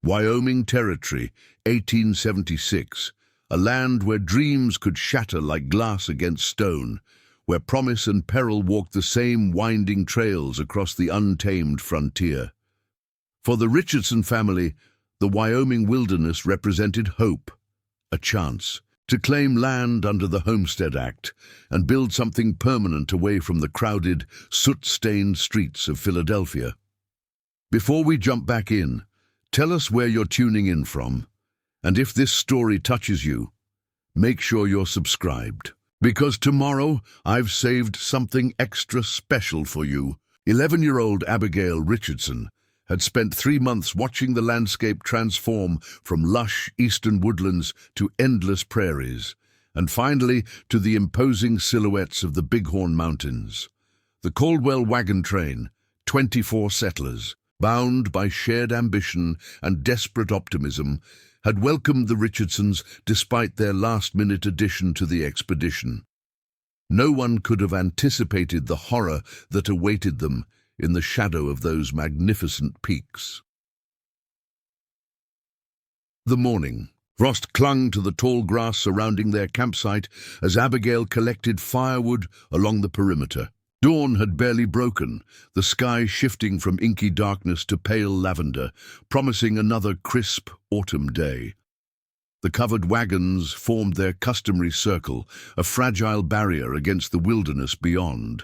Wyoming Territory, 1876, a land where dreams could shatter like glass against stone, where promise and peril walked the same winding trails across the untamed frontier. For the Richardson family, the Wyoming wilderness represented hope, a chance to claim land under the Homestead Act and build something permanent away from the crowded, soot-stained streets of Philadelphia. Before we jump back in, tell us where you're tuning in from, and if this story touches you, make sure you're subscribed, because tomorrow I've saved something extra special for you. 11-year-old Abigail Richardson had spent 3 months watching the landscape transform from lush eastern woodlands to endless prairies, and finally to the imposing silhouettes of the Bighorn Mountains. The Caldwell wagon train, 24 settlers, bound by shared ambition and desperate optimism, had welcomed the Richardsons despite their last-minute addition to the expedition. No one could have anticipated the horror that awaited them in the shadow of those magnificent peaks. The morning. Frost clung to the tall grass surrounding their campsite as Abigail collected firewood along the perimeter. Dawn had barely broken, the sky shifting from inky darkness to pale lavender, promising another crisp autumn day. The covered wagons formed their customary circle, a fragile barrier against the wilderness beyond.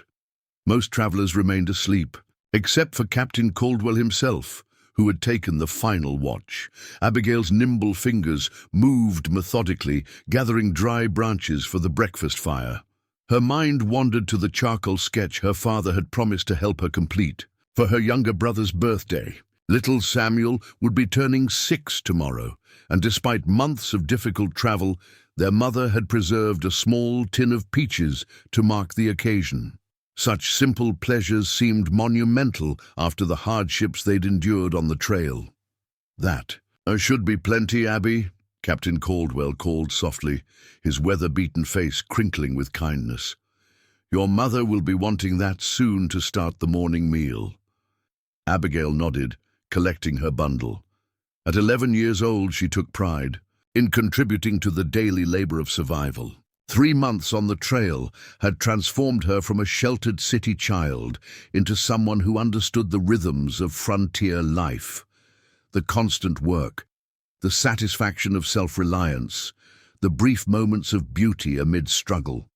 Most travelers remained asleep, except for Captain Caldwell himself, who had taken the final watch. Abigail's nimble fingers moved methodically, gathering dry branches for the breakfast fire. Her mind wandered to the charcoal sketch her father had promised to help her complete. For her younger brother's birthday, little Samuel would be turning 6 tomorrow, and despite months of difficult travel, their mother had preserved a small tin of peaches to mark the occasion. Such simple pleasures seemed monumental after the hardships they'd endured on the trail. "That should be plenty, Abby," Captain Caldwell called softly, his weather-beaten face crinkling with kindness. "Your mother will be wanting that soon to start the morning meal." Abigail nodded, collecting her bundle. At 11 years old, she took pride in contributing to the daily labor of survival. 3 months on the trail had transformed her from a sheltered city child into someone who understood the rhythms of frontier life. The constant work, the satisfaction of self-reliance, the brief moments of beauty amid struggle.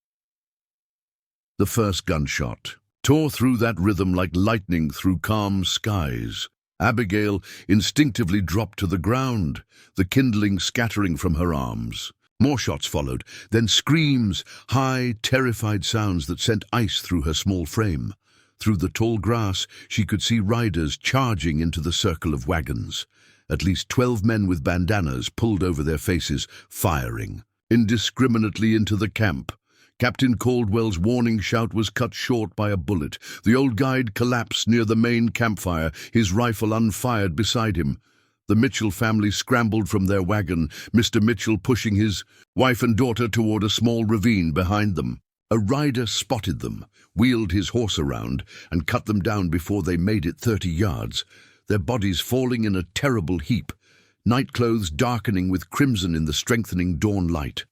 The first gunshot tore through that rhythm like lightning through calm skies. Abigail instinctively dropped to the ground, the kindling scattering from her arms. More shots followed, then screams, high, terrified sounds that sent ice through her small frame. Through the tall grass, she could see riders charging into the circle of wagons. At least 12 men with bandanas pulled over their faces, firing indiscriminately into the camp. Captain Caldwell's warning shout was cut short by a bullet. The old guide collapsed near the main campfire, his rifle unfired beside him. The Mitchell family scrambled from their wagon, Mr. Mitchell pushing his wife and daughter toward a small ravine behind them. A rider spotted them, wheeled his horse around, and cut them down before they made it 30 yards, their bodies falling in a terrible heap, nightclothes darkening with crimson in the strengthening dawn light.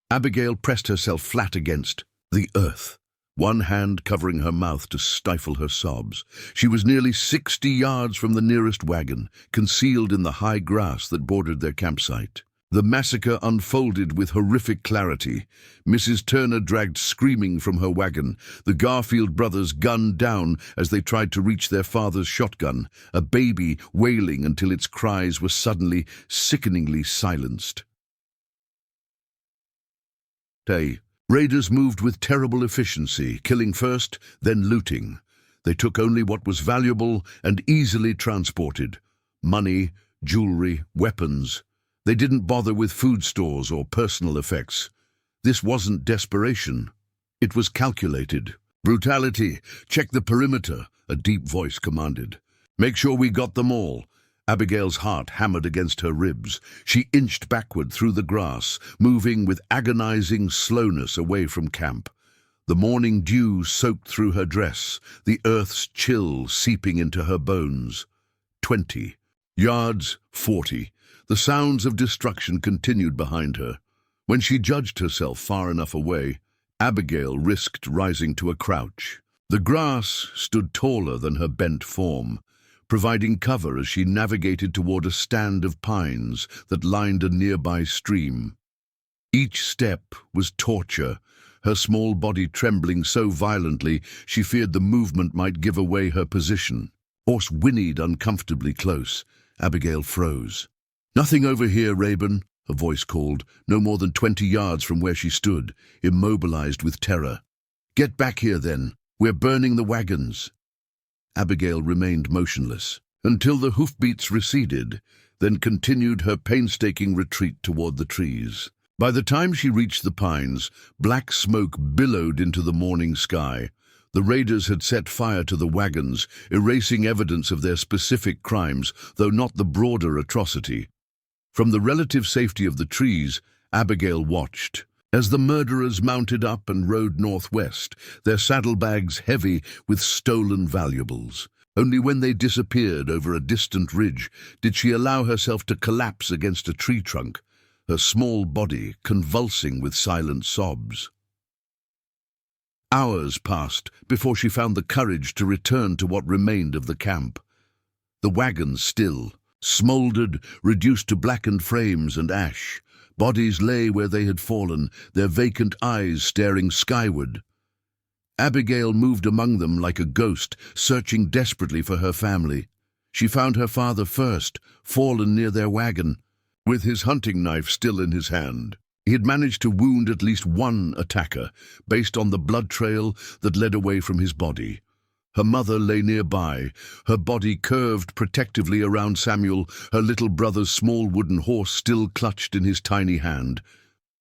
Abigail pressed herself flat against the earth, one hand covering her mouth to stifle her sobs. She was nearly 60 yards from the nearest wagon, concealed in the high grass that bordered their campsite. The massacre unfolded with horrific clarity. Mrs. Turner dragged screaming from her wagon, the Garfield brothers gunned down as they tried to reach their father's shotgun, a baby wailing until its cries were suddenly, sickeningly silenced. Raiders moved with terrible efficiency, killing first, then looting. They took only what was valuable and easily transported: money, jewelry, weapons. They didn't bother with food stores or personal effects. This wasn't desperation. It was calculated. "Brutality! Check the perimeter," a deep voice commanded. "Make sure we got them all." Abigail's heart hammered against her ribs. She inched backward through the grass, moving with agonizing slowness away from camp. The morning dew soaked through her dress, the earth's chill seeping into her bones. 20. Yards 40. The sounds of destruction continued behind her. When she judged herself far enough away, Abigail risked rising to a crouch. The grass stood taller than her bent form, providing cover as she navigated toward a stand of pines that lined a nearby stream. Each step was torture, her small body trembling so violently she feared the movement might give away her position. Horse whinnied uncomfortably close. Abigail froze. "Nothing over here, Rayburn," a voice called, no more than 20 yards from where she stood, immobilized with terror. "Get back here, then. We're burning the wagons." Abigail remained motionless until the hoofbeats receded, then continued her painstaking retreat toward the trees. By the time she reached the pines, black smoke billowed into the morning sky. The raiders had set fire to the wagons, erasing evidence of their specific crimes, though not the broader atrocity. From the relative safety of the trees, Abigail watched as the murderers mounted up and rode northwest, their saddlebags heavy with stolen valuables. Only when they disappeared over a distant ridge did she allow herself to collapse against a tree trunk, her small body convulsing with silent sobs. Hours passed before she found the courage to return to what remained of the camp. The wagons still, smoldered, reduced to blackened frames and ash. Bodies lay where they had fallen, their vacant eyes staring skyward. Abigail moved among them like a ghost, searching desperately for her family. She found her father first, fallen near their wagon, with his hunting knife still in his hand. He had managed to wound at least one attacker, based on the blood trail that led away from his body. Her mother lay nearby, her body curved protectively around Samuel, her little brother's small wooden horse still clutched in his tiny hand.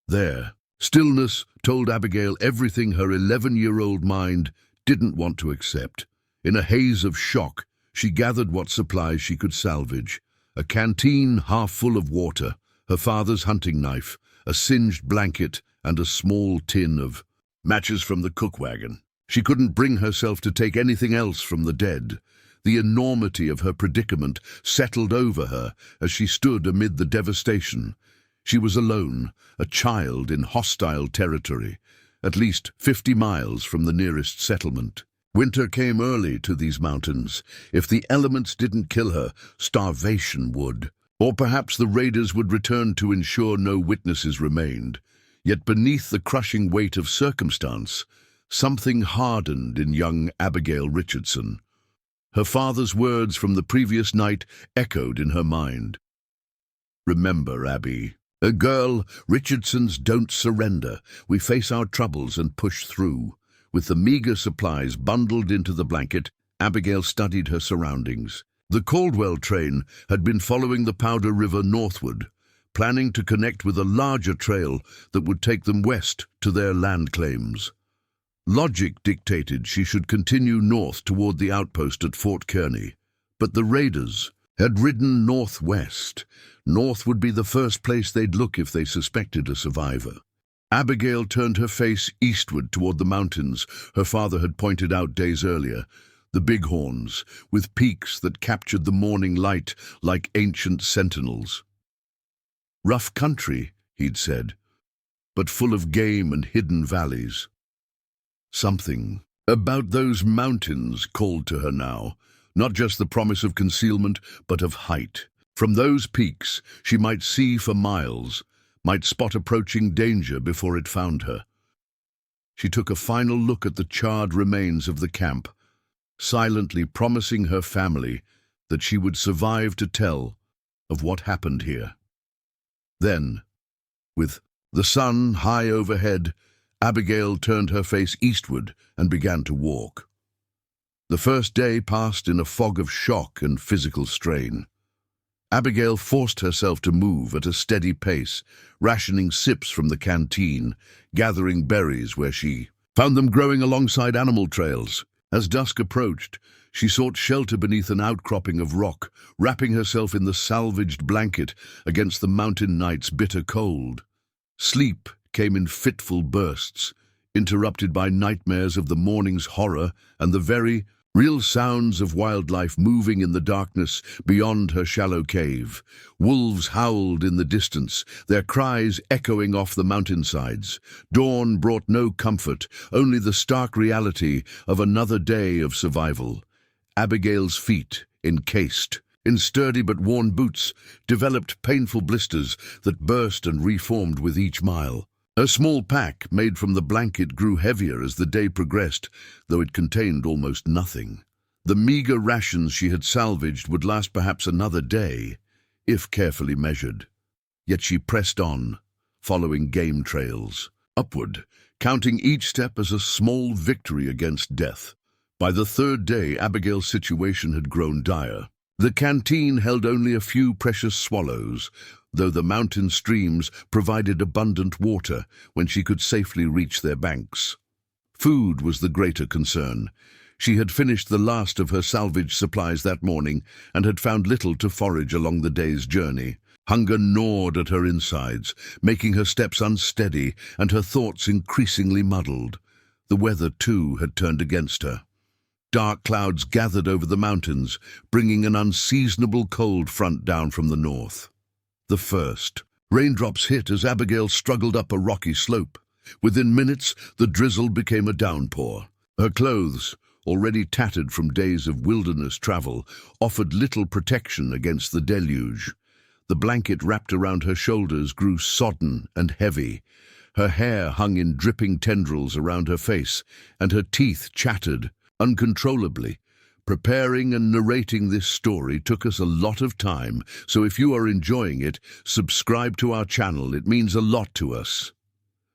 There, stillness told Abigail everything her 11-year-old mind didn't want to accept. In a haze of shock, she gathered what supplies she could salvage. A canteen half full of water, her father's hunting knife, a singed blanket, and a small tin of matches from the cook wagon. She couldn't bring herself to take anything else from the dead. The enormity of her predicament settled over her as she stood amid the devastation. She was alone, a child in hostile territory, at least 50 miles from the nearest settlement. Winter came early to these mountains. If the elements didn't kill her, starvation would. Or perhaps the raiders would return to ensure no witnesses remained. Yet beneath the crushing weight of circumstance, something hardened in young Abigail Richardson. Her father's words from the previous night echoed in her mind. "Remember, Abby, a girl, Richardsons don't surrender. We face our troubles and push through." With the meager supplies bundled into the blanket, Abigail studied her surroundings. The Caldwell train had been following the Powder River northward, planning to connect with a larger trail that would take them west to their land claims. Logic dictated she should continue north toward the outpost at Fort Kearny, but the raiders had ridden northwest. North would be the first place they'd look if they suspected a survivor. Abigail turned her face eastward toward the mountains her father had pointed out days earlier, the bighorns, with peaks that captured the morning light like ancient sentinels. Rough country, he'd said, but full of game and hidden valleys. Something about those mountains called to her now, not just the promise of concealment, but of height. From those peaks she might see for miles, might spot approaching danger before it found her. She took a final look at the charred remains of the camp, silently promising her family that she would survive to tell of what happened here. Then, with the sun high overhead, Abigail turned her face eastward and began to walk. The first day passed in a fog of shock and physical strain. Abigail forced herself to move at a steady pace, rationing sips from the canteen, gathering berries where she found them growing alongside animal trails. As dusk approached, she sought shelter beneath an outcropping of rock, wrapping herself in the salvaged blanket against the mountain night's bitter cold. Sleep came in fitful bursts, interrupted by nightmares of the morning's horror and the very Real sounds of wildlife moving in the darkness beyond her shallow cave. Wolves howled in the distance, their cries echoing off the mountainsides. Dawn brought no comfort, only the stark reality of another day of survival. Abigail's feet, encased in sturdy but worn boots, developed painful blisters that burst and reformed with each mile. Her small pack, made from the blanket, grew heavier as the day progressed, though it contained almost nothing. The meager rations she had salvaged would last perhaps another day, if carefully measured. Yet she pressed on, following game trails, upward, counting each step as a small victory against death. By the third day, Abigail's situation had grown dire. The canteen held only a few precious swallows, though the mountain streams provided abundant water when she could safely reach their banks. Food was the greater concern. She had finished the last of her salvaged supplies that morning and had found little to forage along the day's journey. Hunger gnawed at her insides, making her steps unsteady and her thoughts increasingly muddled. The weather, too, had turned against her. Dark clouds gathered over the mountains, bringing an unseasonable cold front down from the north. The first. Raindrops hit as Abigail struggled up a rocky slope. Within minutes, the drizzle became a downpour. Her clothes, already tattered from days of wilderness travel, offered little protection against the deluge. The blanket wrapped around her shoulders grew sodden and heavy. Her hair hung in dripping tendrils around her face, and her teeth chattered uncontrollably. Preparing and narrating this story took us a lot of time, so if you are enjoying it, subscribe to our channel. It means a lot to us.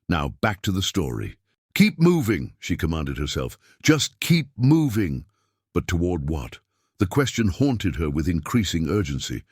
Now, back to the story. "Keep moving," she commanded herself. "Just keep moving." But toward what? The question haunted her with increasing urgency.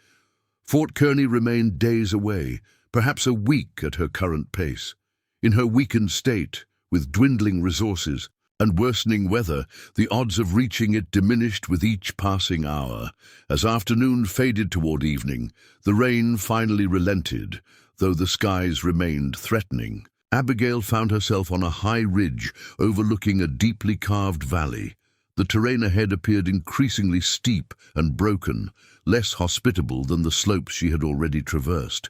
Fort Kearny remained days away, perhaps a week at her current pace. In her weakened state, with dwindling resources and worsening weather, the odds of reaching it diminished with each passing hour. As afternoon faded toward evening, the rain finally relented, though the skies remained threatening. Abigail found herself on a high ridge overlooking a deeply carved valley. The terrain ahead appeared increasingly steep and broken, less hospitable than the slopes she had already traversed.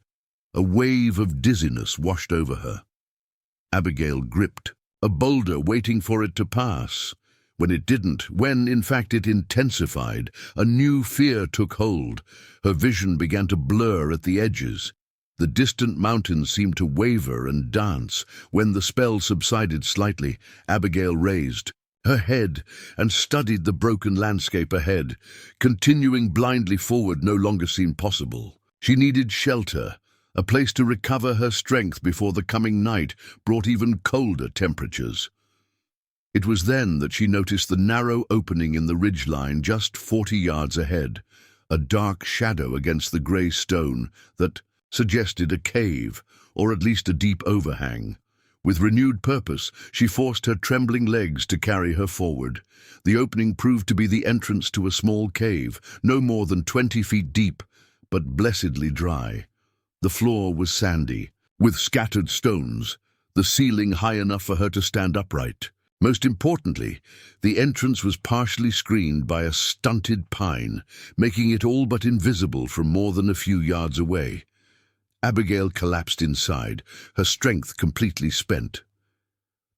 A wave of dizziness washed over her. Abigail gripped a boulder, waiting for it to pass. When it didn't, when in fact it intensified, a new fear took hold. Her vision began to blur at the edges. The distant mountains seemed to waver and dance. When the spell subsided slightly, Abigail raised her head and studied the broken landscape ahead. Continuing blindly forward no longer seemed possible. She needed shelter, a place to recover her strength before the coming night brought even colder temperatures. It was then that she noticed the narrow opening in the ridgeline just 40 yards ahead, a dark shadow against the grey stone that suggested a cave, or at least a deep overhang. With renewed purpose, she forced her trembling legs to carry her forward. The opening proved to be the entrance to a small cave, no more than 20 feet deep, but blessedly dry. The floor was sandy, with scattered stones, the ceiling high enough for her to stand upright. Most importantly, the entrance was partially screened by a stunted pine, making it all but invisible from more than a few yards away. Abigail collapsed inside, her strength completely spent.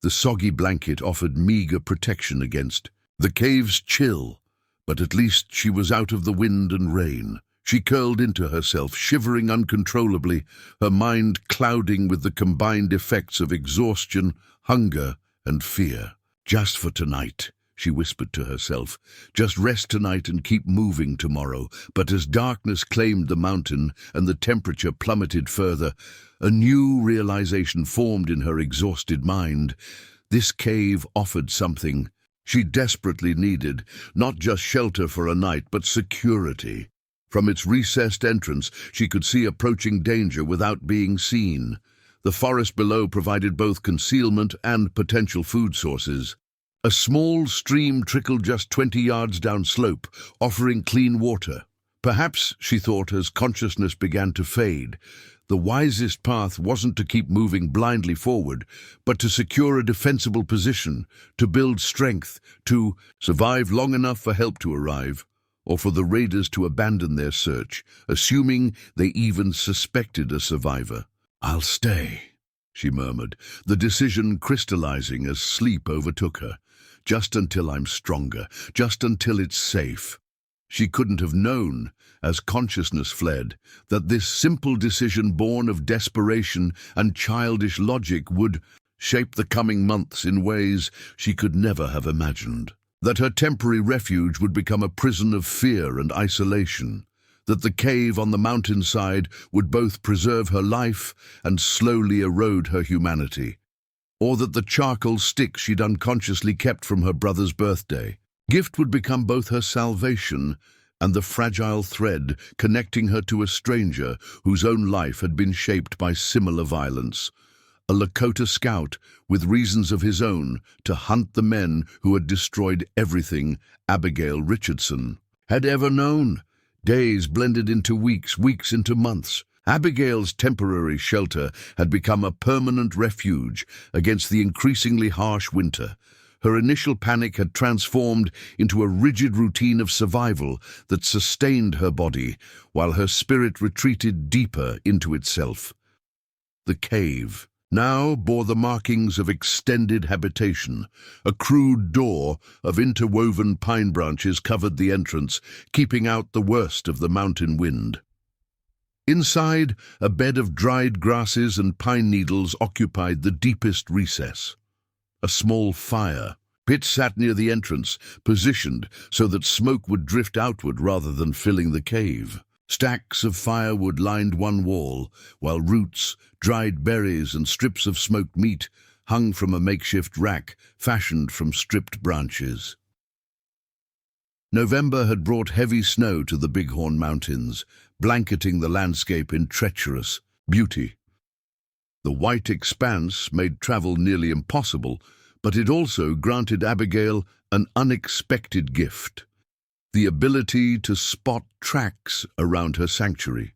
The soggy blanket offered meager protection against the cave's chill, but at least she was out of the wind and rain. She curled into herself, shivering uncontrollably, her mind clouding with the combined effects of exhaustion, hunger, and fear. "Just for tonight," she whispered to herself. "Just rest tonight and keep moving tomorrow." But as darkness claimed the mountain and the temperature plummeted further, a new realization formed in her exhausted mind. This cave offered something she desperately needed, not just shelter for a night, but security. From its recessed entrance, she could see approaching danger without being seen. The forest below provided both concealment and potential food sources. A small stream trickled just 20 yards downslope, offering clean water. Perhaps, she thought as consciousness began to fade, The wisest path wasn't to keep moving blindly forward, but to secure a defensible position, to build strength, to survive long enough for help to arrive, or for the raiders to abandon their search, assuming they even suspected a survivor. "I'll stay," she murmured, the decision crystallizing as sleep overtook her. "Just until I'm stronger, just until it's safe." She couldn't have known, as consciousness fled, that this simple decision born of desperation and childish logic would shape the coming months in ways she could never have imagined. That her temporary refuge would become a prison of fear and isolation. That the cave on the mountainside would both preserve her life and slowly erode her humanity. Or that the charcoal stick she'd unconsciously kept from her brother's birthday gift would become both her salvation and the fragile thread connecting her to a stranger whose own life had been shaped by similar violence. A Lakota scout with reasons of his own to hunt the men who had destroyed everything Abigail Richardson had ever known. Days blended into weeks, weeks into months. Abigail's temporary shelter had become a permanent refuge against the increasingly harsh winter. Her initial panic had transformed into a rigid routine of survival that sustained her body, while her spirit retreated deeper into itself. The cave now bore the markings of extended habitation. A crude door of interwoven pine branches covered the entrance, keeping out the worst of the mountain wind. Inside, a bed of dried grasses and pine needles occupied the deepest recess. A small fire pit sat near the entrance, positioned so that smoke would drift outward rather than filling the cave. Stacks of firewood lined one wall, while roots, dried berries, and strips of smoked meat hung from a makeshift rack fashioned from stripped branches. November had brought heavy snow to the Bighorn Mountains, blanketing the landscape in treacherous beauty. The white expanse made travel nearly impossible, but it also granted Abigail an unexpected gift: the ability to spot tracks around her sanctuary.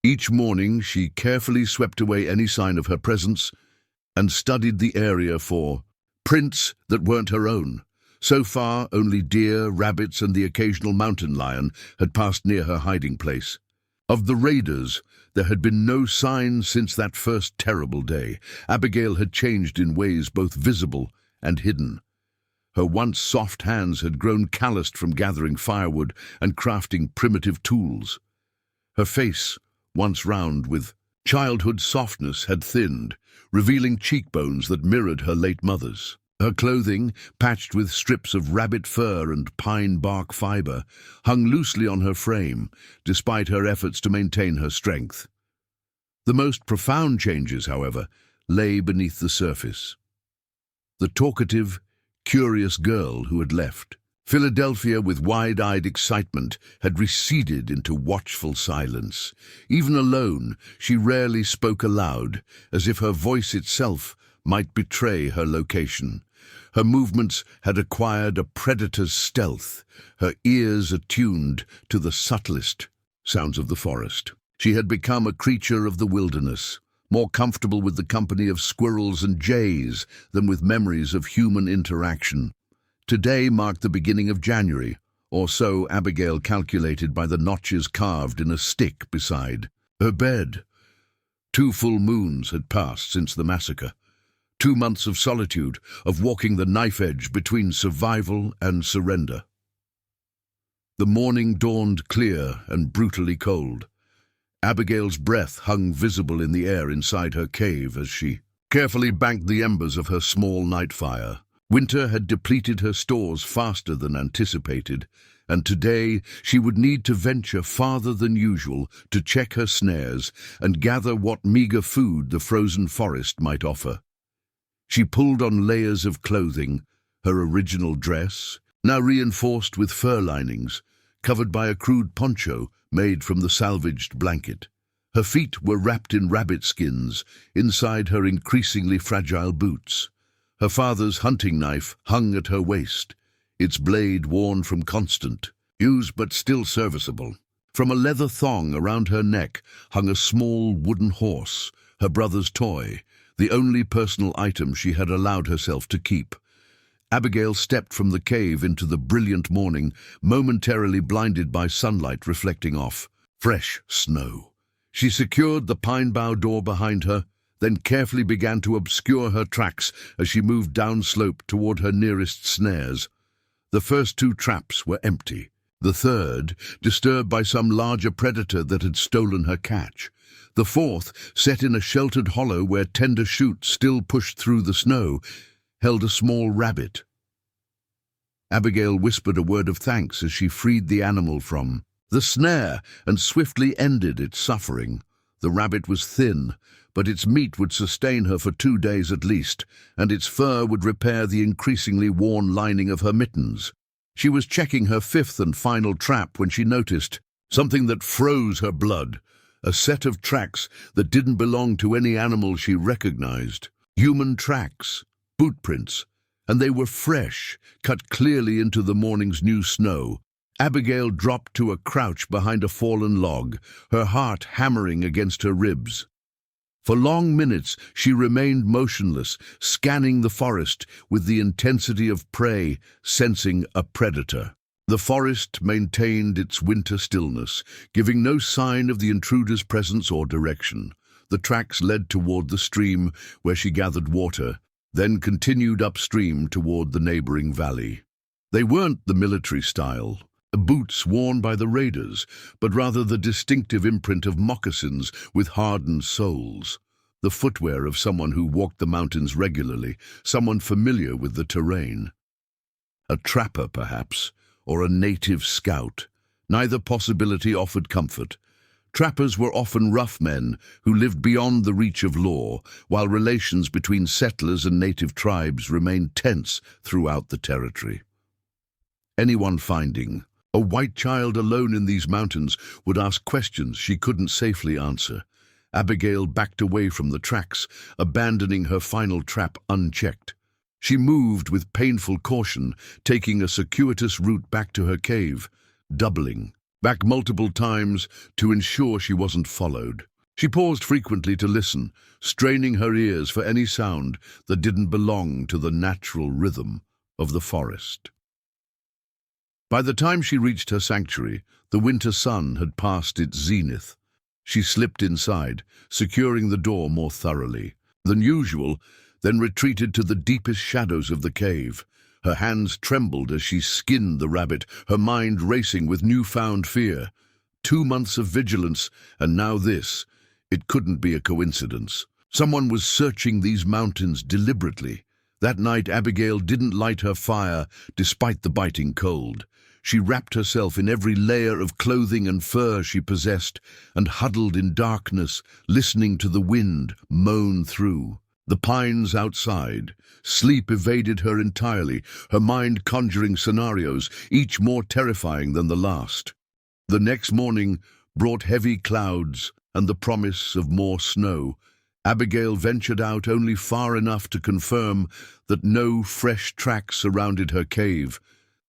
Each morning she carefully swept away any sign of her presence and studied the area for prints that weren't her own. So far, only deer, rabbits, and the occasional mountain lion had passed near her hiding place. Of the raiders, there had been no sign since that first terrible day. Abigail had changed in ways both visible and hidden. Her once soft hands had grown calloused from gathering firewood and crafting primitive tools. Her face, once round with childhood softness, had thinned, revealing cheekbones that mirrored her late mother's. Her clothing, patched with strips of rabbit fur and pine bark fiber, hung loosely on her frame, despite her efforts to maintain her strength. The most profound changes, however, lay beneath the surface. The talkative, curious girl who had left Philadelphia with wide-eyed excitement had receded into watchful silence. Even alone, she rarely spoke aloud, as if her voice itself might betray her location. Her movements had acquired a predator's stealth, her ears attuned to the subtlest sounds of the forest. She had become a creature of the wilderness, more comfortable with the company of squirrels and jays than with memories of human interaction. Today marked the beginning of January, or so Abigail calculated by the notches carved in a stick beside her bed. 2 full moons had passed since the massacre. 2 months of solitude, of walking the knife edge between survival and surrender. The morning dawned clear and brutally cold. Abigail's breath hung visible in the air inside her cave as she carefully banked the embers of her small night fire. Winter had depleted her stores faster than anticipated, and today she would need to venture farther than usual to check her snares and gather what meager food the frozen forest might offer. She pulled on layers of clothing, her original dress, now reinforced with fur linings, covered by a crude poncho made from the salvaged blanket. Her feet were wrapped in rabbit skins inside her increasingly fragile boots. Her father's hunting knife hung at her waist, its blade worn from constant use but still serviceable. From a leather thong around her neck hung a small wooden horse, her brother's toy, the only personal item she had allowed herself to keep. Abigail stepped from the cave into the brilliant morning, momentarily blinded by sunlight reflecting off fresh snow. She secured the pine bough door behind her, then carefully began to obscure her tracks as she moved downslope toward her nearest snares. The first two traps were empty. The third, disturbed by some larger predator that had stolen her catch. The fourth, set in a sheltered hollow where tender shoots still pushed through the snow, held a small rabbit. Abigail whispered a word of thanks as she freed the animal from the snare and swiftly ended its suffering. The rabbit was thin, but its meat would sustain her for 2 days at least, and its fur would repair the increasingly worn lining of her mittens. She was checking her fifth and final trap when she noticed something that froze her blood, a set of tracks that didn't belong to any animal she recognized. Human tracks, boot prints, and they were fresh, cut clearly into the morning's new snow. Abigail dropped to a crouch behind a fallen log, her heart hammering against her ribs. For long minutes she remained motionless, scanning the forest with the intensity of prey, sensing a predator. The forest maintained its winter stillness, giving no sign of the intruder's presence or direction. The tracks led toward the stream, where she gathered water, then continued upstream toward the neighboring valley. They weren't the military style, boots worn by the raiders, but rather the distinctive imprint of moccasins with hardened soles, the footwear of someone who walked the mountains regularly, someone familiar with the terrain. A trapper, perhaps, or a native scout. Neither possibility offered comfort. Trappers were often rough men who lived beyond the reach of law, while relations between settlers and native tribes remained tense throughout the territory. Anyone finding a white child alone in these mountains would ask questions she couldn't safely answer. Abigail backed away from the tracks, abandoning her final trap unchecked. She moved with painful caution, taking a circuitous route back to her cave, doubling back multiple times to ensure she wasn't followed. She paused frequently to listen, straining her ears for any sound that didn't belong to the natural rhythm of the forest. By the time she reached her sanctuary, the winter sun had passed its zenith. She slipped inside, securing the door more thoroughly than usual, then retreated to the deepest shadows of the cave. Her hands trembled as she skinned the rabbit, her mind racing with newfound fear. 2 months of vigilance, and now this. It couldn't be a coincidence. Someone was searching these mountains deliberately. That night Abigail didn't light her fire, despite the biting cold. She wrapped herself in every layer of clothing and fur she possessed, and huddled in darkness, listening to the wind moan through the pines outside. Sleep evaded her entirely, her mind conjuring scenarios, each more terrifying than the last. The next morning brought heavy clouds and the promise of more snow. Abigail ventured out only far enough to confirm that no fresh tracks surrounded her cave,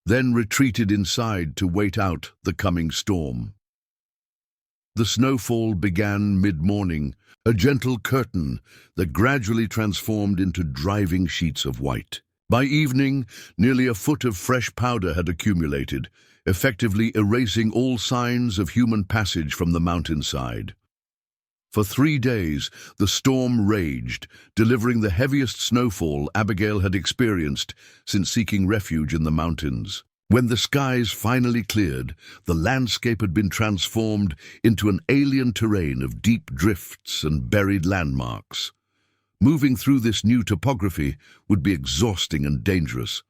then retreated inside to wait out the coming storm. The snowfall began mid-morning, a gentle curtain that gradually transformed into driving sheets of white. By evening, nearly a foot of fresh powder had accumulated, effectively erasing all signs of human passage from the mountainside. For 3 days, the storm raged, delivering the heaviest snowfall Abigail had experienced since seeking refuge in the mountains. When the skies finally cleared, the landscape had been transformed into an alien terrain of deep drifts and buried landmarks. Moving through this new topography would be exhausting and dangerous,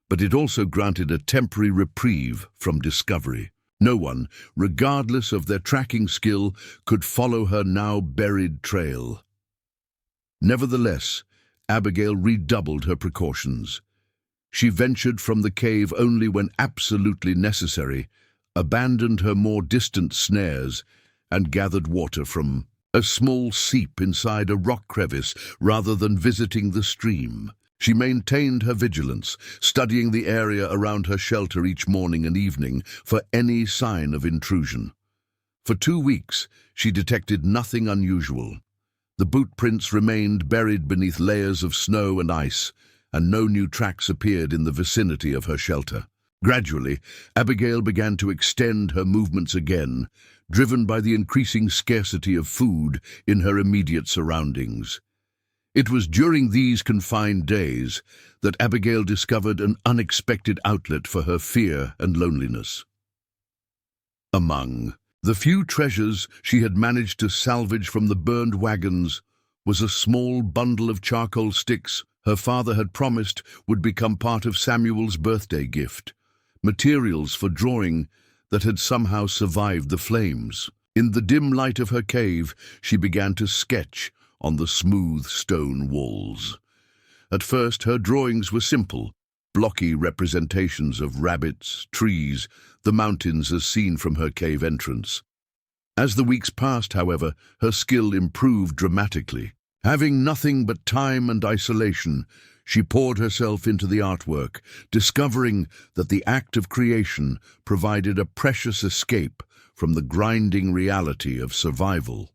but it also granted a temporary reprieve from discovery. No one, regardless of their tracking skill, could follow her now buried trail. Nevertheless, Abigail redoubled her precautions. She ventured from the cave only when absolutely necessary, abandoned her more distant snares, and gathered water from a small seep inside a rock crevice rather than visiting the stream. She maintained her vigilance, studying the area around her shelter each morning and evening for any sign of intrusion. For 2 weeks, she detected nothing unusual. The boot prints remained buried beneath layers of snow and ice, and no new tracks appeared in the vicinity of her shelter. Gradually, Abigail began to extend her movements again, driven by the increasing scarcity of food in her immediate surroundings. It was during these confined days that Abigail discovered an unexpected outlet for her fear and loneliness. Among the few treasures she had managed to salvage from the burned wagons was a small bundle of charcoal sticks her father had promised would become part of Samuel's birthday gift, materials for drawing that had somehow survived the flames. In the dim light of her cave, she began to sketch on the smooth stone walls. At first, her drawings were simple, blocky representations of rabbits, trees, the mountains as seen from her cave entrance. As the weeks passed, however, her skill improved dramatically. Having nothing but time and isolation, she poured herself into the artwork, discovering that the act of creation provided a precious escape from the grinding reality of survival.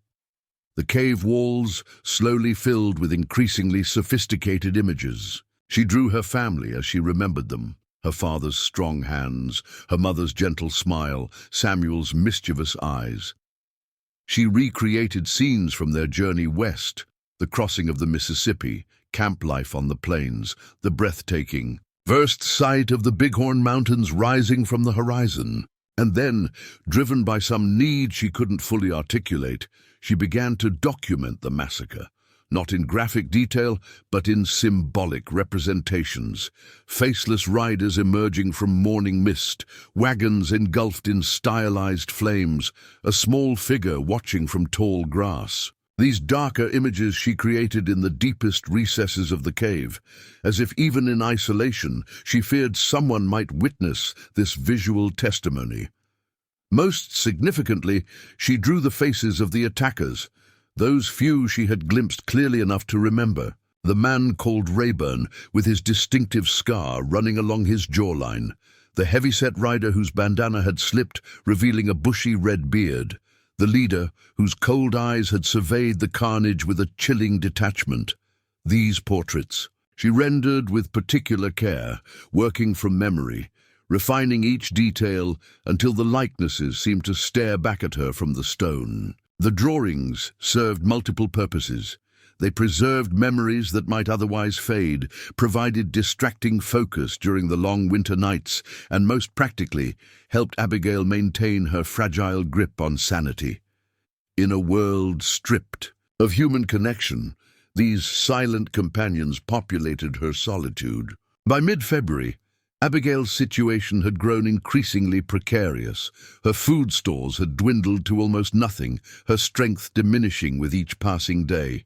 The cave walls slowly filled with increasingly sophisticated images. She drew her family as she remembered them, her father's strong hands, her mother's gentle smile, Samuel's mischievous eyes. She recreated scenes from their journey west, the crossing of the Mississippi, camp life on the plains, the breathtaking, first sight of the Bighorn Mountains rising from the horizon. And then, driven by some need she couldn't fully articulate, she began to document the massacre, not in graphic detail, but in symbolic representations. Faceless riders emerging from morning mist, wagons engulfed in stylized flames, a small figure watching from tall grass. These darker images she created in the deepest recesses of the cave, as if even in isolation she feared someone might witness this visual testimony. Most significantly, she drew the faces of the attackers, those few she had glimpsed clearly enough to remember. The man called Rayburn, with his distinctive scar running along his jawline, the heavy-set rider whose bandana had slipped, revealing a bushy red beard, the leader whose cold eyes had surveyed the carnage with a chilling detachment. These portraits she rendered with particular care, working from memory, refining each detail until the likenesses seemed to stare back at her from the stone. The drawings served multiple purposes. They preserved memories that might otherwise fade, provided distracting focus during the long winter nights, and most practically, helped Abigail maintain her fragile grip on sanity. In a world stripped of human connection, these silent companions populated her solitude. By mid-February, Abigail's situation had grown increasingly precarious. Her food stores had dwindled to almost nothing, her strength diminishing with each passing day.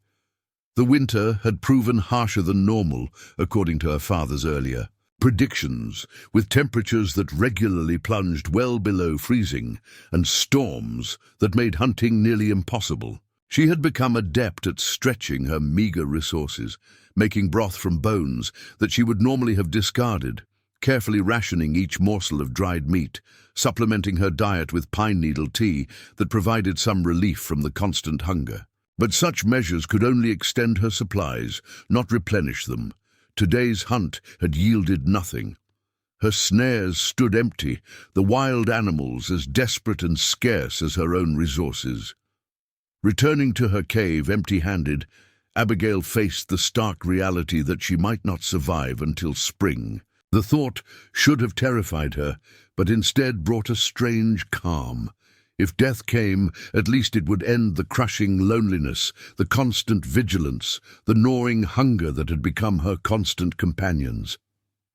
The winter had proven harsher than normal, according to her father's earlier predictions, with temperatures that regularly plunged well below freezing, and storms that made hunting nearly impossible. She had become adept at stretching her meager resources, making broth from bones that she would normally have discarded, carefully rationing each morsel of dried meat, supplementing her diet with pine needle tea that provided some relief from the constant hunger. But such measures could only extend her supplies, not replenish them. Today's hunt had yielded nothing. Her snares stood empty, the wild animals as desperate and scarce as her own resources. Returning to her cave empty-handed, Abigail faced the stark reality that she might not survive until spring. The thought should have terrified her, but instead brought a strange calm. If death came, at least it would end the crushing loneliness, the constant vigilance, the gnawing hunger that had become her constant companions.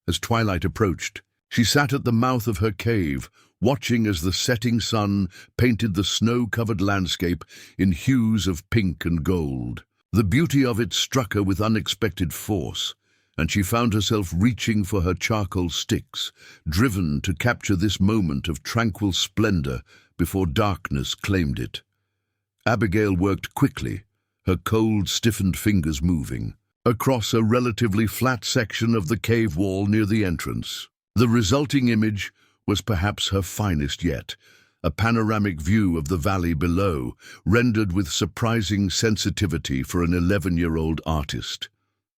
As twilight approached, she sat at the mouth of her cave, watching as the setting sun painted the snow-covered landscape in hues of pink and gold. The beauty of it struck her with unexpected force, and she found herself reaching for her charcoal sticks, driven to capture this moment of tranquil splendor before darkness claimed it. Abigail worked quickly, her cold, stiffened fingers moving, across a relatively flat section of the cave wall near the entrance. The resulting image was perhaps her finest yet, a panoramic view of the valley below, rendered with surprising sensitivity for an 11-year-old artist.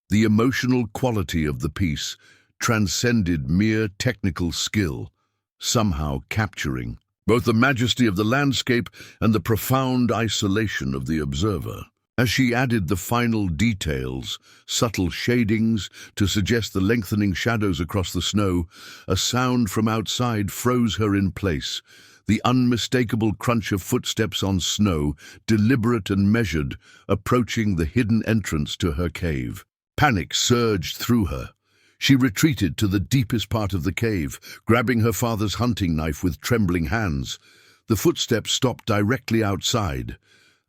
The emotional quality of the piece transcended mere technical skill, somehow capturing both the majesty of the landscape and the profound isolation of the observer. As she added the final details, subtle shadings to suggest the lengthening shadows across the snow, a sound from outside froze her in place. The unmistakable crunch of footsteps on snow, deliberate and measured, approaching the hidden entrance to her cave. Panic surged through her. She retreated to the deepest part of the cave, grabbing her father's hunting knife with trembling hands. The footsteps stopped directly outside.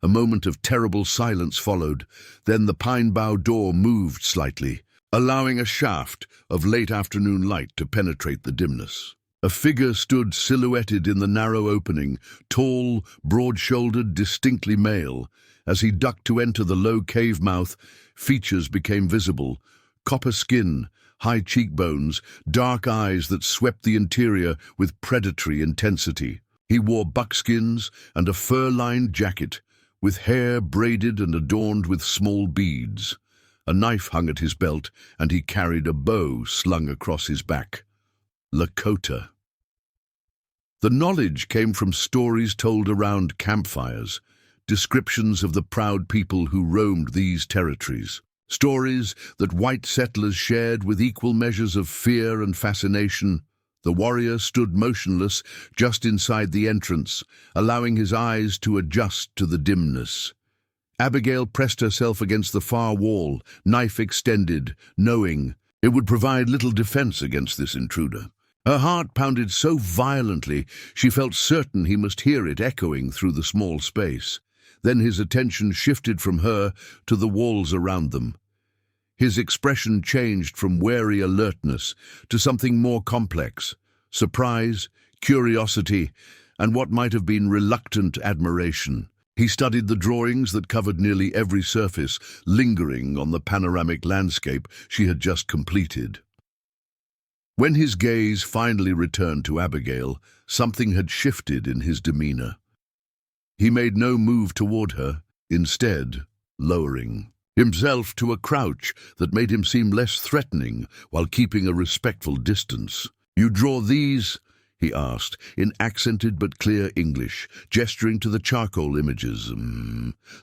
A moment of terrible silence followed. Then the pine bough door moved slightly, allowing a shaft of late afternoon light to penetrate the dimness. A figure stood silhouetted in the narrow opening, tall, broad-shouldered, distinctly male. As he ducked to enter the low cave mouth, features became visible: copper skin, high cheekbones, dark eyes that swept the interior with predatory intensity. He wore buckskins and a fur-lined jacket, with hair braided and adorned with small beads. A knife hung at his belt, and he carried a bow slung across his back. Lakota. The knowledge came from stories told around campfires, descriptions of the proud people who roamed these territories. Stories that white settlers shared with equal measures of fear and fascination. The warrior stood motionless just inside the entrance, allowing his eyes to adjust to the dimness. Abigail pressed herself against the far wall, knife extended, knowing it would provide little defense against this intruder. Her heart pounded so violently she felt certain he must hear it echoing through the small space. Then his attention shifted from her to the walls around them. His expression changed from wary alertness to something more complex: surprise, curiosity, and what might have been reluctant admiration. He studied the drawings that covered nearly every surface, lingering on the panoramic landscape she had just completed. When his gaze finally returned to Abigail, something had shifted in his demeanor. He made no move toward her, instead lowering himself to a crouch that made him seem less threatening while keeping a respectful distance. "You draw these?" he asked, in accented but clear English, gesturing to the charcoal images.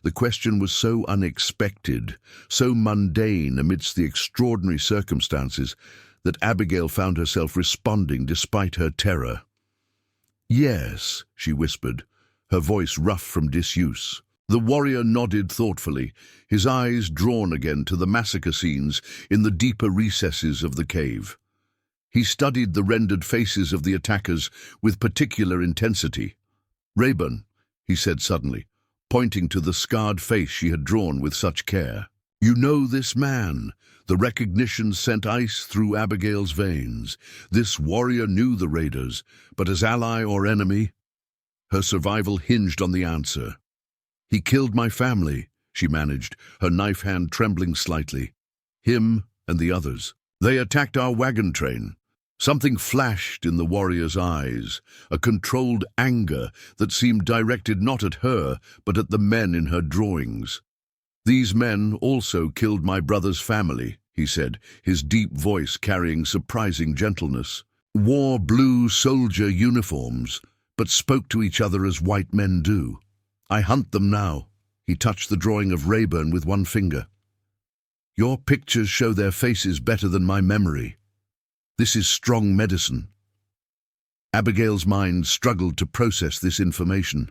The question was so unexpected, so mundane amidst the extraordinary circumstances, that Abigail found herself responding despite her terror. "Yes," she whispered, her voice rough from disuse. The warrior nodded thoughtfully, his eyes drawn again to the massacre scenes in the deeper recesses of the cave. He studied the rendered faces of the attackers with particular intensity. "Rayburn," he said suddenly, pointing to the scarred face she had drawn with such care. "You know this man." The recognition sent ice through Abigail's veins. This warrior knew the raiders, but as ally or enemy? Her survival hinged on the answer. "He killed my family," she managed, her knife hand trembling slightly. "Him and the others. They attacked our wagon train." Something flashed in the warrior's eyes, a controlled anger that seemed directed not at her, but at the men in her drawings. "These men also killed my brother's family," he said, his deep voice carrying surprising gentleness. "Wore blue soldier uniforms, but spoke to each other as white men do. I hunt them now." He touched the drawing of Rayburn with one finger. "Your pictures show their faces better than my memory. This is strong medicine." Abigail's mind struggled to process this information.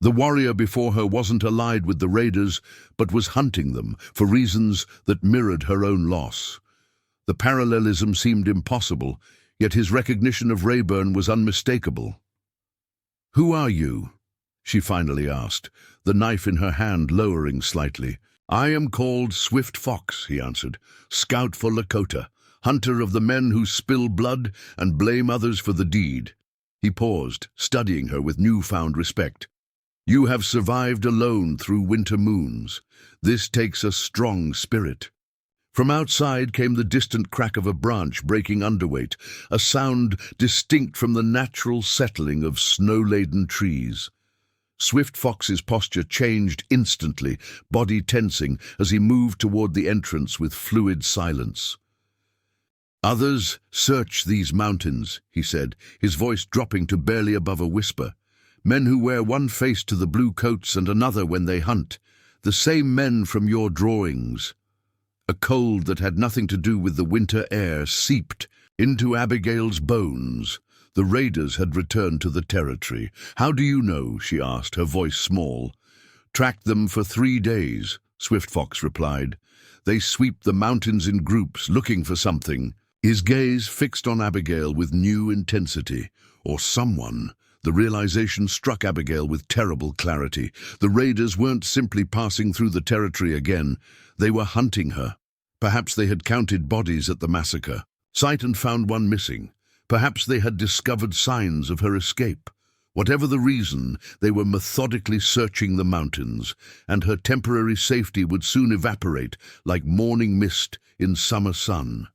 The warrior before her wasn't allied with the raiders, but was hunting them for reasons that mirrored her own loss. The parallelism seemed impossible, yet his recognition of Rayburn was unmistakable. "Who are you?" she finally asked, the knife in her hand lowering slightly. "I am called Swift Fox," he answered, "scout for Lakota, hunter of the men who spill blood and blame others for the deed." He paused, studying her with newfound respect. "You have survived alone through winter moons. This takes a strong spirit. From outside came the distant crack of a branch breaking underweight, a sound distinct from the natural settling of snow-laden trees. Swift Fox's posture changed instantly, body tensing as he moved toward the entrance with fluid silence. "Others search these mountains," he said, his voice dropping to barely above a whisper. "Men who wear one face to the blue coats and another when they hunt. The same men from your drawings." A cold that had nothing to do with the winter air seeped into Abigail's bones. The raiders had returned to the territory. "How do you know?" she asked, her voice small. "Tracked them for 3 days," Swift Fox replied. "They sweep the mountains in groups, looking for something." His gaze fixed on Abigail with new intensity. Or someone. The realization struck Abigail with terrible clarity. The raiders weren't simply passing through the territory again. They were hunting her. Perhaps they had counted bodies at the massacre, sight and found one missing. Perhaps they had discovered signs of her escape. Whatever the reason, they were methodically searching the mountains, and her temporary safety would soon evaporate like morning mist in summer sun.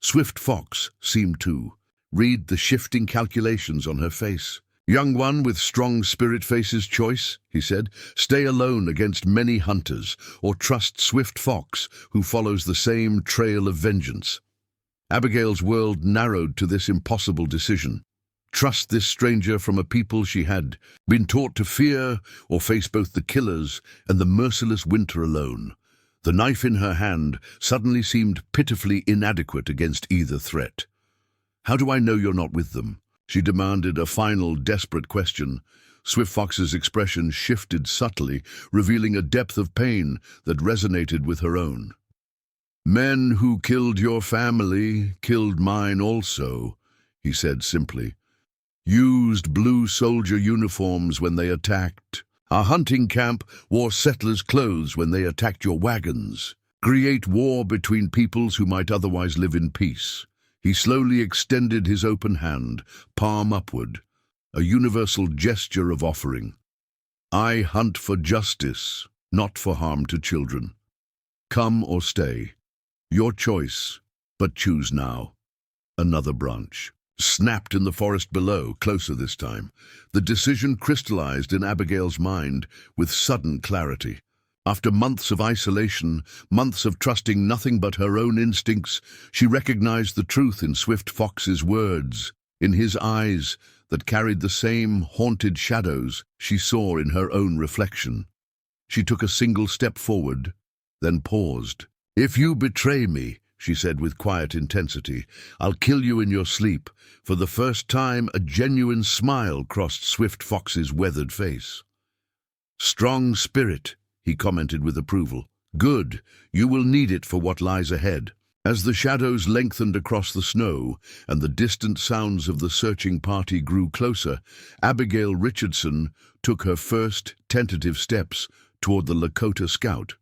Swift Fox seemed to read the shifting calculations on her face. "Young one with strong spirit faces choice," he said. "Stay alone against many hunters, or trust Swift Fox, who follows the same trail of vengeance." Abigail's world narrowed to this impossible decision. Trust this stranger from a people she had been taught to fear, or face both the killers and the merciless winter alone. The knife in her hand suddenly seemed pitifully inadequate against either threat. "How do I know you're not with them?" she demanded, a final, desperate question. Swift Fox's expression shifted subtly, revealing a depth of pain that resonated with her own. "Men who killed your family killed mine also," he said simply. "Used blue soldier uniforms when they attacked. Our hunting camp wore settlers' clothes when they attacked your wagons. Create war between peoples who might otherwise live in peace." He slowly extended his open hand, palm upward, a universal gesture of offering. "I hunt for justice, not for harm to children. Come or stay. Your choice, but choose now." Another branch snapped in the forest below, closer this time. The decision crystallized in Abigail's mind with sudden clarity. After months of isolation, months of trusting nothing but her own instincts, she recognized the truth in Swift Fox's words, in his eyes that carried the same haunted shadows she saw in her own reflection. She took a single step forward, then paused. "If you betray me," she said with quiet intensity, "I'll kill you in your sleep." For the first time, a genuine smile crossed Swift Fox's weathered face. "Strong spirit," he commented with approval. "Good. You will need it for what lies ahead." As the shadows lengthened across the snow and the distant sounds of the searching party grew closer, Abigail Richardson took her first tentative steps toward the Lakota scout.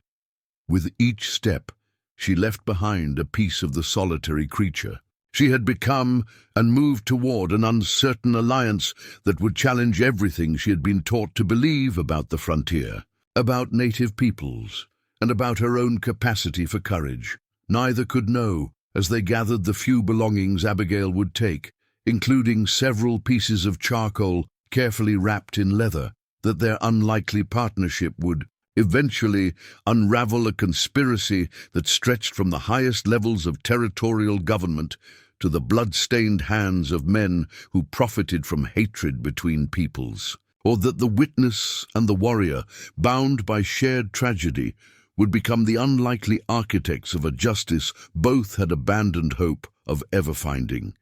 With each step, she left behind a piece of the solitary creature she had become and moved toward an uncertain alliance that would challenge everything she had been taught to believe about the frontier, about native peoples, and about her own capacity for courage. Neither could know as they gathered the few belongings Abigail would take, including several pieces of charcoal carefully wrapped in leather, that their unlikely partnership would eventually unravel a conspiracy that stretched from the highest levels of territorial government to the blood-stained hands of men who profited from hatred between peoples, or that the witness and the warrior, bound by shared tragedy, would become the unlikely architects of a justice both had abandoned hope of ever finding.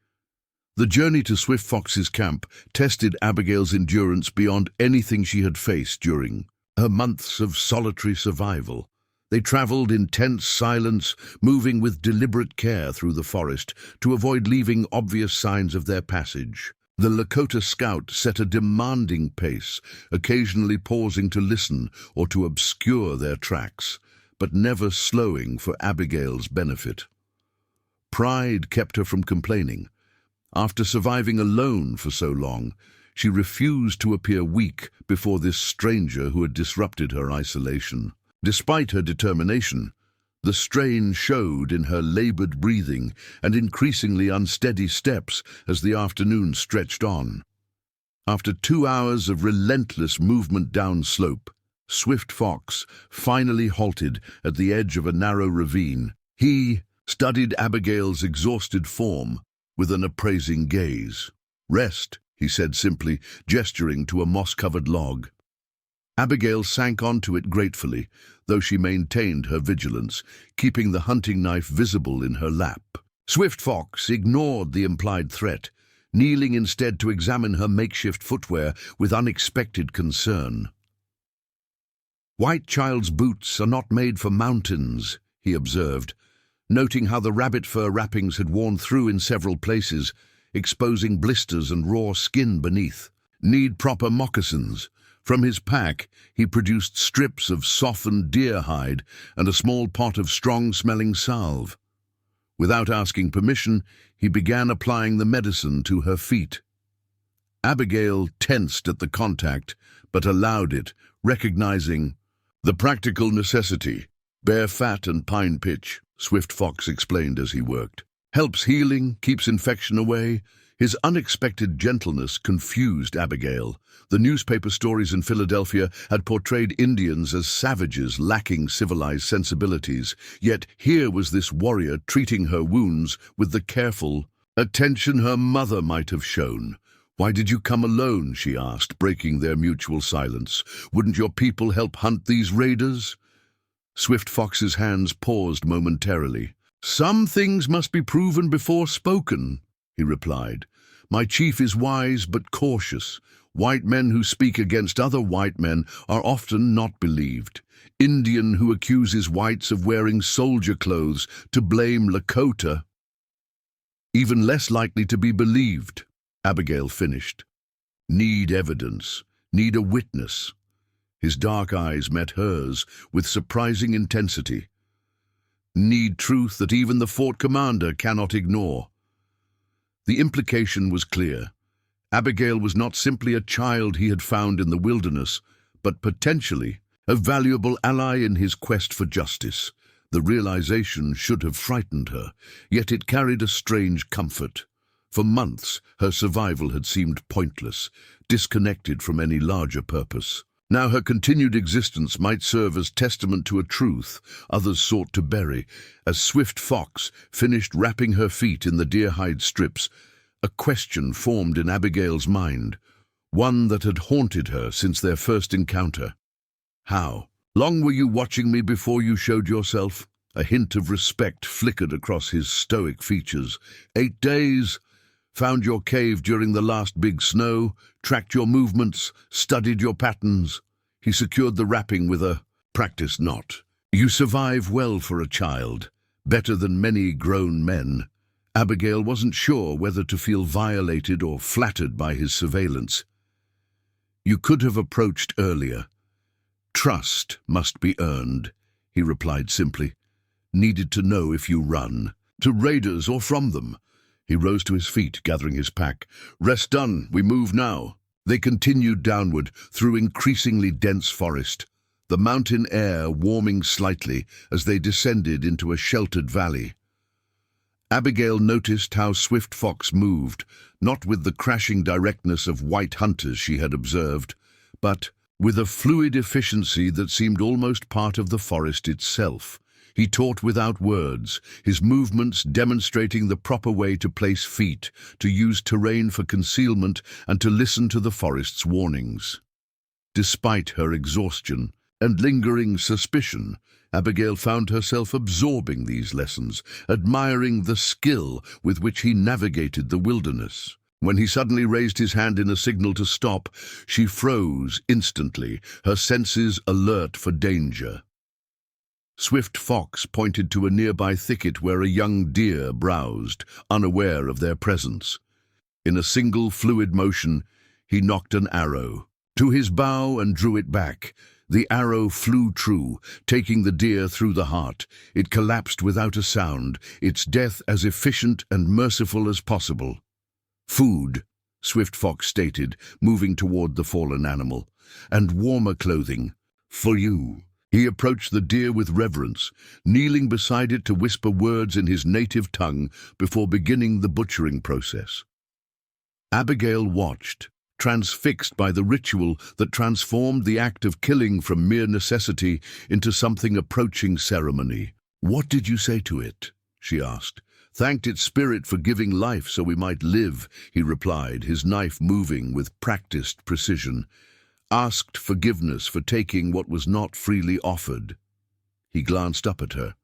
The journey to Swift Fox's camp tested Abigail's endurance beyond anything she had faced during her months of solitary survival. They traveled in tense silence, moving with deliberate care through the forest to avoid leaving obvious signs of their passage. The Lakota scout set a demanding pace, occasionally pausing to listen or to obscure their tracks, but never slowing for Abigail's benefit. Pride kept her from complaining. After surviving alone for so long, she refused to appear weak before this stranger who had disrupted her isolation. Despite her determination, The strain showed in her labored breathing and increasingly unsteady steps as the afternoon stretched on. After 2 hours of relentless movement downslope, Swift Fox finally halted at the edge of a narrow ravine. He studied Abigail's exhausted form with an appraising gaze. "Rest," he said simply, gesturing to a moss-covered log. Abigail sank onto it gratefully, though she maintained her vigilance, keeping the hunting knife visible in her lap. Swift Fox ignored the implied threat, kneeling instead to examine her makeshift footwear with unexpected concern. "White child's boots are not made for mountains," he observed, noting how the rabbit fur wrappings had worn through in several places, exposing blisters and raw skin beneath. "Need proper moccasins." From his pack, he produced strips of softened deer hide and a small pot of strong-smelling salve. Without asking permission, he began applying the medicine to her feet. Abigail tensed at the contact, but allowed it, recognizing the practical necessity. "Bear fat and pine pitch," Swift Fox explained as he worked. "Helps healing, keeps infection away." His unexpected gentleness confused Abigail. The newspaper stories in Philadelphia had portrayed Indians as savages lacking civilized sensibilities, yet here was this warrior treating her wounds with the careful attention her mother might have shown. "Why did you come alone?" she asked, breaking their mutual silence. "Wouldn't your people help hunt these raiders?" Swift Fox's hands paused momentarily. "Some things must be proven before spoken," he replied. "My chief is wise but cautious. White men who speak against other white men are often not believed. Indian who accuses whites of wearing soldier clothes to blame Lakota, even less likely to be believed." Abigail finished. "Need evidence, need a witness." His dark eyes met hers with surprising intensity. "Need truth that even the fort commander cannot ignore." The implication was clear. Abigail was not simply a child he had found in the wilderness, but potentially a valuable ally in his quest for justice. The realization should have frightened her, yet it carried a strange comfort. For months, her survival had seemed pointless, disconnected from any larger purpose. Now her continued existence might serve as testament to a truth others sought to bury. As Swift Fox finished wrapping her feet in the deer-hide strips, a question formed in Abigail's mind, one that had haunted her since their first encounter. "How long were you watching me before you showed yourself?" A hint of respect flickered across his stoic features. 8 days. Found your cave during the last big snow, tracked your movements, studied your patterns." He secured the wrapping with a practice knot. "You survive well for a child, better than many grown men." Abigail wasn't sure whether to feel violated or flattered by his surveillance. "You could have approached earlier. Trust must be earned," he replied simply. "Needed to know if you run, to raiders or from them." He rose to his feet, gathering his pack. "Rest done, we move now." They continued downward through increasingly dense forest, the mountain air warming slightly as they descended into a sheltered valley. Abigail noticed how Swift Fox moved, not with the crashing directness of white hunters she had observed, but with a fluid efficiency that seemed almost part of the forest itself. He taught without words, his movements demonstrating the proper way to place feet, to use terrain for concealment, and to listen to the forest's warnings. Despite her exhaustion and lingering suspicion, Abigail found herself absorbing these lessons, admiring the skill with which he navigated the wilderness. When he suddenly raised his hand in a signal to stop, she froze instantly, her senses alert for danger. Swift Fox pointed to a nearby thicket where a young deer browsed, unaware of their presence. In a single fluid motion, he knocked an arrow to his bow and drew it back. The arrow flew true, taking the deer through the heart. It collapsed without a sound, its death as efficient and merciful as possible. "Food," Swift Fox stated, moving toward the fallen animal, "and warmer clothing. For you." He approached the deer with reverence, kneeling beside it to whisper words in his native tongue before beginning the butchering process. Abigail watched, transfixed by the ritual that transformed the act of killing from mere necessity into something approaching ceremony. "What did you say to it?" she asked. "Thanked its spirit for giving life so we might live," he replied, his knife moving with practiced precision. "Asked forgiveness for taking what was not freely offered." He glanced up at her.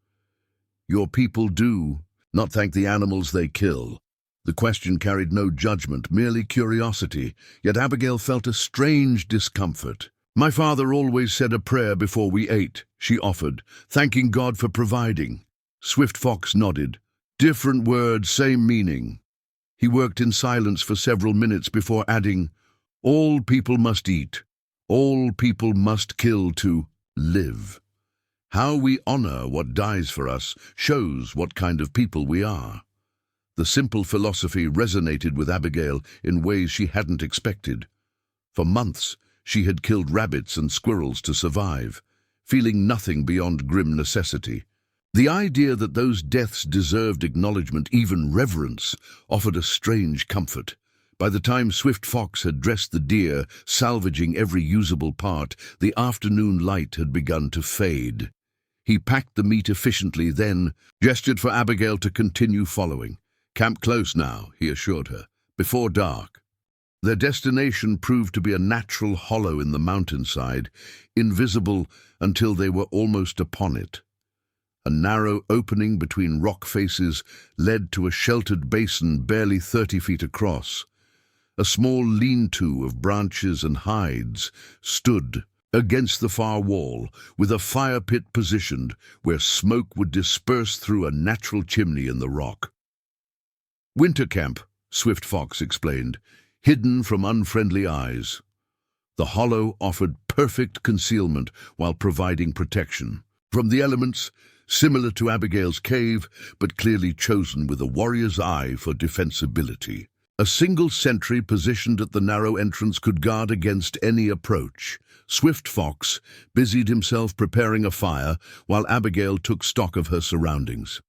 "Your people do not thank the animals they kill." The question carried no judgment, merely curiosity, yet Abigail felt a strange discomfort. "My father always said a prayer before we ate," she offered, "thanking God for providing." Swift Fox nodded. "Different words, same meaning." He worked in silence for several minutes before adding, "All people must eat. All people must kill to live. How we honor what dies for us shows what kind of people we are." The simple philosophy resonated with Abigail in ways she hadn't expected. For months, she had killed rabbits and squirrels to survive, feeling nothing beyond grim necessity. The idea that those deaths deserved acknowledgement, even reverence, offered a strange comfort. By the time Swift Fox had dressed the deer, salvaging every usable part, the afternoon light had begun to fade. He packed the meat efficiently, then gestured for Abigail to continue following. "Camp close now," he assured her, "before dark." Their destination proved to be a natural hollow in the mountainside, invisible until they were almost upon it. A narrow opening between rock faces led to a sheltered basin barely 30 feet across. A small lean-to of branches and hides stood against the far wall, with a fire pit positioned where smoke would disperse through a natural chimney in the rock. "Winter camp," Swift Fox explained, hidden from unfriendly eyes. The hollow offered perfect concealment while providing protection from the elements, similar to Abigail's cave, but clearly chosen with a warrior's eye for defensibility. A single sentry positioned at the narrow entrance could guard against any approach. Swift Fox busied himself preparing a fire while Abigail took stock of her surroundings.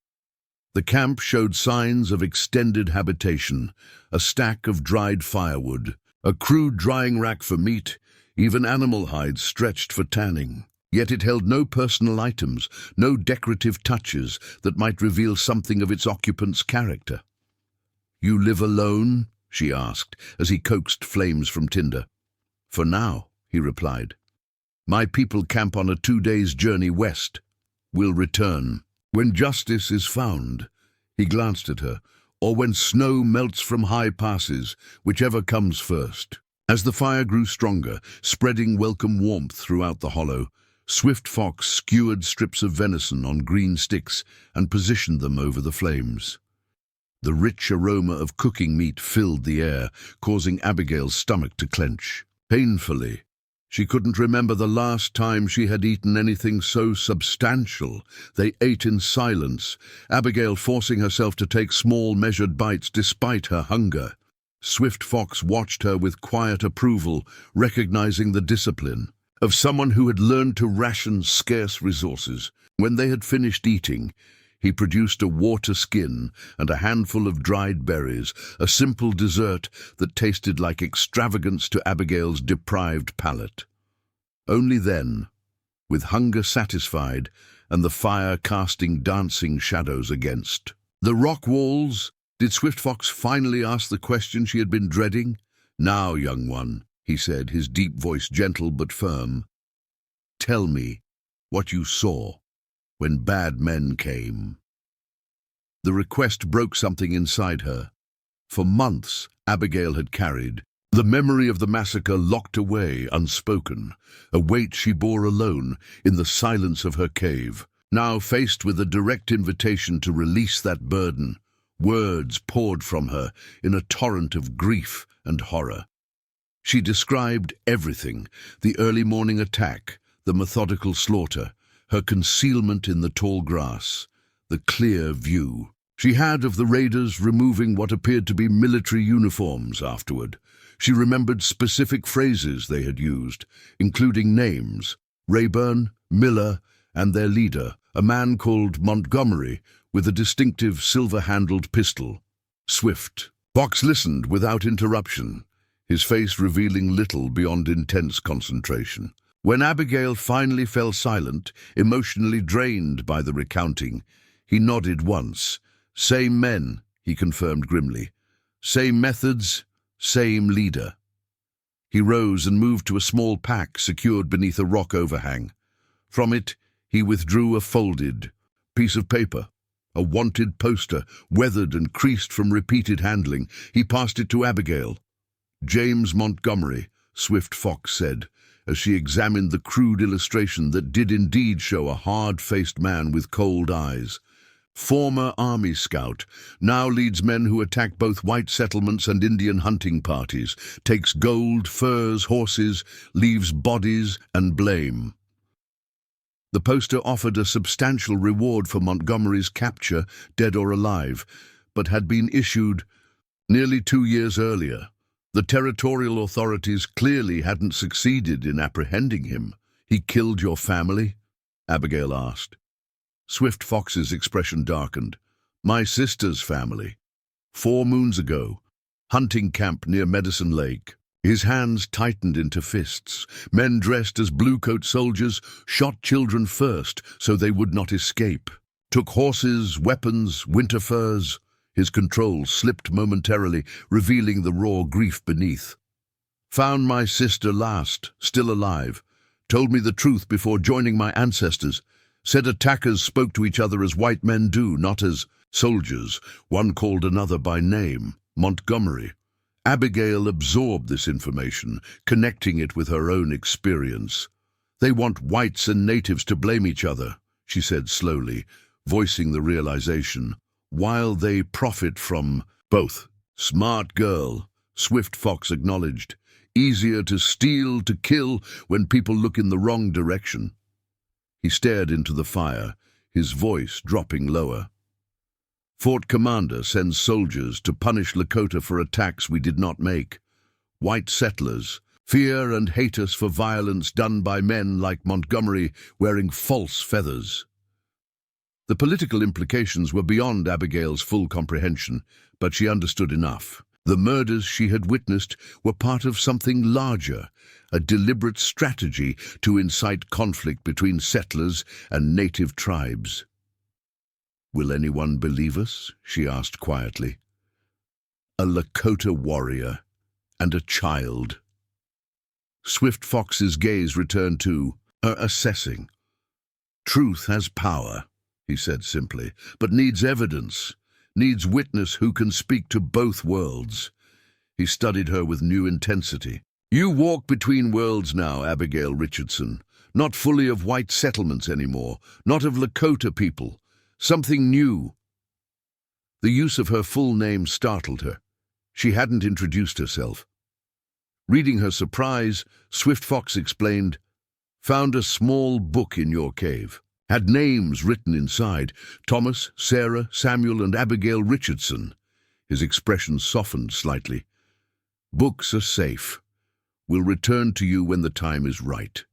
The camp showed signs of extended habitation, a stack of dried firewood, a crude drying rack for meat, even animal hides stretched for tanning. Yet it held no personal items, no decorative touches that might reveal something of its occupant's character. "You live alone?" she asked, as he coaxed flames from tinder. "For now," he replied. "My people camp on a 2 days' journey west. We'll return when justice is found." He glanced at her. "Or when snow melts from high passes, whichever comes first." As the fire grew stronger, spreading welcome warmth throughout the hollow, Swift Fox skewered strips of venison on green sticks and positioned them over the flames. The rich aroma of cooking meat filled the air, causing Abigail's stomach to clench. Painfully, she couldn't remember the last time she had eaten anything so substantial. They ate in silence, Abigail forcing herself to take small, measured bites despite her hunger. Swift Fox watched her with quiet approval, recognizing the discipline of someone who had learned to ration scarce resources. When they had finished eating, he produced a water skin and a handful of dried berries, a simple dessert that tasted like extravagance to Abigail's deprived palate. Only then, with hunger satisfied and the fire casting dancing shadows against the rock walls, did Swift Fox finally ask the question she had been dreading? "Now, young one," he said, his deep voice gentle but firm, "tell me what you saw when bad men came." The request broke something inside her. For months, Abigail had carried the memory of the massacre locked away, unspoken, a weight she bore alone in the silence of her cave. Now faced with a direct invitation to release that burden, words poured from her in a torrent of grief and horror. She described everything: the early morning attack, the methodical slaughter, her concealment in the tall grass, the clear view she had of the raiders removing what appeared to be military uniforms afterward. She remembered specific phrases they had used, including names: Rayburn, Miller, and their leader, a man called Montgomery, with a distinctive silver-handled pistol. Swift. Fox listened without interruption, his face revealing little beyond intense concentration. When Abigail finally fell silent, emotionally drained by the recounting, he nodded once. Same men, he confirmed grimly. Same methods, same leader. He rose and moved to a small pack secured beneath a rock overhang. From it, he withdrew a folded piece of paper, a wanted poster, weathered and creased from repeated handling. He passed it to Abigail. James Montgomery, Swift Fox said, as she examined the crude illustration that did indeed show a hard-faced man with cold eyes. Former Army scout, now leads men who attack both white settlements and Indian hunting parties, takes gold, furs, horses, leaves bodies and blame. The poster offered a substantial reward for Montgomery's capture, dead or alive, but had been issued nearly 2 years earlier. The territorial authorities clearly hadn't succeeded in apprehending him. He killed your family? Abigail asked. Swift Fox's expression darkened. My sister's family. 4 moons ago. Hunting camp near Medicine Lake. His hands tightened into fists. Men dressed as bluecoat soldiers shot children first so they would not escape. Took horses, weapons, winter furs. His control slipped momentarily, revealing the raw grief beneath. Found my sister last, still alive. Told me the truth before joining my ancestors. Said attackers spoke to each other as white men do, not as soldiers. One called another by name, Montgomery. Abigail absorbed this information, connecting it with her own experience. They want whites and natives to blame each other, she said slowly, voicing the realization, while they profit from both. Smart girl, Swift Fox acknowledged. Easier to steal, to kill, when people look in the wrong direction. He stared into the fire, his voice dropping lower. Fort Commander sends soldiers to punish Lakota for attacks we did not make. White settlers fear and hate us for violence done by men like Montgomery wearing false feathers. The political implications were beyond Abigail's full comprehension, but she understood enough. The murders she had witnessed were part of something larger, a deliberate strategy to incite conflict between settlers and native tribes. Will anyone believe us? She asked quietly. A Lakota warrior and a child. Swift Fox's gaze returned to her assessing. Truth has power, he said simply, but needs evidence, needs witness who can speak to both worlds. He studied her with new intensity. You walk between worlds now, Abigail Richardson, not fully of white settlements anymore, not of Lakota people. Something new. The use of her full name startled her. She hadn't introduced herself. Reading her surprise, Swift Fox explained, Found a small book in your cave. Had names written inside, Thomas, Sarah, Samuel, and Abigail Richardson. His expression softened slightly. Books are safe. Will return to you when the time is right.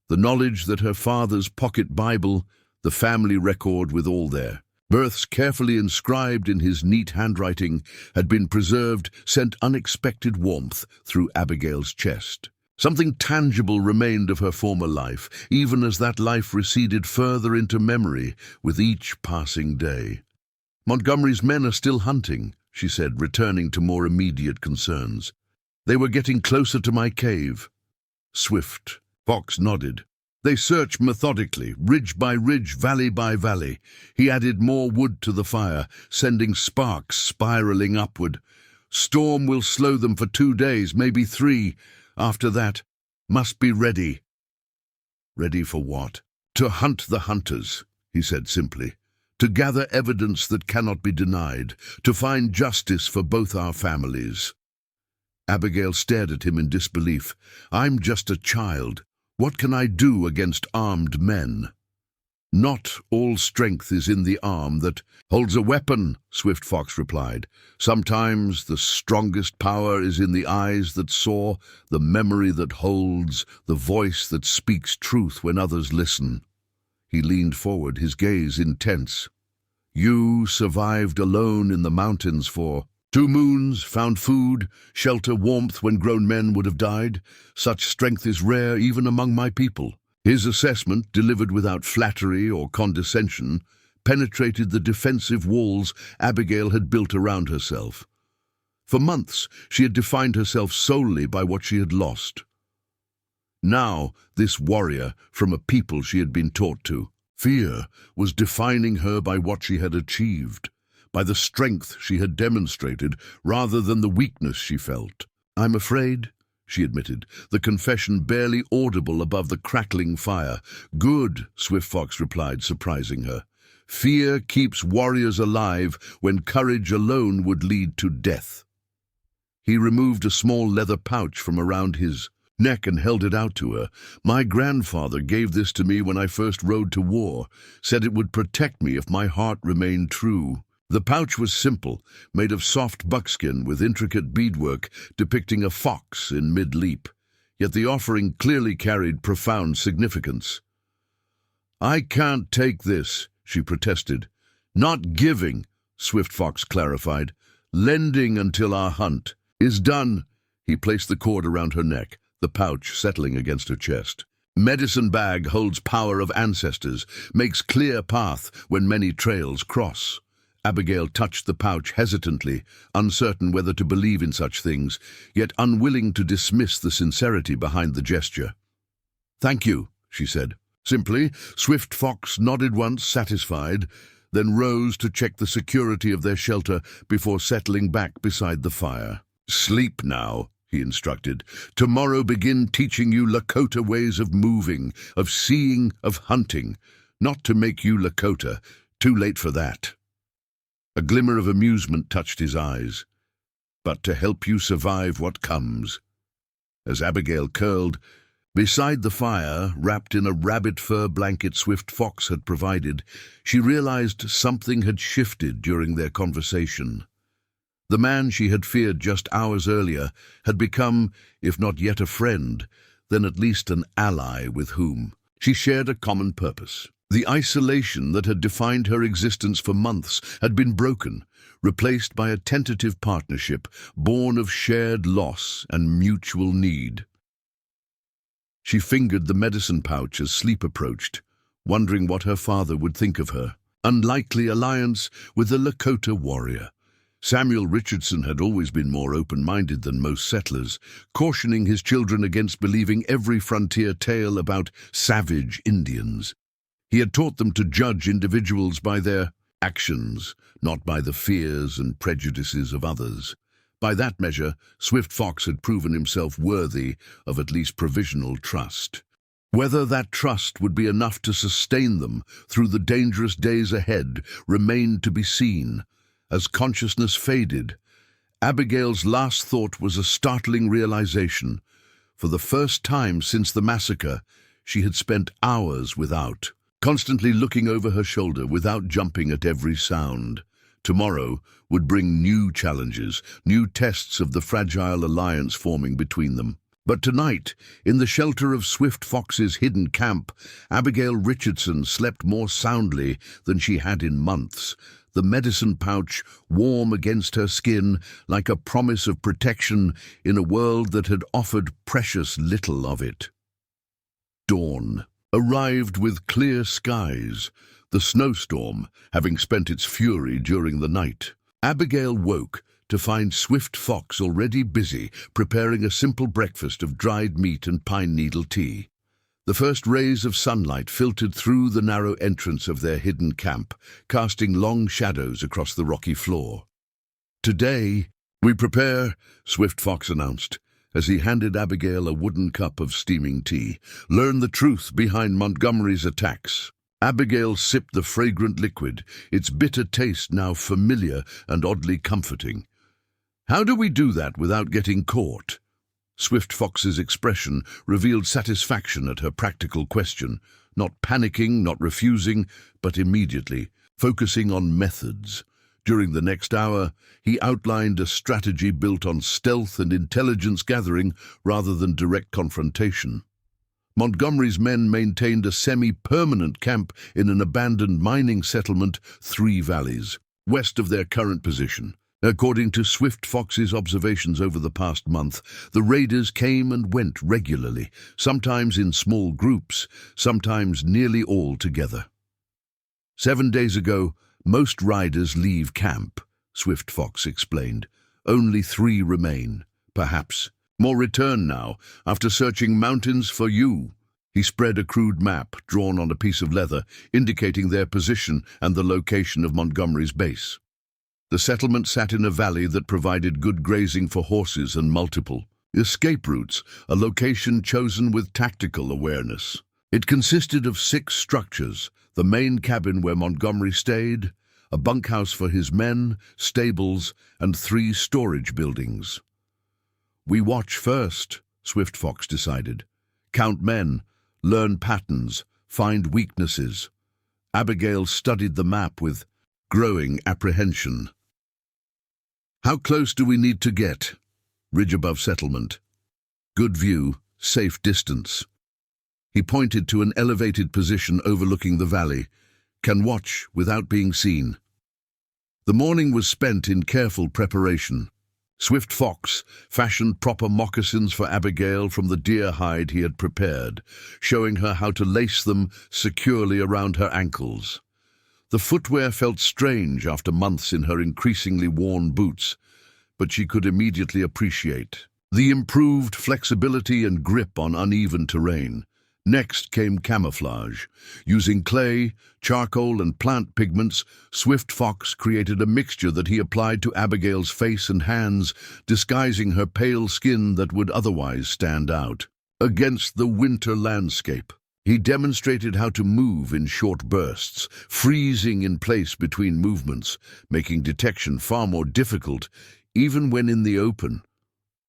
The knowledge that her father's pocket Bible, the family record with all their births carefully inscribed in his neat handwriting, had been preserved, sent unexpected warmth through Abigail's chest. Something tangible remained of her former life, even as that life receded further into memory with each passing day. Montgomery's men are still hunting, she said, returning to more immediate concerns. They were getting closer to my cave. Swift Fox nodded. They searched methodically, ridge by ridge, valley by valley. He added more wood to the fire, sending sparks spiraling upward. Storm will slow them for 2 days, maybe 3. After that, must be ready. Ready for what? To hunt the hunters, he said simply. To gather evidence that cannot be denied. To find justice for both our families. Abigail stared at him in disbelief. I'm just a child. What can I do against armed men? Not all strength is in the arm that holds a weapon, Swift Fox replied. Sometimes the strongest power is in the eyes that saw, the memory that holds, the voice that speaks truth when others listen. He leaned forward, his gaze intense. You survived alone in the mountains for 2 moons, found food, shelter, warmth when grown men would have died. Such strength is rare even among my people. His assessment, delivered without flattery or condescension, penetrated the defensive walls Abigail had built around herself. For months, she had defined herself solely by what she had lost. Now, this warrior from a people she had been taught to, fear, was defining her by what she had achieved, by the strength she had demonstrated rather than the weakness she felt. I'm afraid, she admitted, the confession barely audible above the crackling fire. Good, Swift Fox replied, surprising her. Fear keeps warriors alive when courage alone would lead to death. He removed a small leather pouch from around his neck and held it out to her. My grandfather gave this to me when I first rode to war, said it would protect me if my heart remained true. The pouch was simple, made of soft buckskin with intricate beadwork depicting a fox in mid-leap, yet the offering clearly carried profound significance. I can't take this, she protested. Not giving, Swift Fox clarified. Lending until our hunt is done. He placed the cord around her neck, the pouch settling against her chest. Medicine bag holds power of ancestors, makes clear path when many trails cross. Abigail touched the pouch hesitantly, uncertain whether to believe in such things, yet unwilling to dismiss the sincerity behind the gesture. Thank you, she said. Simply, Swift Fox nodded once, satisfied, then rose to check the security of their shelter before settling back beside the fire. Sleep now, he instructed. Tomorrow begin teaching you Lakota ways of moving, of seeing, of hunting. Not to make you Lakota, too late for that. A glimmer of amusement touched his eyes. But to help you survive what comes. As Abigail curled beside the fire, wrapped in a rabbit fur blanket Swift Fox had provided, she realized something had shifted during their conversation. The man she had feared just hours earlier had become, if not yet a friend, then at least an ally with whom she shared a common purpose. The isolation that had defined her existence for months had been broken, replaced by a tentative partnership born of shared loss and mutual need. She fingered the medicine pouch as sleep approached, wondering what her father would think of her unlikely alliance with a Lakota warrior. Samuel Richardson had always been more open-minded than most settlers, cautioning his children against believing every frontier tale about savage Indians. He had taught them to judge individuals by their actions, not by the fears and prejudices of others. By that measure, Swift Fox had proven himself worthy of at least provisional trust. Whether that trust would be enough to sustain them through the dangerous days ahead remained to be seen. As consciousness faded, Abigail's last thought was a startling realization. For the first time since the massacre, she had spent hours without, constantly looking over her shoulder without jumping at every sound. Tomorrow would bring new challenges, new tests of the fragile alliance forming between them. But tonight, in the shelter of Swift Fox's hidden camp, Abigail Richardson slept more soundly than she had in months, the medicine pouch warm against her skin like a promise of protection in a world that had offered precious little of it. Dawn arrived with clear skies, the snowstorm having spent its fury during the night. Abigail woke to find Swift Fox already busy preparing a simple breakfast of dried meat and pine needle tea. The first rays of sunlight filtered through the narrow entrance of their hidden camp, casting long shadows across the rocky floor. Today, we prepare, Swift Fox announced, as he handed Abigail a wooden cup of steaming tea. Learn the truth behind Montgomery's attacks. Abigail sipped the fragrant liquid, its bitter taste now familiar and oddly comforting. How do we do that without getting caught? Swift Fox's expression revealed satisfaction at her practical question. not panicking, not refusing, but immediately, focusing on methods. During the next hour, he outlined a strategy built on stealth and intelligence gathering rather than direct confrontation. Montgomery's men maintained a semi-permanent camp in an abandoned mining settlement 3 valleys, west of their current position. According to Swift Fox's observations over the past month, the raiders came and went regularly, sometimes in small groups, sometimes nearly all together. 7 days ago, most riders leave camp, Swift Fox explained. Only 3 remain, perhaps. More return now, after searching mountains for you. He spread a crude map drawn on a piece of leather, indicating their position and the location of Montgomery's base. The settlement sat in a valley that provided good grazing for horses and multiple escape routes, a location chosen with tactical awareness. It consisted of 6 structures: the main cabin where Montgomery stayed, a bunkhouse for his men, stables, and 3 storage buildings. We watch first, Swift Fox decided. Count men, learn patterns, find weaknesses. Abigail studied the map with growing apprehension. How close do we need to get? Ridge above settlement. Good view, safe distance. He pointed to an elevated position overlooking the valley. Can watch without being seen. The morning was spent in careful preparation. Swift Fox fashioned proper moccasins for Abigail from the deer hide he had prepared, showing her how to lace them securely around her ankles. The footwear felt strange after months in her increasingly worn boots, but she could immediately appreciate the improved flexibility and grip on uneven terrain. Next came camouflage. Using clay, charcoal, and plant pigments, Swift Fox created a mixture that he applied to Abigail's face and hands, disguising her pale skin that would otherwise stand out against the winter landscape. He demonstrated how to move in short bursts, freezing in place between movements, making detection far more difficult, even when in the open.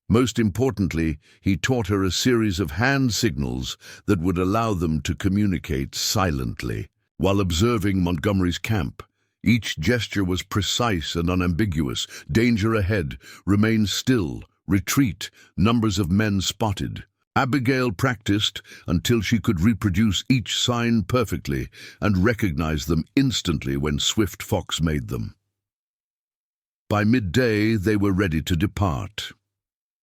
Most importantly, he taught her a series of hand signals that would allow them to communicate silently. While observing Montgomery's camp, each gesture was precise and unambiguous. Danger ahead, remain still, retreat, numbers of men spotted. Abigail practiced until she could reproduce each sign perfectly and recognize them instantly when Swift Fox made them. By midday, they were ready to depart.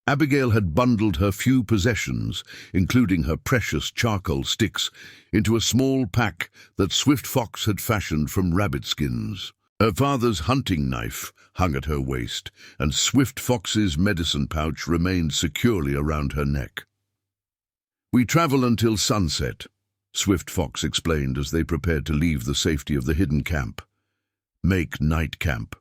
Abigail had bundled her few possessions, including her precious charcoal sticks, into a small pack that Swift Fox had fashioned from rabbit skins. Her father's hunting knife hung at her waist, and Swift Fox's medicine pouch remained securely around her neck. We travel until sunset, Swift Fox explained as they prepared to leave the safety of the hidden camp. Make night camp.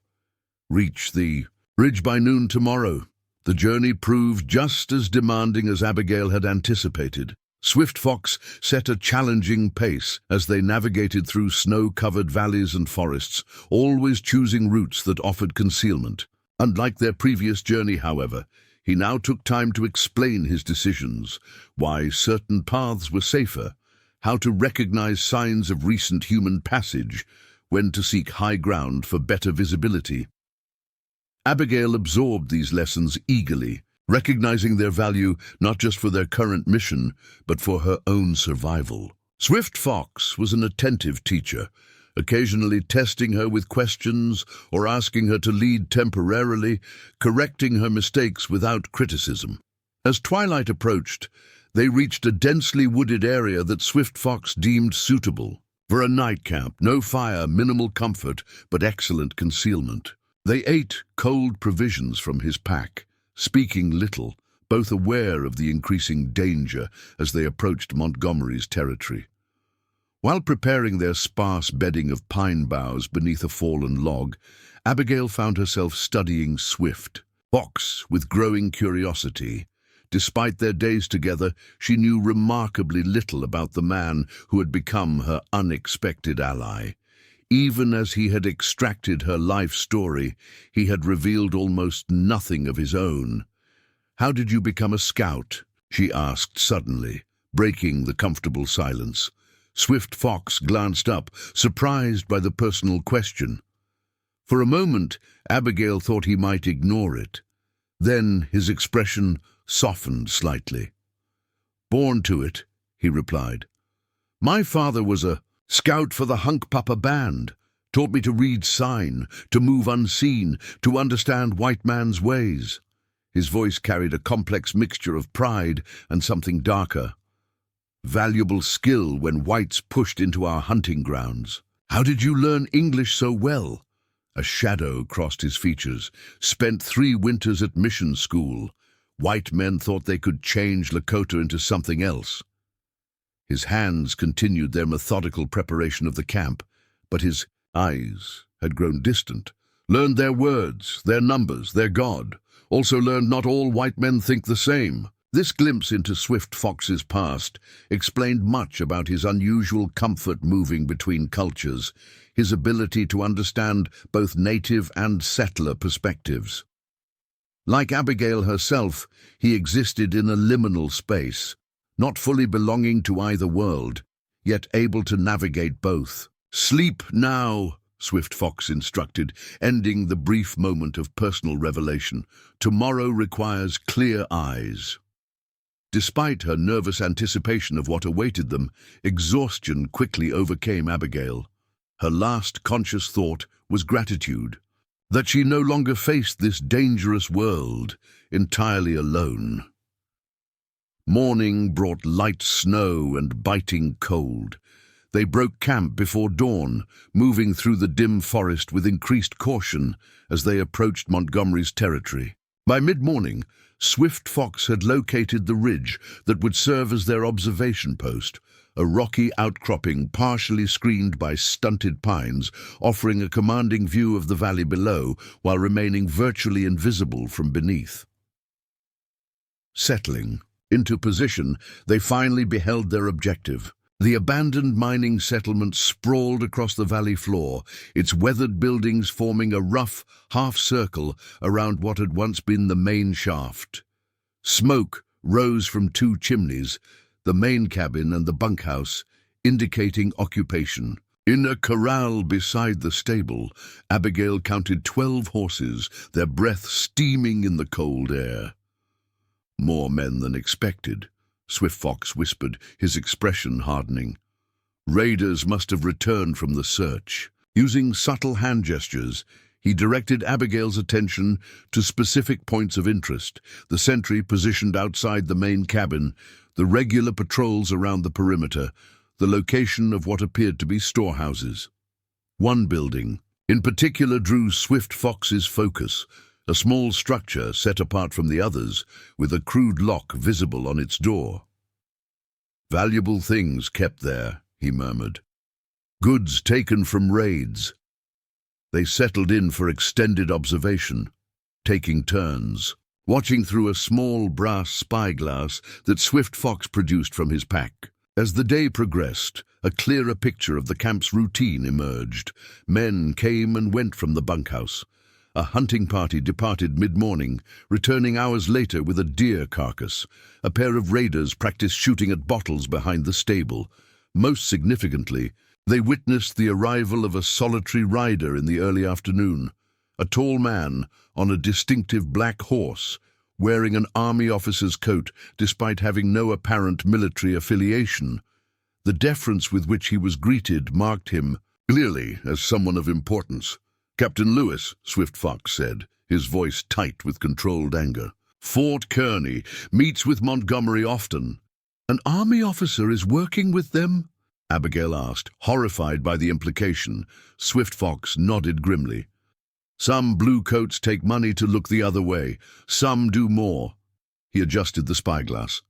Reach the ridge by noon tomorrow. The journey proved just as demanding as Abigail had anticipated. Swift Fox set a challenging pace as they navigated through snow-covered valleys and forests, always choosing routes that offered concealment. Unlike their previous journey, however, he now took time to explain his decisions, why certain paths were safer, how to recognize signs of recent human passage, when to seek high ground for better visibility. Abigail absorbed these lessons eagerly, recognizing their value not just for their current mission, but for her own survival. Swift Fox was an attentive teacher, occasionally testing her with questions or asking her to lead temporarily, correcting her mistakes without criticism. As twilight approached, they reached a densely wooded area that Swift Fox deemed suitable for a night camp. No fire, minimal comfort, but excellent concealment. They ate cold provisions from his pack, speaking little, both aware of the increasing danger as they approached Montgomery's territory. While preparing their sparse bedding of pine boughs beneath a fallen log, Abigail found herself studying Swift Fox with growing curiosity. Despite their days together, she knew remarkably little about the man who had become her unexpected ally. Even as he had extracted her life story, he had revealed almost nothing of his own. "How did you become a scout?" she asked suddenly, breaking the comfortable silence. Swift Fox glanced up, surprised by the personal question. For a moment, Abigail thought he might ignore it. Then his expression softened slightly. "Born to it," he replied. "My father was a scout for the Hunkpapa band, taught me to read sign, to move unseen, to understand white man's ways." His voice carried a complex mixture of pride and something darker. "Valuable skill when whites pushed into our hunting grounds." "How did you learn English so well?" A shadow crossed his features. "Spent 3 winters at mission school. White men thought they could change Lakota into something else." His hands continued their methodical preparation of the camp, but his eyes had grown distant. "Learned their words, their numbers, their God. Also learned not all white men think the same." This glimpse into Swift Fox's past explained much about his unusual comfort moving between cultures, his ability to understand both native and settler perspectives. Like Abigail herself, he existed in a liminal space, not fully belonging to either world, yet able to navigate both. "Sleep now," Swift Fox instructed, ending the brief moment of personal revelation. "Tomorrow requires clear eyes." Despite her nervous anticipation of what awaited them, exhaustion quickly overcame Abigail. Her last conscious thought was gratitude, that she no longer faced this dangerous world entirely alone. Morning brought light snow and biting cold. They broke camp before dawn, moving through the dim forest with increased caution as they approached Montgomery's territory. By mid-morning, Swift Fox had located the ridge that would serve as their observation post, a rocky outcropping partially screened by stunted pines, offering a commanding view of the valley below while remaining virtually invisible from beneath. Settling into position, they finally beheld their objective. The abandoned mining settlement sprawled across the valley floor, its weathered buildings forming a rough half-circle around what had once been the main shaft. Smoke rose from 2 chimneys, the main cabin and the bunkhouse, indicating occupation. In a corral beside the stable, Abigail counted 12 horses, their breath steaming in the cold air. "More men than expected," Swift Fox whispered, his expression hardening. "Raiders must have returned from the search." Using subtle hand gestures, he directed Abigail's attention to specific points of interest: the sentry positioned outside the main cabin, the regular patrols around the perimeter, the location of what appeared to be storehouses. One building, in particular, drew Swift Fox's focus, a small structure set apart from the others, with a crude lock visible on its door. "Valuable things kept there," he murmured. "Goods taken from raids." They settled in for extended observation, taking turns, watching through a small brass spyglass that Swift Fox produced from his pack. As the day progressed, a clearer picture of the camp's routine emerged. Men came and went from the bunkhouse. A hunting party departed mid-morning, returning hours later with a deer carcass. A pair of raiders practiced shooting at bottles behind the stable. Most significantly, they witnessed the arrival of a solitary rider in the early afternoon, a tall man on a distinctive black horse, wearing an army officer's coat despite having no apparent military affiliation. The deference with which he was greeted marked him clearly as someone of importance. "Captain Lewis," Swift Fox said, his voice tight with controlled anger. "Fort Kearny meets with Montgomery often." "An army officer is working with them?" Abigail asked, horrified by the implication. Swift Fox nodded grimly. "Some bluecoats take money to look the other way. Some do more." He adjusted the spyglass.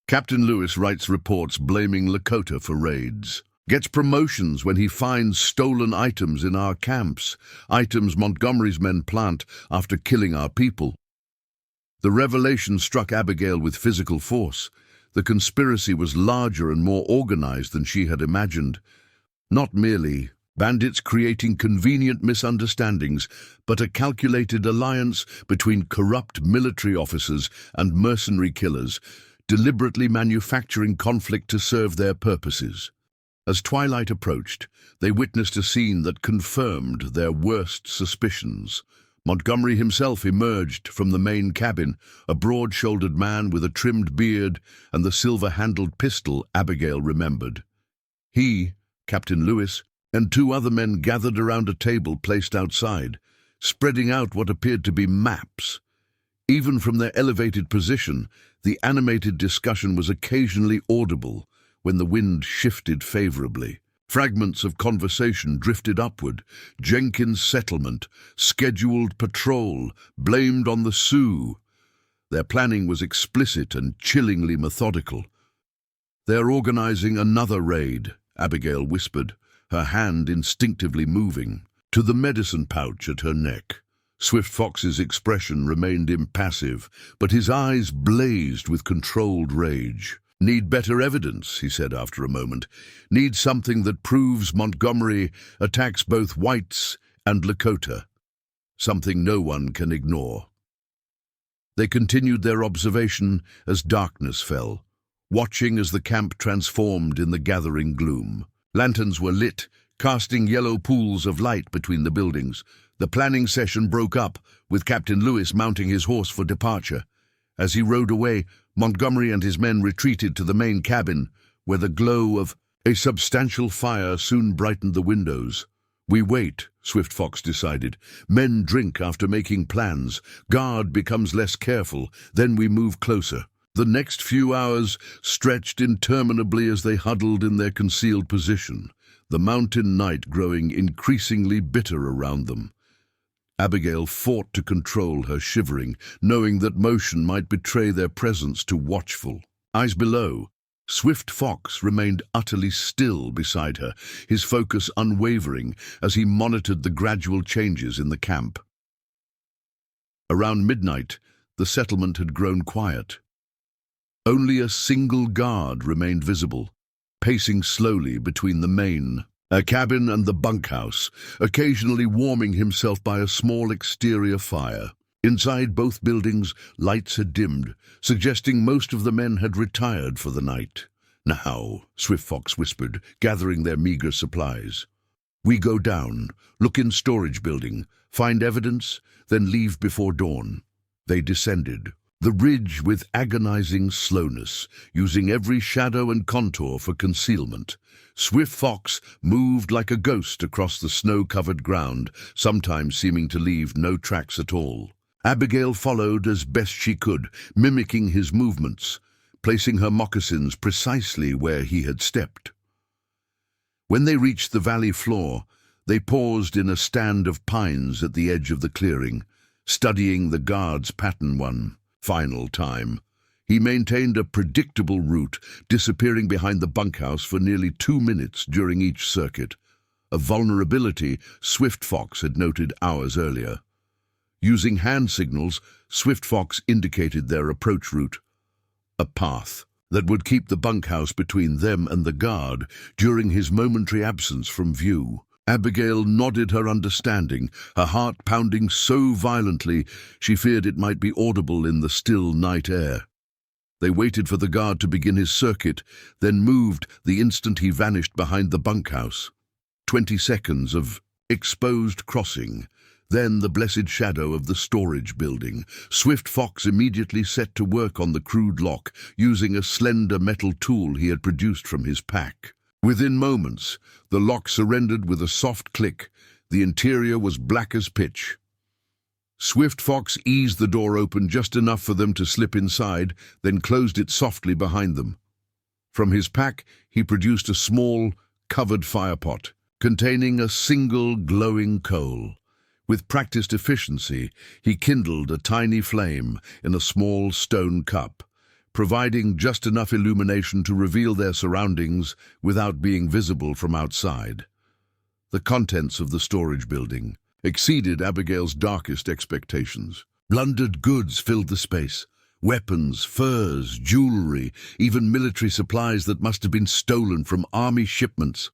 "Captain Lewis writes reports blaming Lakota for raids. Gets promotions when he finds stolen items in our camps, items Montgomery's men plant after killing our people." The revelation struck Abigail with physical force. The conspiracy was larger and more organized than she had imagined. Not merely bandits creating convenient misunderstandings, but a calculated alliance between corrupt military officers and mercenary killers, deliberately manufacturing conflict to serve their purposes. As twilight approached, they witnessed a scene that confirmed their worst suspicions. Montgomery himself emerged from the main cabin, a broad-shouldered man with a trimmed beard and the silver-handled pistol Abigail remembered. He, Captain Lewis, and two other men gathered around a table placed outside, spreading out what appeared to be maps. Even from their elevated position, the animated discussion was occasionally audible when the wind shifted favorably. Fragments of conversation drifted upward. Jenkins' settlement, scheduled patrol, blamed on the Sioux. Their planning was explicit and chillingly methodical. "They're organizing another raid," Abigail whispered, her hand instinctively moving to the medicine pouch at her neck. Swift Fox's expression remained impassive, but his eyes blazed with controlled rage. "Need better evidence," he said after a moment. "Need something that proves Montgomery attacks both whites and Lakota. Something no one can ignore." They continued their observation as darkness fell, watching as the camp transformed in the gathering gloom. Lanterns were lit, casting yellow pools of light between the buildings. The planning session broke up, with Captain Lewis mounting his horse for departure. As he rode away, Montgomery and his men retreated to the main cabin, where the glow of a substantial fire soon brightened the windows. "We wait," Swift Fox decided. "Men drink after making plans. Guard becomes less careful. Then we move closer." The next few hours stretched interminably as they huddled in their concealed position, the mountain night growing increasingly bitter around them. Abigail fought to control her shivering, knowing that motion might betray their presence too watchful. Eyes below, Swift Fox remained utterly still beside her, his focus unwavering as he monitored the gradual changes in the camp. Around midnight, the settlement had grown quiet. Only a single guard remained visible, pacing slowly between the main cabin and the bunkhouse, occasionally warming himself by a small exterior fire. Inside both buildings, lights had dimmed, suggesting most of the men had retired for the night. "Now," Swift Fox whispered, gathering their meager supplies. "We go down, look in storage building, find evidence, then leave before dawn." They descended the ridge with agonizing slowness, using every shadow and contour for concealment. Swift Fox moved like a ghost across the snow-covered ground, sometimes seeming to leave no tracks at all. Abigail followed as best she could, mimicking his movements, placing her moccasins precisely where he had stepped. When they reached the valley floor, they paused in a stand of pines at the edge of the clearing, studying the guard's pattern one final time. He maintained a predictable route, disappearing behind the bunkhouse for nearly 2 minutes during each circuit, a vulnerability Swift Fox had noted hours earlier. Using hand signals, Swift Fox indicated their approach route, a path that would keep the bunkhouse between them and the guard during his momentary absence from view. Abigail nodded her understanding, her heart pounding so violently she feared it might be audible in the still night air. They waited for the guard to begin his circuit, then moved the instant he vanished behind the bunkhouse. 20 seconds of exposed crossing, then the blessed shadow of the storage building. Swift Fox immediately set to work on the crude lock, using a slender metal tool he had produced from his pack. Within moments, the lock surrendered with a soft click. The interior was black as pitch. Swift Fox eased the door open just enough for them to slip inside, then closed it softly behind them. From his pack, he produced a small, covered firepot, containing a single glowing coal. With practiced efficiency, he kindled a tiny flame in a small stone cup, providing just enough illumination to reveal their surroundings without being visible from outside. The contents of the storage building exceeded Abigail's darkest expectations. Plundered goods filled the space. Weapons, furs, jewelry, even military supplies that must have been stolen from army shipments.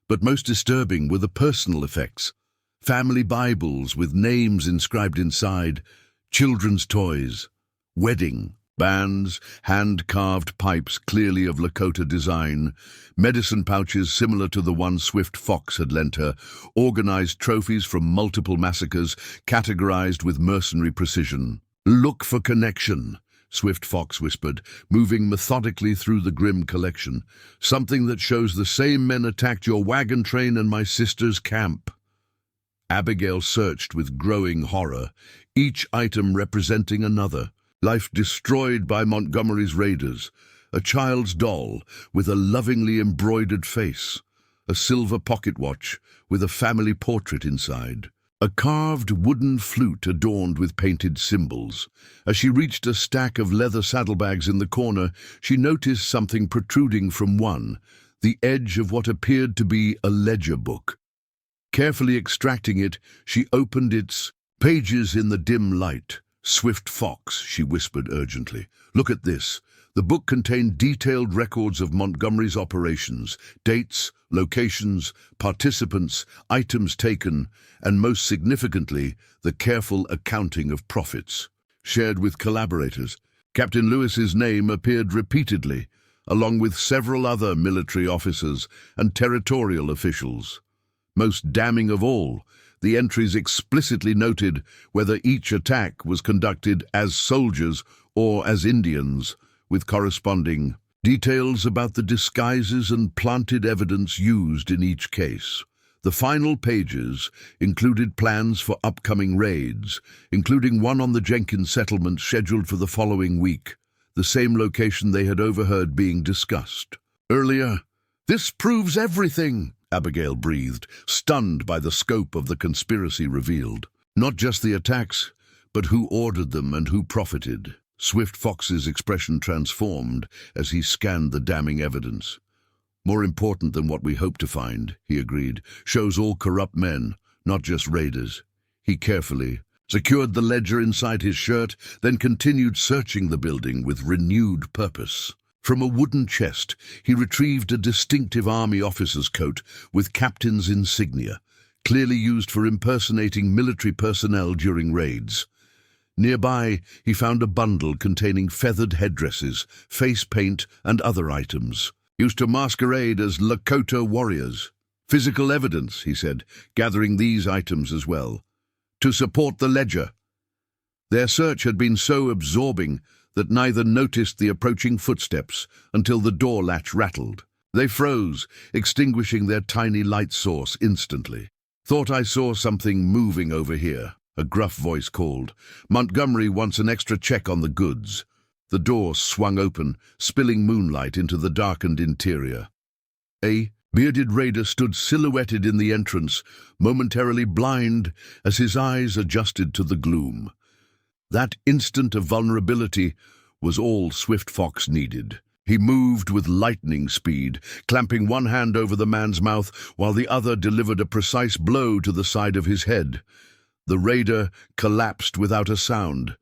But most disturbing were the personal effects. Family Bibles with names inscribed inside, children's toys, wedding Bands, hand-carved pipes clearly of Lakota design, medicine pouches similar to the one Swift Fox had lent her, organized trophies from multiple massacres categorized with mercenary precision. "Look for connection," Swift Fox whispered, moving methodically through the grim collection. "Something that shows the same men attacked your wagon train and my sister's camp." Abigail searched with growing horror, each item representing another. Life destroyed by Montgomery's raiders, a child's doll with a lovingly embroidered face, a silver pocket watch with a family portrait inside, a carved wooden flute adorned with painted symbols. As she reached a stack of leather saddlebags in the corner, she noticed something protruding from one, the edge of what appeared to be a ledger book. Carefully extracting it, she opened its pages in the dim light. "Swift Fox," she whispered urgently. "Look at this." The book contained detailed records of Montgomery's operations, dates, locations, participants, items taken, and most significantly, the careful accounting of profits. Shared with collaborators, Captain Lewis's name appeared repeatedly, along with several other military officers and territorial officials. Most damning of all, the entries explicitly noted whether each attack was conducted as soldiers or as Indians, with corresponding details about the disguises and planted evidence used in each case. The final pages included plans for upcoming raids, including one on the Jenkins settlement scheduled for the following week, the same location they had overheard being discussed earlier. "This proves everything," Abigail breathed, stunned by the scope of the conspiracy revealed. Not just the attacks, but who ordered them and who profited. Swift Fox's expression transformed as he scanned the damning evidence. "More important than what we hope to find," he agreed. "Shows all corrupt men, not just raiders." He carefully secured the ledger inside his shirt, then continued searching the building with renewed purpose. From a wooden chest, he retrieved a distinctive army officer's coat with captain's insignia, clearly used for impersonating military personnel during raids. Nearby, he found a bundle containing feathered headdresses, face paint, and other items, used to masquerade as Lakota warriors. "Physical evidence," he said, gathering these items as well, "to support the ledger." Their search had been so absorbing that neither noticed the approaching footsteps until the door latch rattled. They froze, extinguishing their tiny light source instantly. "Thought I saw something moving over here," a gruff voice called. "Montgomery wants an extra check on the goods." The door swung open, spilling moonlight into the darkened interior. A bearded raider stood silhouetted in the entrance, momentarily blind as his eyes adjusted to the gloom. That instant of vulnerability was all Swift Fox needed. He moved with lightning speed, clamping one hand over the man's mouth while the other delivered a precise blow to the side of his head. The raider collapsed without a sound.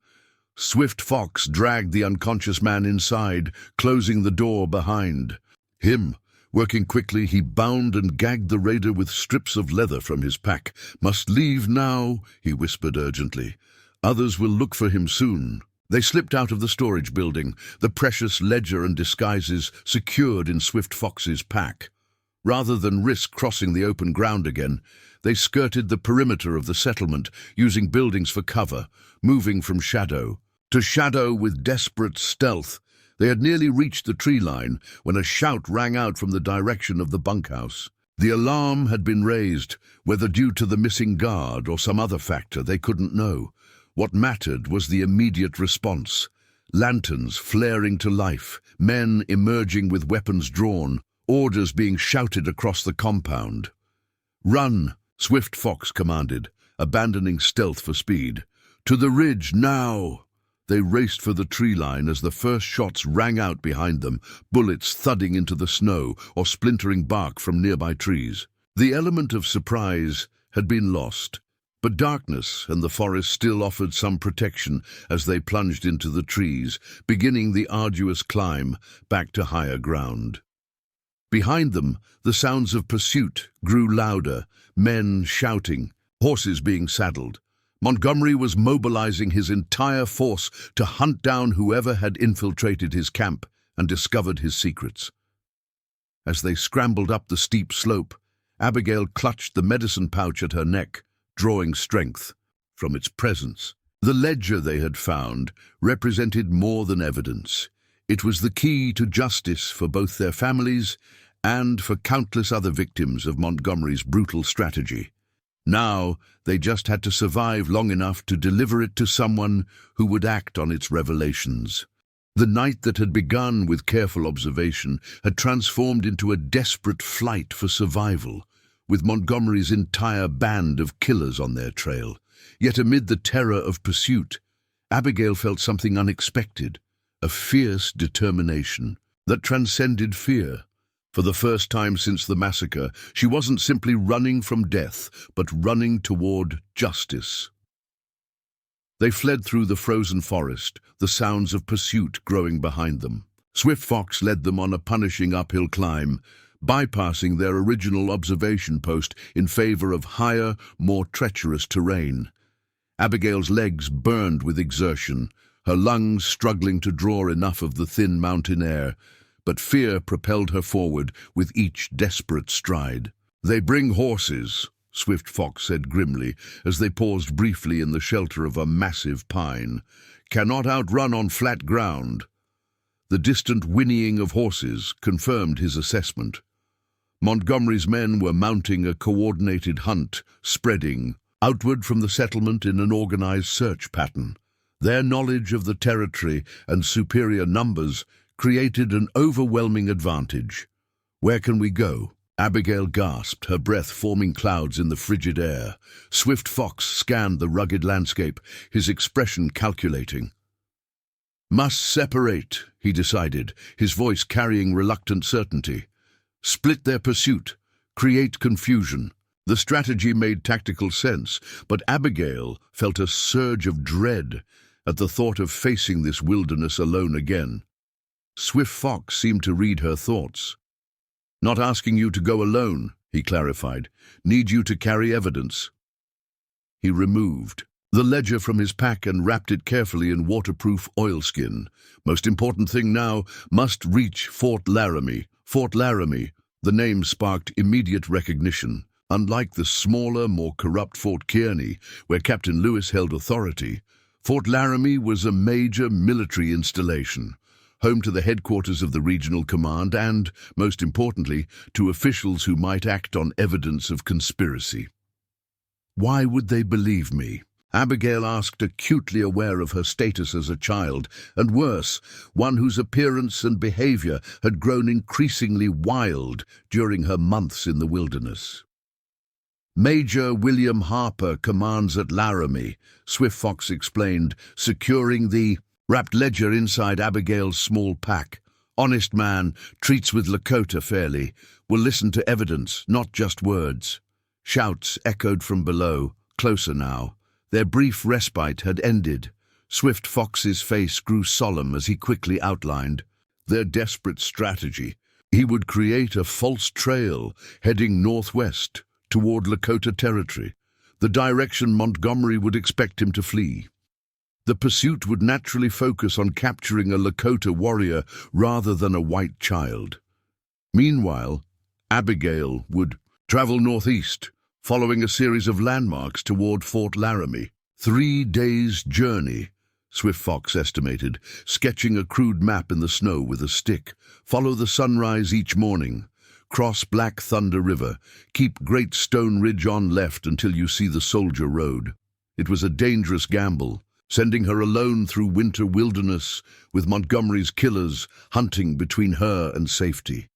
Swift Fox dragged the unconscious man inside, closing the door behind him. Working quickly, he bound and gagged the raider with strips of leather from his pack. "Must leave now," he whispered urgently. "Others will look for him soon." They slipped out of the storage building, the precious ledger and disguises secured in Swift Fox's pack. Rather than risk crossing the open ground again, they skirted the perimeter of the settlement, using buildings for cover, moving from shadow to shadow with desperate stealth. They had nearly reached the tree line when a shout rang out from the direction of the bunkhouse. The alarm had been raised, whether due to the missing guard or some other factor they couldn't know. What mattered was the immediate response. Lanterns flaring to life, men emerging with weapons drawn, orders being shouted across the compound. "Run," Swift Fox commanded, abandoning stealth for speed. "To the ridge, now!" They raced for the tree line as the first shots rang out behind them, bullets thudding into the snow or splintering bark from nearby trees. The element of surprise had been lost, but darkness and the forest still offered some protection as they plunged into the trees, beginning the arduous climb back to higher ground. Behind them, the sounds of pursuit grew louder, men shouting, horses being saddled. Montgomery was mobilizing his entire force to hunt down whoever had infiltrated his camp and discovered his secrets. As they scrambled up the steep slope, Abigail clutched the medicine pouch at her neck, drawing strength from its presence. The ledger they had found represented more than evidence. It was the key to justice for both their families and for countless other victims of Montgomery's brutal strategy. Now, they just had to survive long enough to deliver it to someone who would act on its revelations. The night that had begun with careful observation had transformed into a desperate flight for survival, with Montgomery's entire band of killers on their trail. Yet amid the terror of pursuit, Abigail felt something unexpected, a fierce determination that transcended fear. For the first time since the massacre, she wasn't simply running from death, but running toward justice. They fled through the frozen forest, the sounds of pursuit growing behind them. Swift Fox led them on a punishing uphill climb, bypassing their original observation post in favor of higher, more treacherous terrain. Abigail's legs burned with exertion, her lungs struggling to draw enough of the thin mountain air, but fear propelled her forward with each desperate stride. "They bring horses," Swift Fox said grimly as they paused briefly in the shelter of a massive pine. "Cannot outrun on flat ground." The distant whinnying of horses confirmed his assessment. Montgomery's men were mounting a coordinated hunt, spreading outward from the settlement in an organized search pattern. Their knowledge of the territory and superior numbers created an overwhelming advantage. "Where can we go?" Abigail gasped, her breath forming clouds in the frigid air. Swift Fox scanned the rugged landscape, his expression calculating. "Must separate," he decided, his voice carrying reluctant certainty. "Split their pursuit, create confusion." The strategy made tactical sense, but Abigail felt a surge of dread at the thought of facing this wilderness alone again. Swift Fox seemed to read her thoughts. "Not asking you to go alone," he clarified. "Need you to carry evidence." He removed the ledger from his pack and wrapped it carefully in waterproof oilskin. "Most important thing now, must reach Fort Laramie." Fort Laramie, the name sparked immediate recognition. Unlike the smaller, more corrupt Fort Kearny, where Captain Lewis held authority, Fort Laramie was a major military installation, home to the headquarters of the regional command and, most importantly, to officials who might act on evidence of conspiracy. "Why would they believe me?" Abigail asked, acutely aware of her status as a child, and worse, one whose appearance and behavior had grown increasingly wild during her months in the wilderness. "Major William Harper commands at Laramie," Swift Fox explained, securing the wrapped ledger inside Abigail's small pack. "Honest man, treats with Lakota fairly, will listen to evidence, not just words." Shouts echoed from below, closer now. Their brief respite had ended. Swift Fox's face grew solemn as he quickly outlined their desperate strategy. He would create a false trail heading northwest toward Lakota territory, the direction Montgomery would expect him to flee. The pursuit would naturally focus on capturing a Lakota warrior rather than a white child. Meanwhile, Abigail would travel northeast, following a series of landmarks toward Fort Laramie. 3 days' journey, Swift Fox estimated, sketching a crude map in the snow with a stick. Follow the sunrise each morning. Cross Black Thunder River. Keep Great Stone Ridge on left until you see the Soldier Road. It was a dangerous gamble, sending her alone through winter wilderness with Montgomery's killers hunting between her and safety.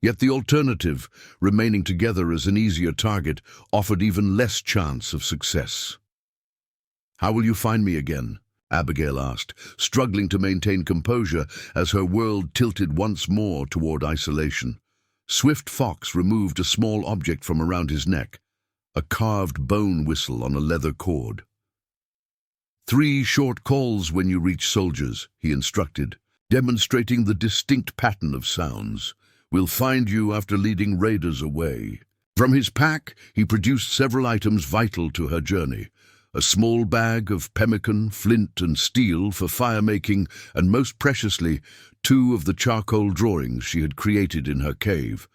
Yet the alternative, remaining together as an easier target, offered even less chance of success. "How will you find me again?" Abigail asked, struggling to maintain composure as her world tilted once more toward isolation. Swift Fox removed a small object from around his neck, a carved bone whistle on a leather cord. 3 short calls when you reach soldiers, he instructed, demonstrating the distinct pattern of sounds. "We'll find you after leading raiders away." From his pack, he produced several items vital to her journey. a small bag of pemmican, flint and steel for fire-making, and most preciously, 2 of the charcoal drawings she had created in her cave.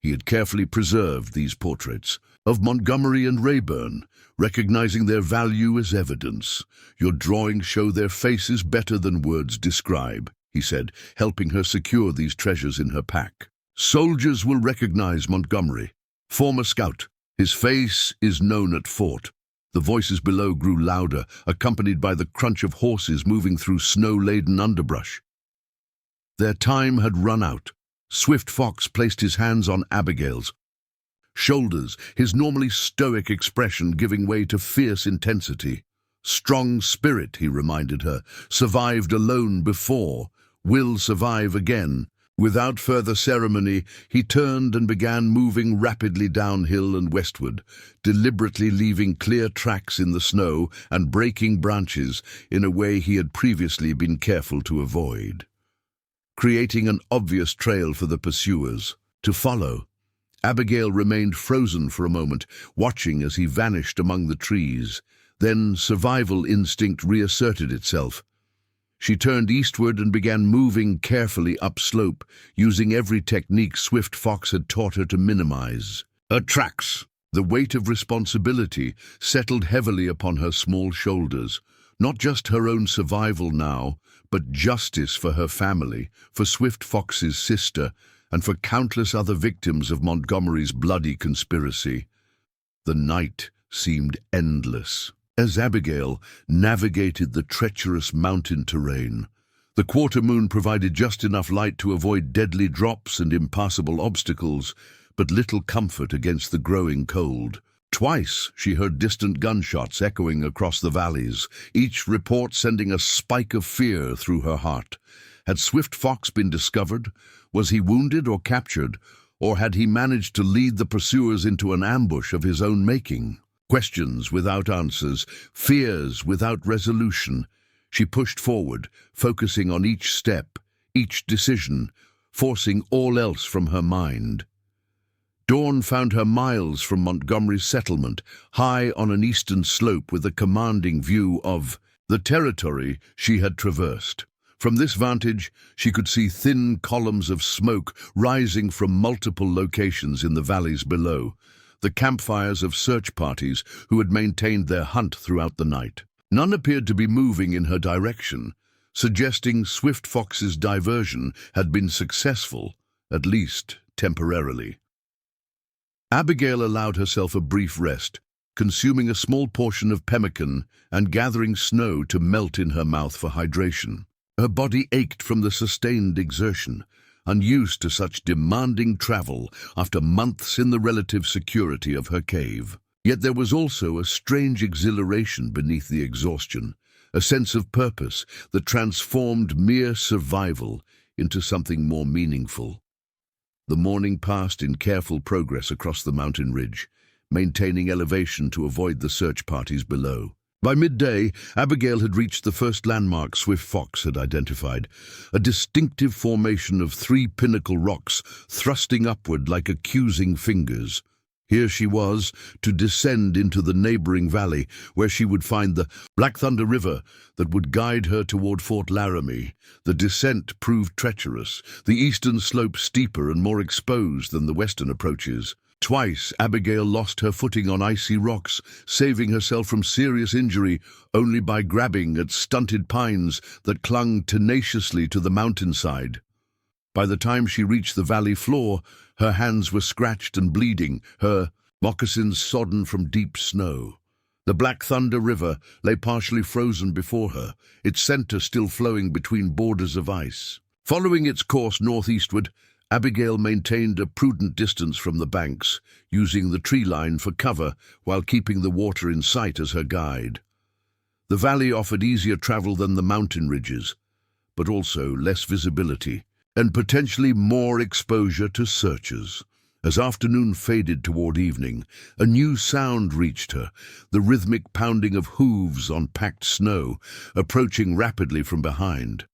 He had carefully preserved these portraits of Montgomery and Rayburn, recognizing their value as evidence. "Your drawings show their faces better than words describe," he said, helping her secure these treasures in her pack. "Soldiers will recognize Montgomery, former scout. His face is known at fort." The voices below grew louder, accompanied by the crunch of horses moving through snow-laden underbrush. Their time had run out. Swift Fox placed his hands on Abigail's shoulders, his normally stoic expression giving way to fierce intensity. "Strong spirit," he reminded her, "survived alone before, will survive again." Without further ceremony, he turned and began moving rapidly downhill and westward, deliberately leaving clear tracks in the snow and breaking branches in a way he had previously been careful to avoid, creating an obvious trail for the pursuers to follow. Abigail remained frozen for a moment, watching as he vanished among the trees. Then survival instinct reasserted itself. She turned eastward and began moving carefully upslope, using every technique Swift Fox had taught her to minimize her tracks. The weight of responsibility settled heavily upon her small shoulders. Not just her own survival now, but justice for her family, for Swift Fox's sister, and for countless other victims of Montgomery's bloody conspiracy. The night seemed endless as Abigail navigated the treacherous mountain terrain. The quarter moon provided just enough light to avoid deadly drops and impassable obstacles, but little comfort against the growing cold. Twice she heard distant gunshots echoing across the valleys, each report sending a spike of fear through her heart. Had Swift Fox been discovered? Was he wounded or captured? Or had he managed to lead the pursuers into an ambush of his own making? Questions without answers, fears without resolution. She pushed forward, focusing on each step, each decision, forcing all else from her mind. Dawn found her miles from Montgomery's settlement, high on an eastern slope with a commanding view of the territory she had traversed. From this vantage, she could see thin columns of smoke rising from multiple locations in the valleys below, the campfires of search parties who had maintained their hunt throughout the night. None appeared to be moving in her direction, suggesting Swift Fox's diversion had been successful, at least temporarily. Abigail allowed herself a brief rest, consuming a small portion of pemmican and gathering snow to melt in her mouth for hydration. Her body ached from the sustained exertion, unused to such demanding travel after months in the relative security of her cave. Yet there was also a strange exhilaration beneath the exhaustion, a sense of purpose that transformed mere survival into something more meaningful. The morning passed in careful progress across the mountain ridge, maintaining elevation to avoid the search parties below. By midday, Abigail had reached the first landmark Swift Fox had identified, a distinctive formation of 3 pinnacle rocks thrusting upward like accusing fingers. Here she was, to descend into the neighboring valley, where she would find the Black Thunder River that would guide her toward Fort Laramie. The descent proved treacherous, the eastern slope steeper and more exposed than the western approaches. Twice Abigail lost her footing on icy rocks, saving herself from serious injury only by grabbing at stunted pines that clung tenaciously to the mountainside. By the time she reached the valley floor, her hands were scratched and bleeding, her moccasins sodden from deep snow. The Black Thunder River lay partially frozen before her, its center still flowing between borders of ice. Following its course northeastward, Abigail maintained a prudent distance from the banks, using the tree line for cover while keeping the water in sight as her guide. The valley offered easier travel than the mountain ridges, but also less visibility and potentially more exposure to searchers. As afternoon faded toward evening, a new sound reached her, the rhythmic pounding of hooves on packed snow, approaching rapidly from behind.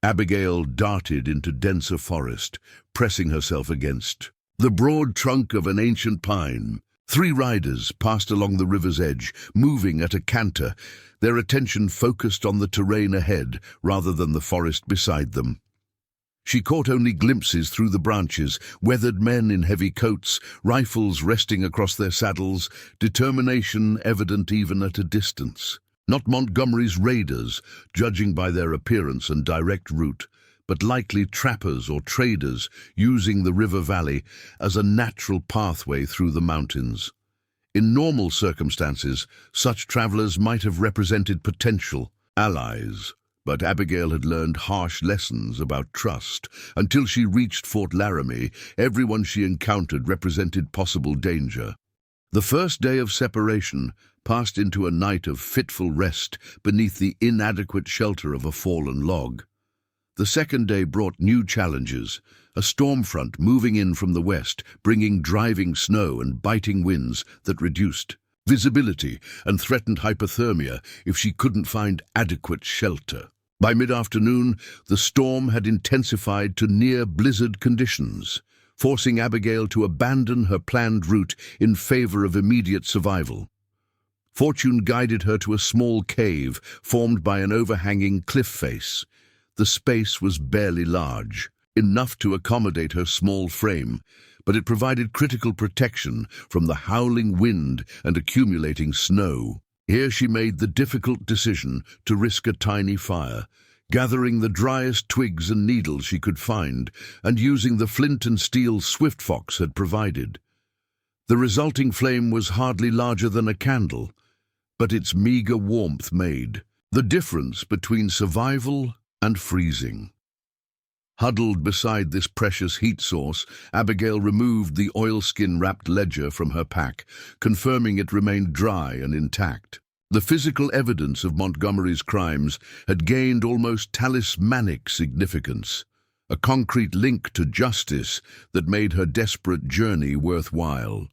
Abigail darted into denser forest, pressing herself against the broad trunk of an ancient pine. 3 riders passed along the river's edge, moving at a canter, their attention focused on the terrain ahead rather than the forest beside them. She caught only glimpses through the branches, weathered men in heavy coats, rifles resting across their saddles, determination evident even at a distance. Not Montgomery's raiders, judging by their appearance and direct route, but likely trappers or traders using the river valley as a natural pathway through the mountains. In normal circumstances, such travelers might have represented potential allies, but Abigail had learned harsh lessons about trust. Until she reached Fort Laramie, everyone she encountered represented possible danger. The first day of separation passed into a night of fitful rest beneath the inadequate shelter of a fallen log. The second day brought new challenges, a storm front moving in from the west, bringing driving snow and biting winds that reduced visibility and threatened hypothermia if she couldn't find adequate shelter. By mid-afternoon, the storm had intensified to near blizzard conditions, forcing Abigail to abandon her planned route in favor of immediate survival. Fortune guided her to a small cave formed by an overhanging cliff face. The space was barely large, enough to accommodate her small frame, but it provided critical protection from the howling wind and accumulating snow. Here she made the difficult decision to risk a tiny fire, gathering the driest twigs and needles she could find and using the flint and steel Swift Fox had provided. The resulting flame was hardly larger than a candle, but its meager warmth made the difference between survival and freezing. Huddled beside this precious heat source, Abigail removed the oilskin-wrapped ledger from her pack, confirming it remained dry and intact. The physical evidence of Montgomery's crimes had gained almost talismanic significance, a concrete link to justice that made her desperate journey worthwhile.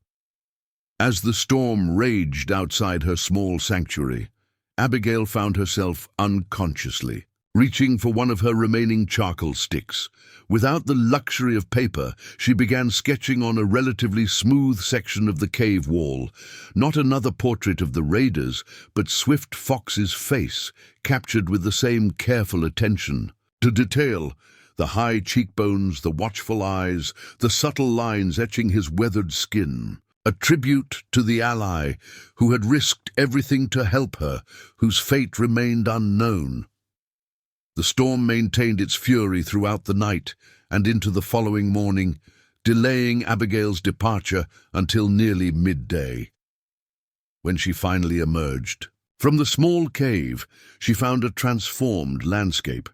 As the storm raged outside her small sanctuary, Abigail found herself unconsciously reaching for one of her remaining charcoal sticks. Without the luxury of paper, she began sketching on a relatively smooth section of the cave wall. Not another portrait of the raiders, but Swift Fox's face, captured with the same careful attention to detail. The high cheekbones, the watchful eyes, the subtle lines etching his weathered skin. A tribute to the ally who had risked everything to help her, whose fate remained unknown. The storm maintained its fury throughout the night and into the following morning, delaying Abigail's departure until nearly midday. When she finally emerged from the small cave, she found a transformed landscape.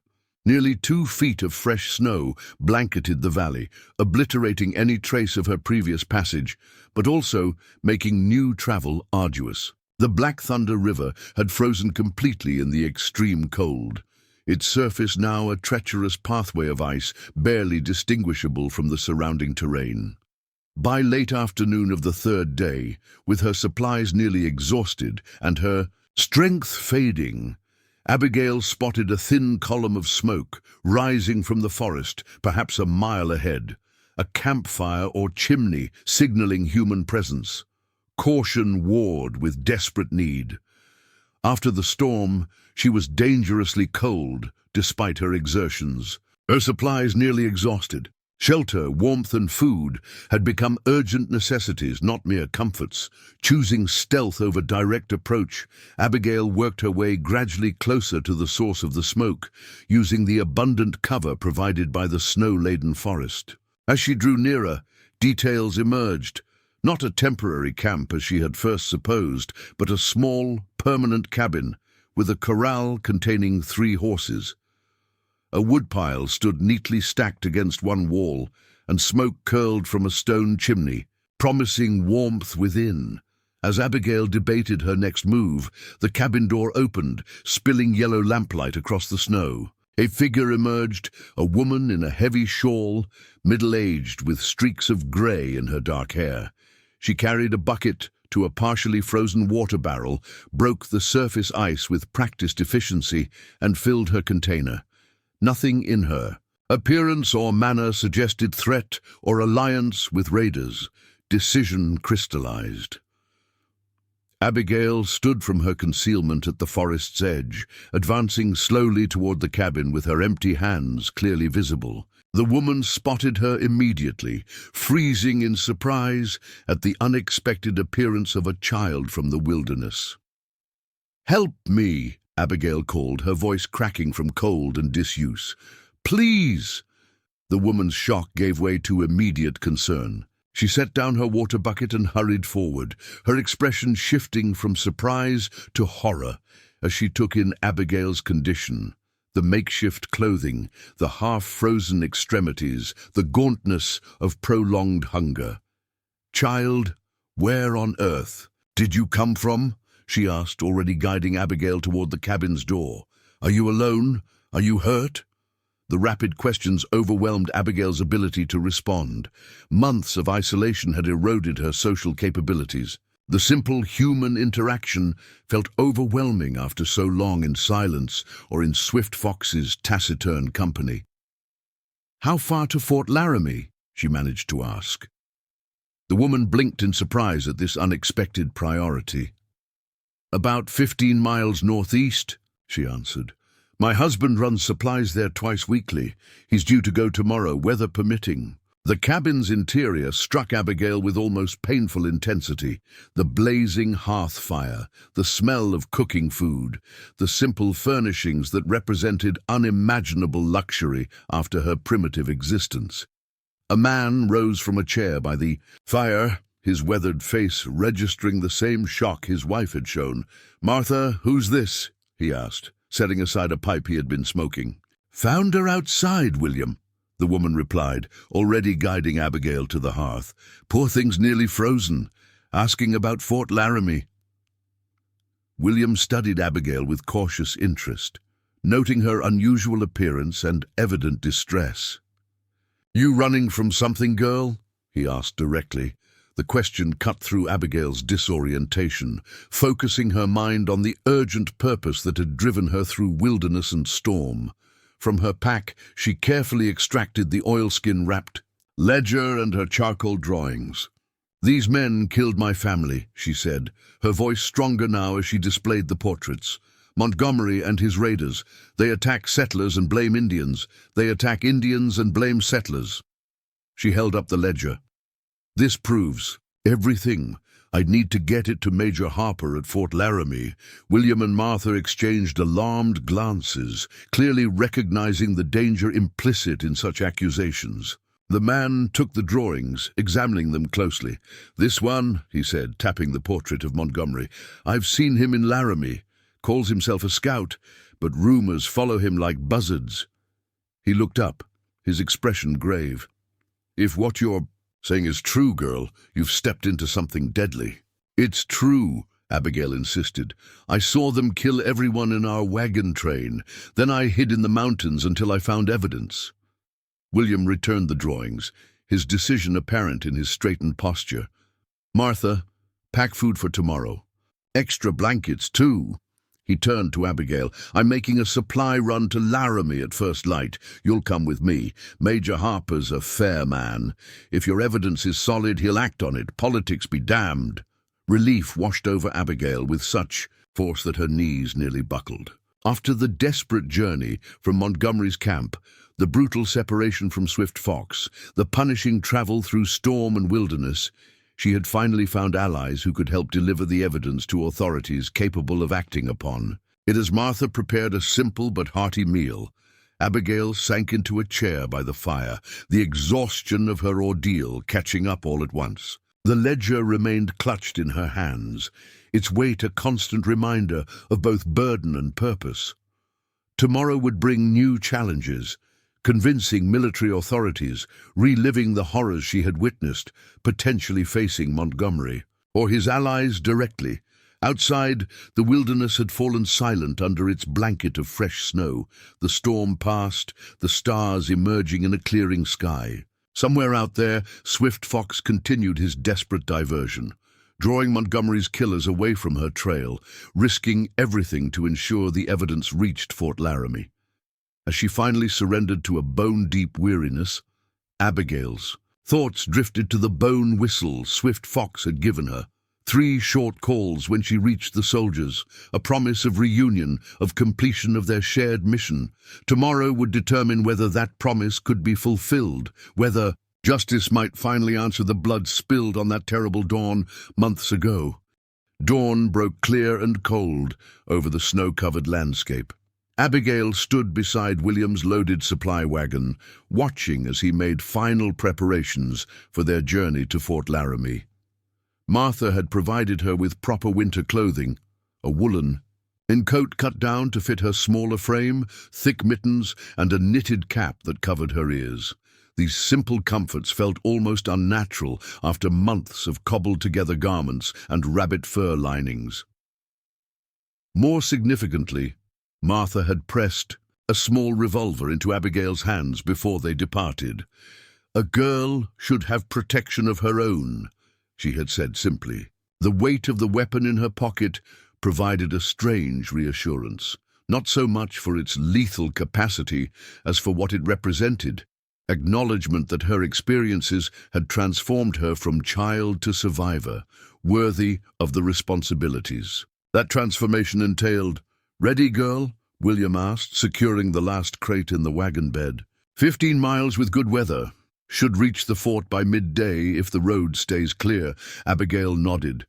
Nearly 2 feet of fresh snow blanketed the valley, obliterating any trace of her previous passage, but also making new travel arduous. The Black Thunder River had frozen completely in the extreme cold, its surface now a treacherous pathway of ice, barely distinguishable from the surrounding terrain. By late afternoon of the 3rd day, with her supplies nearly exhausted and her strength fading, Abigail spotted a thin column of smoke rising from the forest, perhaps a mile ahead, a campfire or chimney signaling human presence. Caution warred with desperate need. After the storm, she was dangerously cold, despite her exertions. Her supplies nearly exhausted. Shelter, warmth, and food had become urgent necessities, not mere comforts. Choosing stealth over direct approach, Abigail worked her way gradually closer to the source of the smoke, using the abundant cover provided by the snow-laden forest. As she drew nearer, details emerged. Not a temporary camp as she had first supposed, but a small, permanent cabin with a corral containing 3 horses. A woodpile stood neatly stacked against one wall, and smoke curled from a stone chimney, promising warmth within. As Abigail debated her next move, the cabin door opened, spilling yellow lamplight across the snow. A figure emerged, a woman in a heavy shawl, middle-aged with streaks of grey in her dark hair. She carried a bucket to a partially frozen water barrel, broke the surface ice with practiced efficiency, and filled her container. Nothing in her appearance or manner suggested threat or alliance with raiders. Decision crystallized. Abigail stood from her concealment at the forest's edge, advancing slowly toward the cabin with her empty hands clearly visible. The woman spotted her immediately, freezing in surprise at the unexpected appearance of a child from the wilderness. "Help me," Abigail called, her voice cracking from cold and disuse. "Please!" The woman's shock gave way to immediate concern. She set down her water bucket and hurried forward, her expression shifting from surprise to horror as she took in Abigail's condition. The makeshift clothing, the half-frozen extremities, the gauntness of prolonged hunger. "Child, where on earth did you come from?" she asked, already guiding Abigail toward the cabin's door. "Are you alone? Are you hurt?" The rapid questions overwhelmed Abigail's ability to respond. Months of isolation had eroded her social capabilities. The simple human interaction felt overwhelming after so long in silence or in Swift Fox's taciturn company. "How far to Fort Laramie?" she managed to ask. The woman blinked in surprise at this unexpected priority. "About 15 miles northeast," she answered. "My husband runs supplies there twice weekly. He's due to go tomorrow, weather permitting." The cabin's interior struck Abigail with almost painful intensity. The blazing hearth fire, the smell of cooking food, the simple furnishings that represented unimaginable luxury after her primitive existence. A man rose from a chair by the fire, his weathered face registering the same shock his wife had shown. "Martha, who's this?" he asked, setting aside a pipe he had been smoking. "Found her outside, William," the woman replied, already guiding Abigail to the hearth. "Poor thing's nearly frozen. Asking about Fort Laramie." William studied Abigail with cautious interest, noting her unusual appearance and evident distress. "You running from something, girl?" he asked directly. The question cut through Abigail's disorientation, focusing her mind on the urgent purpose that had driven her through wilderness and storm. From her pack, she carefully extracted the oilskin-wrapped ledger and her charcoal drawings. "These men killed my family," she said, her voice stronger now as she displayed the portraits. "Montgomery and his raiders. They attack settlers and blame Indians. They attack Indians and blame settlers." She held up the ledger. "This proves everything. I'd need to get it to Major Harper at Fort Laramie." William and Martha exchanged alarmed glances, clearly recognizing the danger implicit in such accusations. The man took the drawings, examining them closely. "This one," he said, tapping the portrait of Montgomery. "I've seen him in Laramie. Calls himself a scout, but rumors follow him like buzzards." He looked up, his expression grave. "If what you're saying is true, girl, you've stepped into something deadly." "It's true," Abigail insisted. "I saw them kill everyone in our wagon train. Then I hid in the mountains until I found evidence." William returned the drawings, his decision apparent in his straightened posture. "Martha, pack food for tomorrow. Extra blankets, too." He turned to Abigail. "I'm making a supply run to Laramie at first light. You'll come with me. Major Harper's a fair man. If your evidence is solid, he'll act on it. Politics be damned." Relief washed over Abigail with such force that her knees nearly buckled. After the desperate journey from Montgomery's camp, the brutal separation from Swift Fox, the punishing travel through storm and wilderness, she had finally found allies who could help deliver the evidence to authorities capable of acting upon it. As Martha prepared a simple but hearty meal, Abigail sank into a chair by the fire, the exhaustion of her ordeal catching up all at once. The ledger remained clutched in her hands, its weight a constant reminder of both burden and purpose. Tomorrow would bring new challenges, convincing military authorities, reliving the horrors she had witnessed, potentially facing Montgomery, or his allies directly. Outside, the wilderness had fallen silent under its blanket of fresh snow. The storm passed, the stars emerging in a clearing sky. Somewhere out there, Swift Fox continued his desperate diversion, drawing Montgomery's killers away from her trail, risking everything to ensure the evidence reached Fort Laramie. As she finally surrendered to a bone-deep weariness, Abigail's Thoughts drifted to the bone whistle Swift Fox had given her. 3 short calls when she reached the soldiers, a promise of reunion, of completion of their shared mission. Tomorrow would determine whether that promise could be fulfilled, whether justice might finally answer the blood spilled on that terrible dawn months ago. Dawn broke clear and cold over the snow-covered landscape. Abigail stood beside William's loaded supply wagon, watching as he made final preparations for their journey to Fort Laramie. Martha had provided her with proper winter clothing, a woolen coat cut down to fit her smaller frame, thick mittens, and a knitted cap that covered her ears. These simple comforts felt almost unnatural after months of cobbled-together garments and rabbit fur linings. More significantly, Martha had pressed a small revolver into Abigail's hands before they departed. "A girl should have protection of her own," she had said simply. The weight of the weapon in her pocket provided a strange reassurance, not so much for its lethal capacity as for what it represented, acknowledgement that her experiences had transformed her from child to survivor, worthy of the responsibilities. That transformation entailed, "Ready, girl?" William asked, securing the last crate in the wagon bed. 15 miles with good weather. Should reach the fort by midday if the road stays clear." Abigail nodded,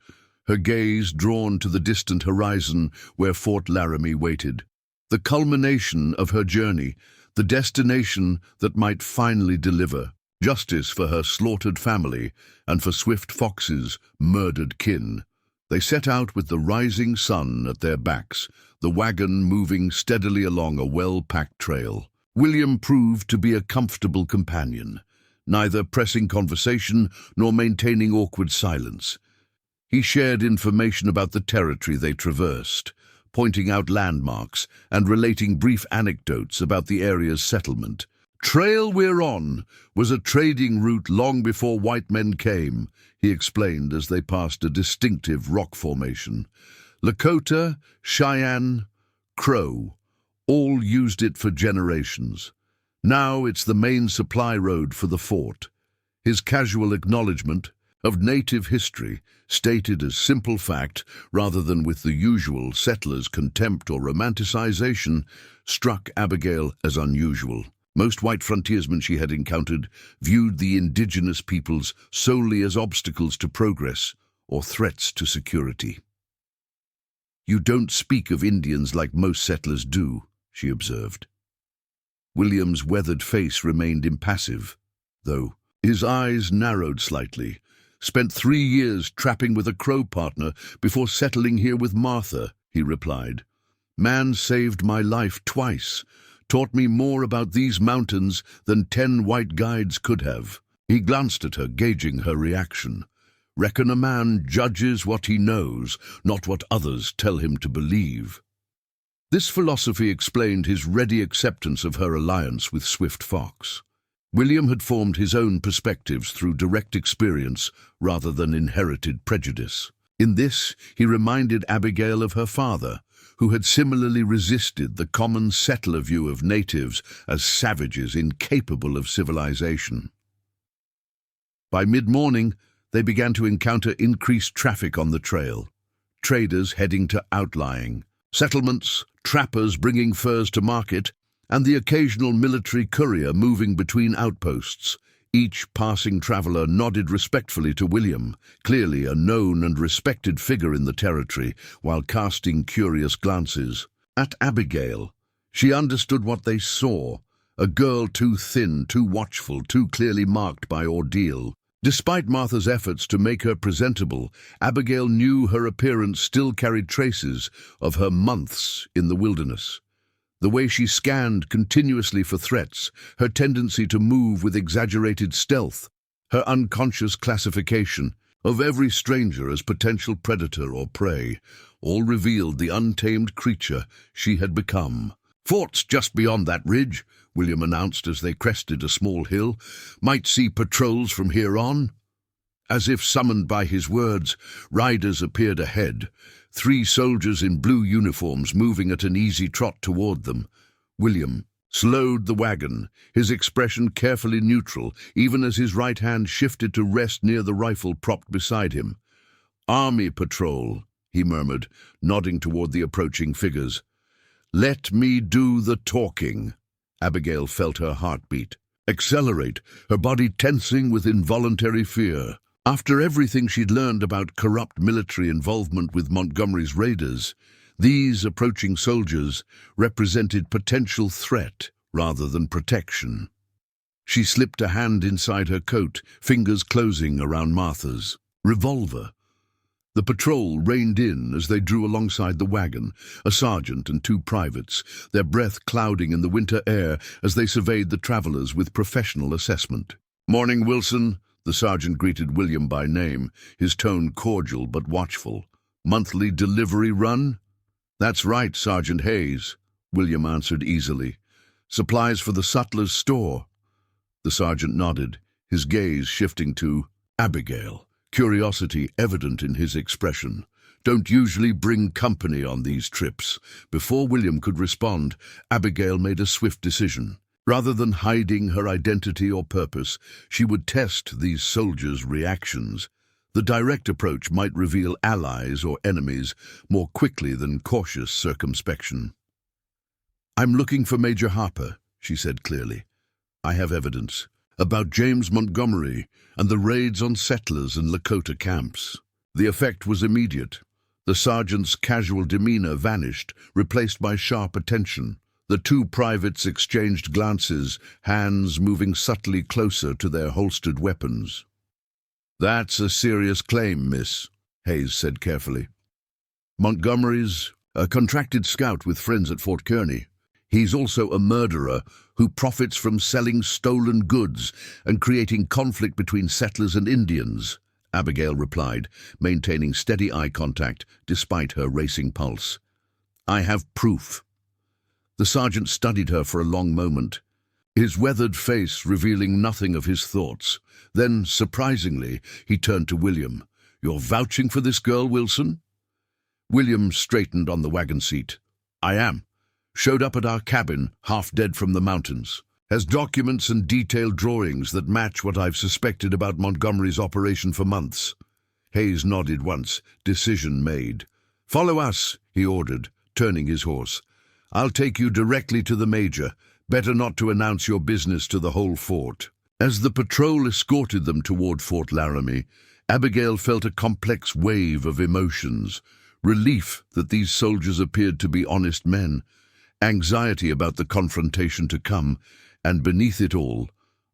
her gaze drawn to the distant horizon where Fort Laramie waited. The culmination of her journey, the destination that might finally deliver justice for her slaughtered family and for Swift Fox's murdered kin. They set out with the rising sun at their backs, the wagon moving steadily along a well-packed trail. William proved to be a comfortable companion, neither pressing conversation nor maintaining awkward silence. He shared information about the territory they traversed, pointing out landmarks and relating brief anecdotes about the area's settlement. "Trail we're on was a trading route long before white men came," he explained as they passed a distinctive rock formation. "Lakota, Cheyenne, Crow, all used it for generations. Now it's the main supply road for the fort." His casual acknowledgement of native history, stated as simple fact rather than with the usual settler's contempt or romanticization, struck Abigail as unusual. Most white frontiersmen she had encountered viewed the indigenous peoples solely as obstacles to progress or threats to security. "You don't speak of Indians like most settlers do," she observed. William's weathered face remained impassive, though his eyes narrowed slightly. "Spent 3 years trapping with a Crow partner before settling here with Martha," he replied. "Man saved my life twice, taught me more about these mountains than 10 white guides could have." He glanced at her, gauging her reaction. "Reckon a man judges what he knows, not what others tell him to believe." This philosophy explained his ready acceptance of her alliance with Swift Fox. William had formed his own perspectives through direct experience rather than inherited prejudice. In this, he reminded Abigail of her father, who had similarly resisted the common settler view of natives as savages incapable of civilization. By mid-morning, they began to encounter increased traffic on the trail. Traders heading to outlying settlements, trappers bringing furs to market, and the occasional military courier moving between outposts. Each passing traveler nodded respectfully to William, clearly a known and respected figure in the territory, while casting curious glances at Abigail. She understood what they saw, a girl too thin, too watchful, too clearly marked by ordeal. Despite Martha's efforts to make her presentable, Abigail knew her appearance still carried traces of her months in the wilderness. The way she scanned continuously for threats, her tendency to move with exaggerated stealth, her unconscious classification of every stranger as potential predator or prey, all revealed the untamed creature she had become. "Fort's just beyond that ridge," William announced as they crested a small hill. "Might see patrols from here on." As if summoned by his words, riders appeared ahead, 3 soldiers in blue uniforms moving at an easy trot toward them. William slowed the wagon, his expression carefully neutral, even as his right hand shifted to rest near the rifle propped beside him. "Army patrol," he murmured, nodding toward the approaching figures. "Let me do the talking." Abigail felt her heartbeat accelerate, her body tensing with involuntary fear. After everything she'd learned about corrupt military involvement with Montgomery's raiders, these approaching soldiers represented potential threat rather than protection. She slipped a hand inside her coat, fingers closing around Martha's revolver. The patrol reined in as they drew alongside the wagon, a sergeant and two privates, their breath clouding in the winter air as they surveyed the travelers with professional assessment. "Morning, Wilson," the sergeant greeted William by name, his tone cordial but watchful. "Monthly delivery run?" "That's right, Sergeant Hayes," William answered easily. "Supplies for the sutler's store." The sergeant nodded, his gaze shifting to Abigail, curiosity evident in his expression. "Don't usually bring company on these trips." Before William could respond, Abigail made a swift decision. Rather than hiding her identity or purpose, she would test these soldiers' reactions. The direct approach might reveal allies or enemies more quickly than cautious circumspection. "I'm looking for Major Harper," she said clearly. "I have evidence about James Montgomery and the raids on settlers and Lakota camps." The effect was immediate. The sergeant's casual demeanor vanished, replaced by sharp attention. The two privates exchanged glances, hands moving subtly closer to their holstered weapons. "That's a serious claim, miss," Hayes said carefully. "Montgomery's a contracted scout with friends at Fort Kearney. He's also a murderer who profits from selling stolen goods and creating conflict between settlers and Indians," Abigail replied, maintaining steady eye contact despite her racing pulse. "I have proof." The sergeant studied her for a long moment, his weathered face revealing nothing of his thoughts. Then, surprisingly, he turned to William. "You're vouching for this girl, Wilson?" William straightened on the wagon seat. "I am. Showed up at our cabin, half dead from the mountains. Has documents and detailed drawings that match what I've suspected about Montgomery's operation for months." Hayes nodded once, decision made. "Follow us," he ordered, turning his horse. "I'll take you directly to the major. Better not to announce your business to the whole fort." As the patrol escorted them toward Fort Laramie, Abigail felt a complex wave of emotions. Relief that these soldiers appeared to be honest men, anxiety about the confrontation to come, and beneath it all,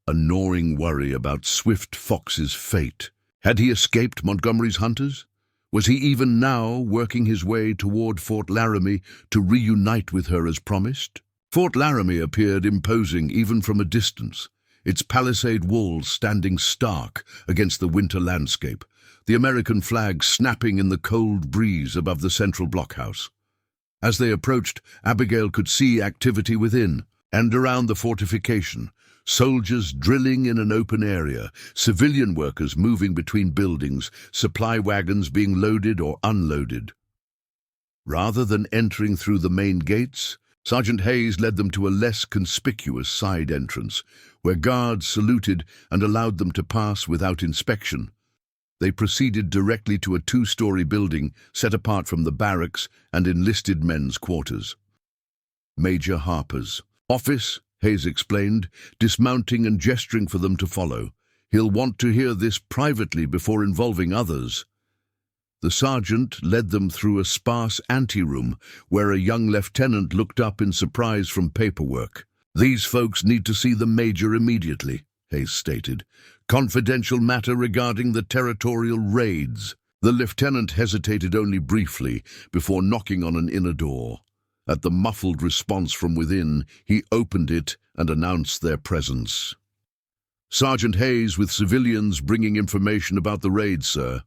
a gnawing worry about Swift Fox's fate. Had he escaped Montgomery's hunters? Was he even now working his way toward Fort Laramie to reunite with her as promised? Fort Laramie appeared imposing even from a distance, its palisade walls standing stark against the winter landscape, the American flag snapping in the cold breeze above the central blockhouse. As they approached, Abigail could see activity within and around the fortification, soldiers drilling in an open area, civilian workers moving between buildings, supply wagons being loaded or unloaded. Rather than entering through the main gates, Sergeant Hayes led them to a less conspicuous side entrance, where guards saluted and allowed them to pass without inspection. They proceeded directly to a two-story building set apart from the barracks and enlisted men's quarters. Major Harper's office, Hayes explained, dismounting and gesturing for them to follow. "He'll want to hear this privately before involving others." The sergeant led them through a sparse anteroom where a young lieutenant looked up in surprise from paperwork. "These folks need to see the major immediately," Hayes stated. "Confidential matter regarding the territorial raids." The lieutenant hesitated only briefly before knocking on an inner door. At the muffled response from within, he opened it and announced their presence. "Sergeant Hayes with civilians bringing information about the raid, sir."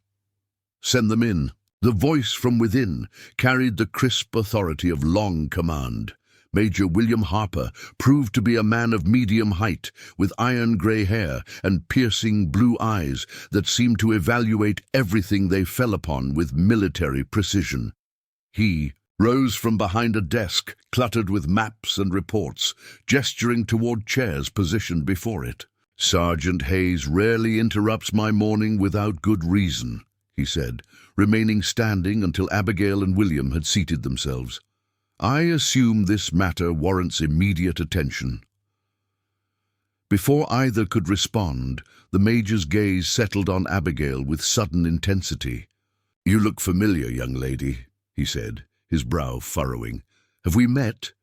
"Send them in." The voice from within carried the crisp authority of long command. Major William Harper proved to be a man of medium height, with iron-gray hair and piercing blue eyes that seemed to evaluate everything they fell upon with military precision. He rose from behind a desk cluttered with maps and reports, gesturing toward chairs positioned before it. "Sergeant Hayes rarely interrupts my morning without good reason," he said, remaining standing until Abigail and William had seated themselves. "I assume this matter warrants immediate attention." Before either could respond, the Major's gaze settled on Abigail with sudden intensity. "You look familiar, young lady," he said, his brow furrowing. "Have we met?"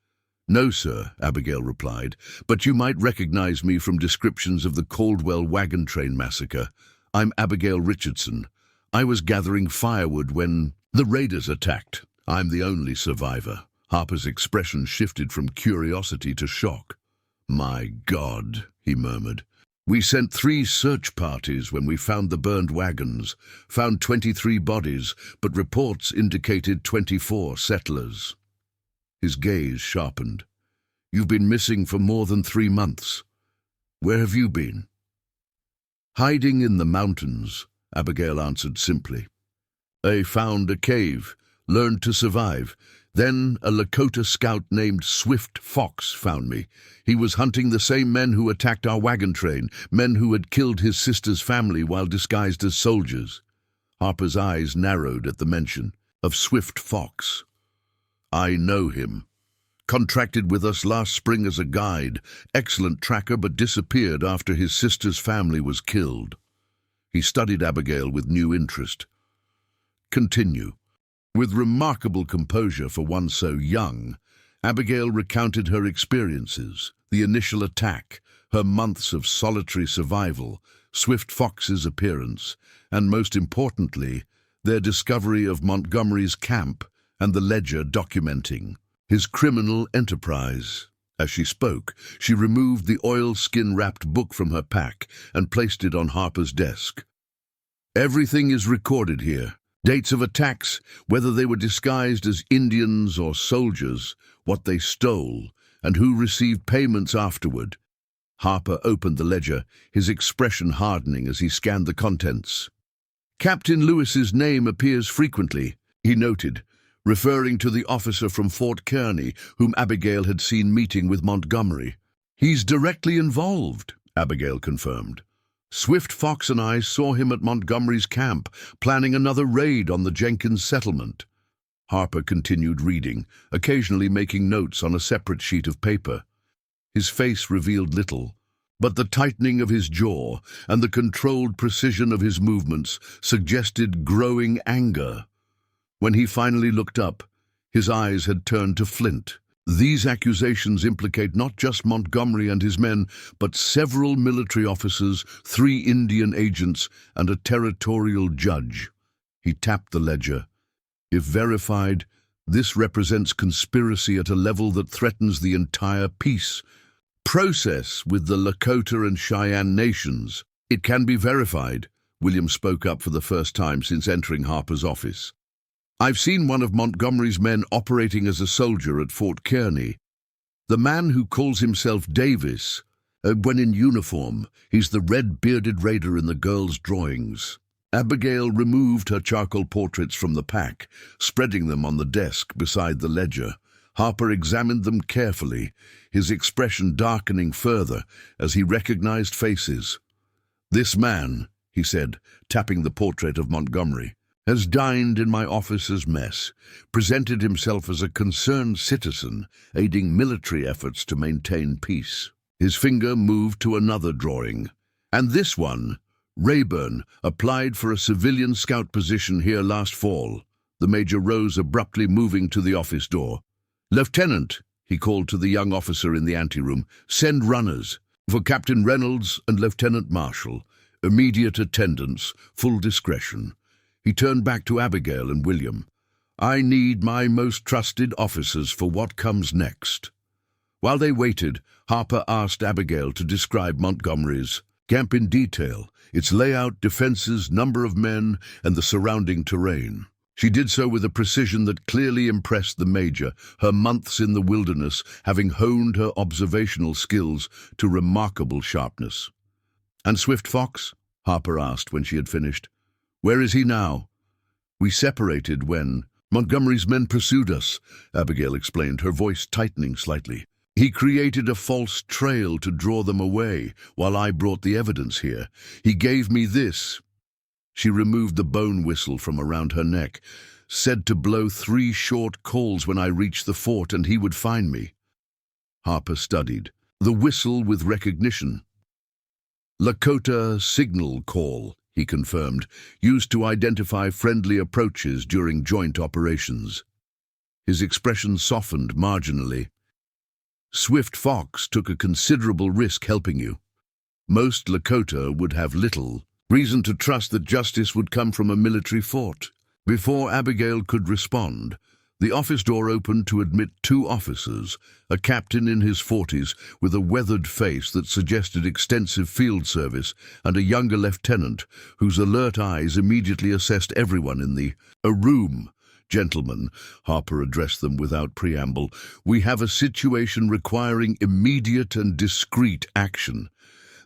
"No, sir," Abigail replied, "but you might recognize me from descriptions of the Caldwell wagon train massacre. I'm Abigail Richardson. I was gathering firewood when the raiders attacked. I'm the only survivor." Harper's expression shifted from curiosity to shock. "My God," he murmured. "We sent 3 search parties when we found the burned wagons, found 23 bodies, but reports indicated 24 settlers." His gaze sharpened. "You've been missing for more than 3 months. Where have you been?" "Hiding in the mountains," Abigail answered simply. "I found a cave, learned to survive. Then a Lakota scout named Swift Fox found me. He was hunting the same men who attacked our wagon train, men who had killed his sister's family while disguised as soldiers." Harper's eyes narrowed at the mention of Swift Fox. "I know him. Contracted with us last spring as a guide. Excellent tracker, but disappeared after his sister's family was killed." He studied Abigail with new interest. "Continue." With remarkable composure for one so young, Abigail recounted her experiences, the initial attack, her months of solitary survival, Swift Fox's appearance, and most importantly, their discovery of Montgomery's camp and the ledger documenting his criminal enterprise. As she spoke, she removed the oilskin-wrapped book from her pack and placed it on Harper's desk. "Everything is recorded here. Dates of attacks, whether they were disguised as Indians or soldiers, what they stole, and who received payments afterward." Harper opened the ledger, his expression hardening as he scanned the contents. "Captain Lewis's name appears frequently," he noted, referring to the officer from Fort Kearny whom Abigail had seen meeting with Montgomery. "He's directly involved," Abigail confirmed. "Swift Fox and I saw him at Montgomery's camp, planning another raid on the Jenkins settlement." Harper continued reading, occasionally making notes on a separate sheet of paper. His face revealed little, but the tightening of his jaw and the controlled precision of his movements suggested growing anger. When he finally looked up, his eyes had turned to flint. "These accusations implicate not just Montgomery and his men, but several military officers, 3 Indian agents, and a territorial judge." He tapped the ledger. "If verified, this represents conspiracy at a level that threatens the entire peace process with the Lakota and Cheyenne nations." "It can be verified," William spoke up for the first time since entering Harper's office. "I've seen one of Montgomery's men operating as a soldier at Fort Kearny. The man who calls himself Davis, when in uniform, he's the red-bearded raider in the girl's drawings." Abigail removed her charcoal portraits from the pack, spreading them on the desk beside the ledger. Harper examined them carefully, his expression darkening further as he recognized faces. "This man," he said, tapping the portrait of Montgomery, "has dined in my officer's mess, presented himself as a concerned citizen, aiding military efforts to maintain peace." His finger moved to another drawing. "And this one, Rayburn, applied for a civilian scout position here last fall." The major rose abruptly, moving to the office door. "Lieutenant," he called to the young officer in the anteroom, "send runners for Captain Reynolds and Lieutenant Marshall. Immediate attendance, full discretion." He turned back to Abigail and William. "I need my most trusted officers for what comes next." While they waited, Harper asked Abigail to describe Montgomery's camp in detail, its layout, defenses, number of men, and the surrounding terrain. She did so with a precision that clearly impressed the major, her months in the wilderness having honed her observational skills to remarkable sharpness. "And Swift Fox?" Harper asked when she had finished. "Where is he now?" "We separated when Montgomery's men pursued us, Abigail explained, her voice tightening slightly. He created a false trail to draw them away, while I brought the evidence here. He gave me this. She removed the bone whistle from around her neck, said to blow 3 short calls when I reached the fort and he would find me. Harper studied. The whistle with recognition. Lakota signal call, he confirmed, used to identify friendly approaches during joint operations. His expression softened marginally. Swift Fox took a considerable risk helping you. Most Lakota would have little reason to trust that justice would come from a military fort. Before Abigail could respond, the office door opened to admit 2 officers, a captain in his 40s with a weathered face that suggested extensive field service, and a younger lieutenant whose alert eyes immediately assessed everyone in the room. Gentlemen, Harper addressed them without preamble, we have a situation requiring immediate and discreet action.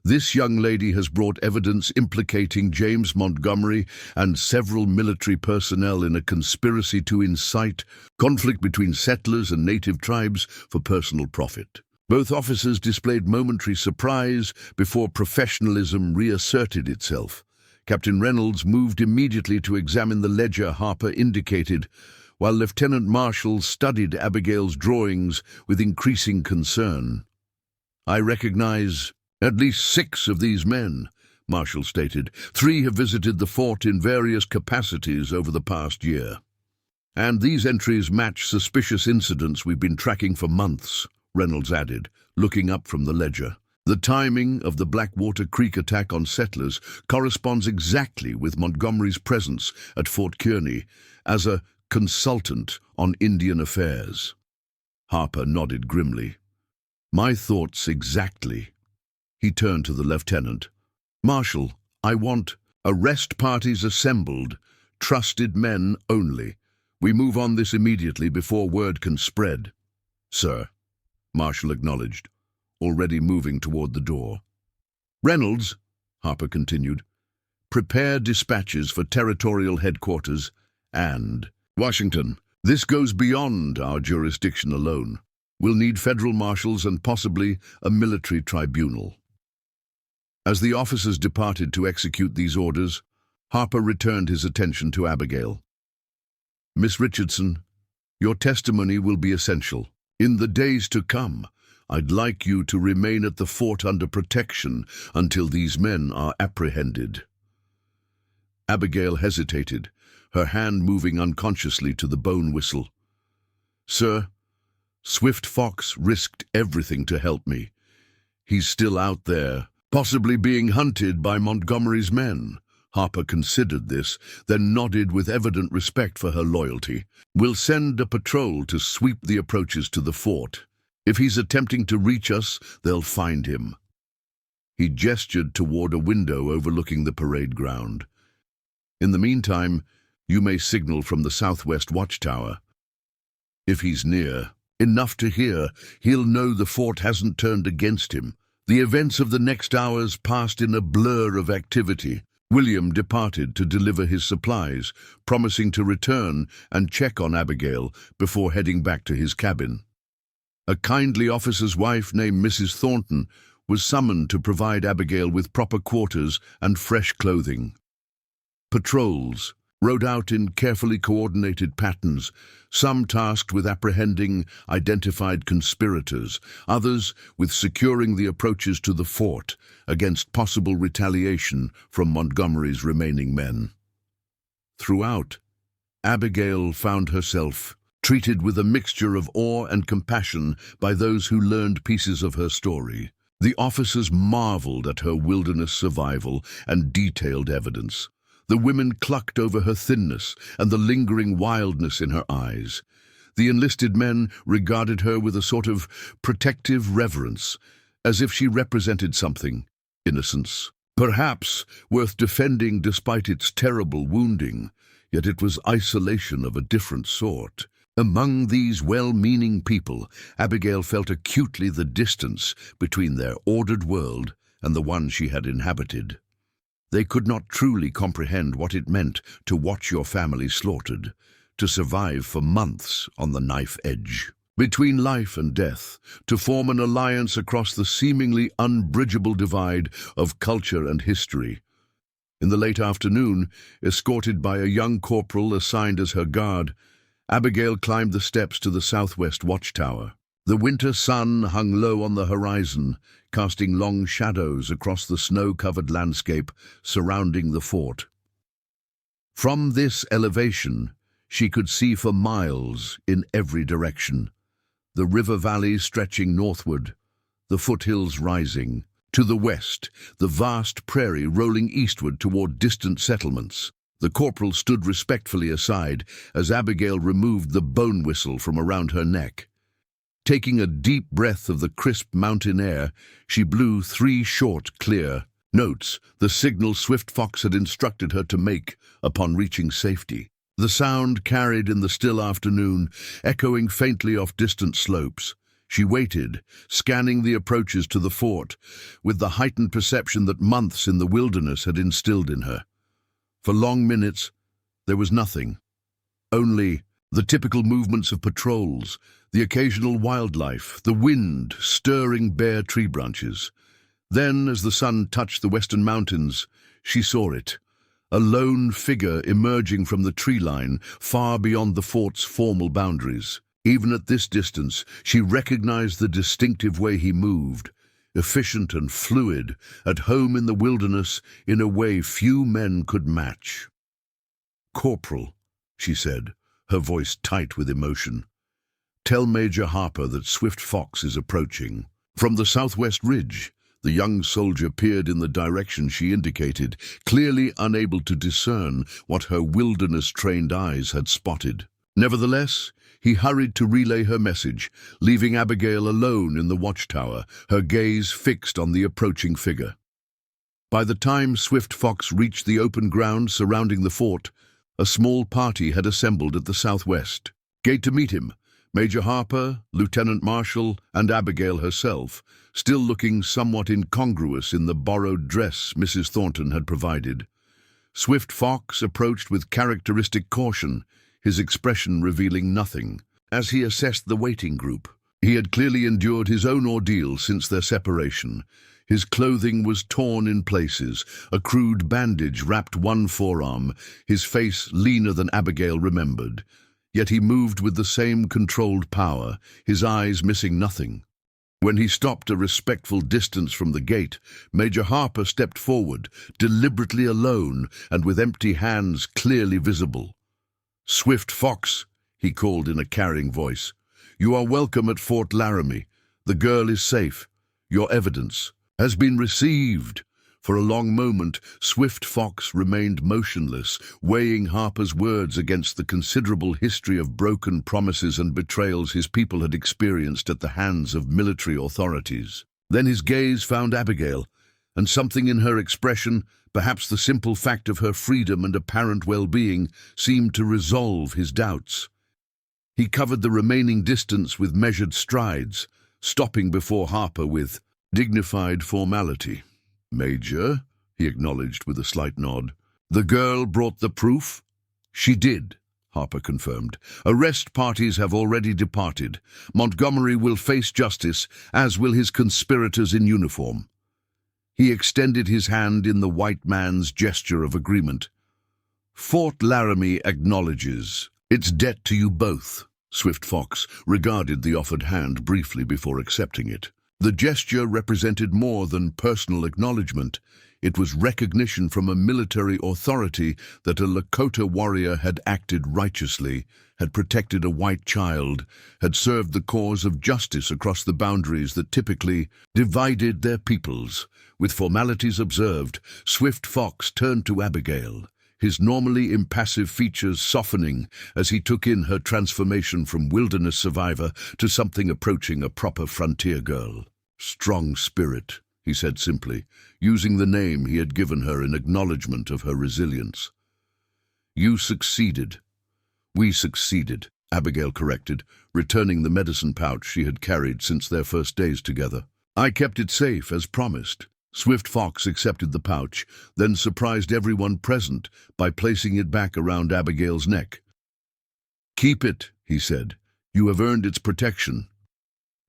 This young lady has brought evidence implicating James Montgomery and several military personnel in a conspiracy to incite conflict between settlers and native tribes for personal profit. Both officers displayed momentary surprise before professionalism reasserted itself. Captain Reynolds moved immediately to examine the ledger Harper indicated, while Lieutenant Marshall studied Abigail's drawings with increasing concern. I recognize at least 6 of these men, Marshall stated. 3 have visited the fort in various capacities over the past year. And these entries match suspicious incidents we've been tracking for months, Reynolds added, looking up from the ledger. The timing of the Blackwater Creek attack on settlers corresponds exactly with Montgomery's presence at Fort Kearney as a consultant on Indian affairs. Harper nodded grimly. My thoughts exactly. He turned to the lieutenant. Marshal, I want arrest parties assembled, trusted men only. We move on this immediately before word can spread. Sir, Marshall acknowledged, already moving toward the door. Reynolds, Harper continued, prepare dispatches for territorial headquarters and Washington. This goes beyond our jurisdiction alone. We'll need federal marshals and possibly a military tribunal. As the officers departed to execute these orders, Harper returned his attention to Abigail. Miss Richardson, your testimony will be essential. In the days to come, I'd like you to remain at the fort under protection until these men are apprehended. Abigail hesitated, her hand moving unconsciously to the bone whistle. Sir, Swift Fox risked everything to help me. He's still out there, possibly being hunted by Montgomery's men. Harper considered this, then nodded with evident respect for her loyalty. We'll send a patrol to sweep the approaches to the fort. If he's attempting to reach us, they'll find him. He gestured toward a window overlooking the parade ground. In the meantime, you may signal from the southwest watchtower. If he's near, enough to hear, he'll know the fort hasn't turned against him. The events of the next hours passed in a blur of activity. William departed to deliver his supplies, promising to return and check on Abigail before heading back to his cabin. A kindly officer's wife named Mrs. Thornton was summoned to provide Abigail with proper quarters and fresh clothing. Patrols rode out in carefully coordinated patterns, some tasked with apprehending identified conspirators, others with securing the approaches to the fort against possible retaliation from Montgomery's remaining men. Throughout, Abigail found herself treated with a mixture of awe and compassion by those who learned pieces of her story. The officers marveled at her wilderness survival and detailed evidence. The women clucked over her thinness and the lingering wildness in her eyes. The enlisted men regarded her with a sort of protective reverence, as if she represented something, innocence, perhaps worth defending despite its terrible wounding, yet it was isolation of a different sort. Among these well-meaning people, Abigail felt acutely the distance between their ordered world and the one she had inhabited. They could not truly comprehend what it meant to watch your family slaughtered, to survive for months on the knife edge, between life and death, to form an alliance across the seemingly unbridgeable divide of culture and history. In the late afternoon, escorted by a young corporal assigned as her guard, Abigail climbed the steps to the southwest watchtower. The winter sun hung low on the horizon, casting long shadows across the snow-covered landscape surrounding the fort. From this elevation, she could see for miles in every direction, the river valley stretching northward, the foothills rising. To the west, the vast prairie rolling eastward toward distant settlements. The corporal stood respectfully aside as Abigail removed the bone whistle from around her neck. Taking a deep breath of the crisp mountain air, she blew 3 short, clear notes, the signal Swift Fox had instructed her to make upon reaching safety. The sound carried in the still afternoon, echoing faintly off distant slopes. She waited, scanning the approaches to the fort, with the heightened perception that months in the wilderness had instilled in her. For long minutes, there was nothing. Only the typical movements of patrols, the occasional wildlife, the wind stirring bare tree branches. Then, as the sun touched the western mountains, she saw it, a lone figure emerging from the tree line far beyond the fort's formal boundaries. Even at this distance, she recognized the distinctive way he moved, efficient and fluid, at home in the wilderness in a way few men could match. "Corporal," she said, her voice tight with emotion, "tell Major Harper that Swift Fox is approaching." From the southwest ridge, the young soldier peered in the direction she indicated, clearly unable to discern what her wilderness-trained eyes had spotted. Nevertheless, he hurried to relay her message, leaving Abigail alone in the watchtower, her gaze fixed on the approaching figure. By the time Swift Fox reached the open ground surrounding the fort, a small party had assembled at the southwest gate to meet him. Major Harper, Lieutenant Marshal, and Abigail herself, still looking somewhat incongruous in the borrowed dress Mrs. Thornton had provided. Swift Fox approached with characteristic caution, his expression revealing nothing. As he assessed the waiting group, he had clearly endured his own ordeal since their separation. His clothing was torn in places, a crude bandage wrapped one forearm, his face leaner than Abigail remembered. Yet he moved with the same controlled power, his eyes missing nothing. When he stopped a respectful distance from the gate, Major Harper stepped forward, deliberately alone and with empty hands clearly visible. "Swift Fox," he called in a carrying voice, "you are welcome at Fort Laramie. The girl is safe. Your evidence has been received." For a long moment, Swift Fox remained motionless, weighing Harper's words against the considerable history of broken promises and betrayals his people had experienced at the hands of military authorities. Then his gaze found Abigail, and something in her expression, perhaps the simple fact of her freedom and apparent well-being, seemed to resolve his doubts. He covered the remaining distance with measured strides, stopping before Harper with dignified formality. "Major," he acknowledged with a slight nod. "The girl brought the proof?" "She did," Harper confirmed. "Arrest parties have already departed. Montgomery will face justice, as will his conspirators in uniform." He extended his hand in the white man's gesture of agreement. "Fort Laramie acknowledges its debt to you both." Swift Fox regarded the offered hand briefly before accepting it. The gesture represented more than personal acknowledgement. It was recognition from a military authority that a Lakota warrior had acted righteously, had protected a white child, had served the cause of justice across the boundaries that typically divided their peoples. With formalities observed, Swift Fox turned to Abigail, his normally impassive features softening as he took in her transformation from wilderness survivor to something approaching a proper frontier girl. "Strong spirit," he said simply, using the name he had given her in acknowledgement of her resilience. "You succeeded." "We succeeded," Abigail corrected, returning the medicine pouch she had carried since their first days together. "I kept it safe, as promised." Swift Fox accepted the pouch, then surprised everyone present by placing it back around Abigail's neck. "Keep it," he said. "You have earned its protection."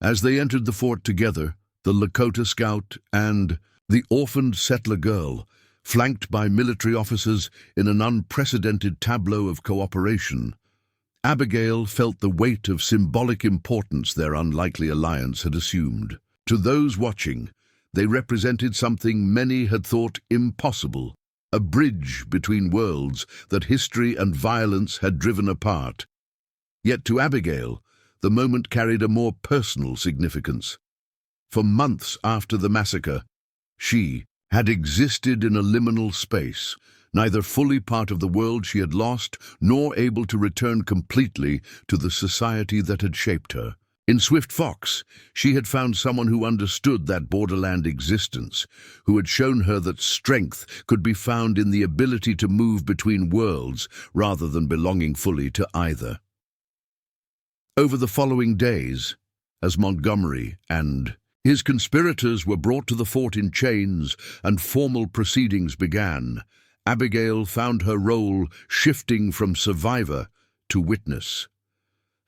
As they entered the fort together, the Lakota scout and the orphaned settler girl, flanked by military officers in an unprecedented tableau of cooperation, Abigail felt the weight of symbolic importance their unlikely alliance had assumed. To those watching, they represented something many had thought impossible, a bridge between worlds that history and violence had driven apart. Yet to Abigail, the moment carried a more personal significance. For months after the massacre, she had existed in a liminal space, neither fully part of the world she had lost, nor able to return completely to the society that had shaped her. In Swift Fox, she had found someone who understood that borderland existence, who had shown her that strength could be found in the ability to move between worlds rather than belonging fully to either. Over the following days, as Montgomery and his conspirators were brought to the fort in chains and formal proceedings began, Abigail found her role shifting from survivor to witness.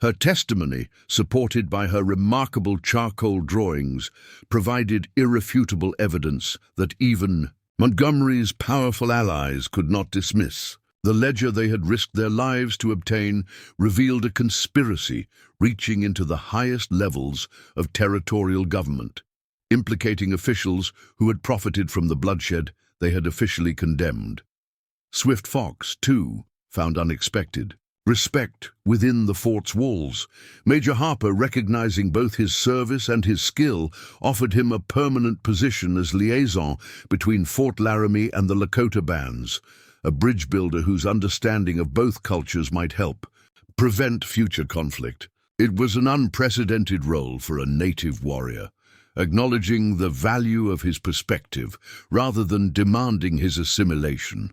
Her testimony, supported by her remarkable charcoal drawings, provided irrefutable evidence that even Montgomery's powerful allies could not dismiss. The ledger they had risked their lives to obtain revealed a conspiracy reaching into the highest levels of territorial government, implicating officials who had profited from the bloodshed they had officially condemned. Swift Fox, too, found unexpected respect within the fort's walls. Major Harper, recognizing both his service and his skill, offered him a permanent position as liaison between Fort Laramie and the Lakota bands, a bridge builder whose understanding of both cultures might help prevent future conflict. It was an unprecedented role for a native warrior, acknowledging the value of his perspective rather than demanding his assimilation.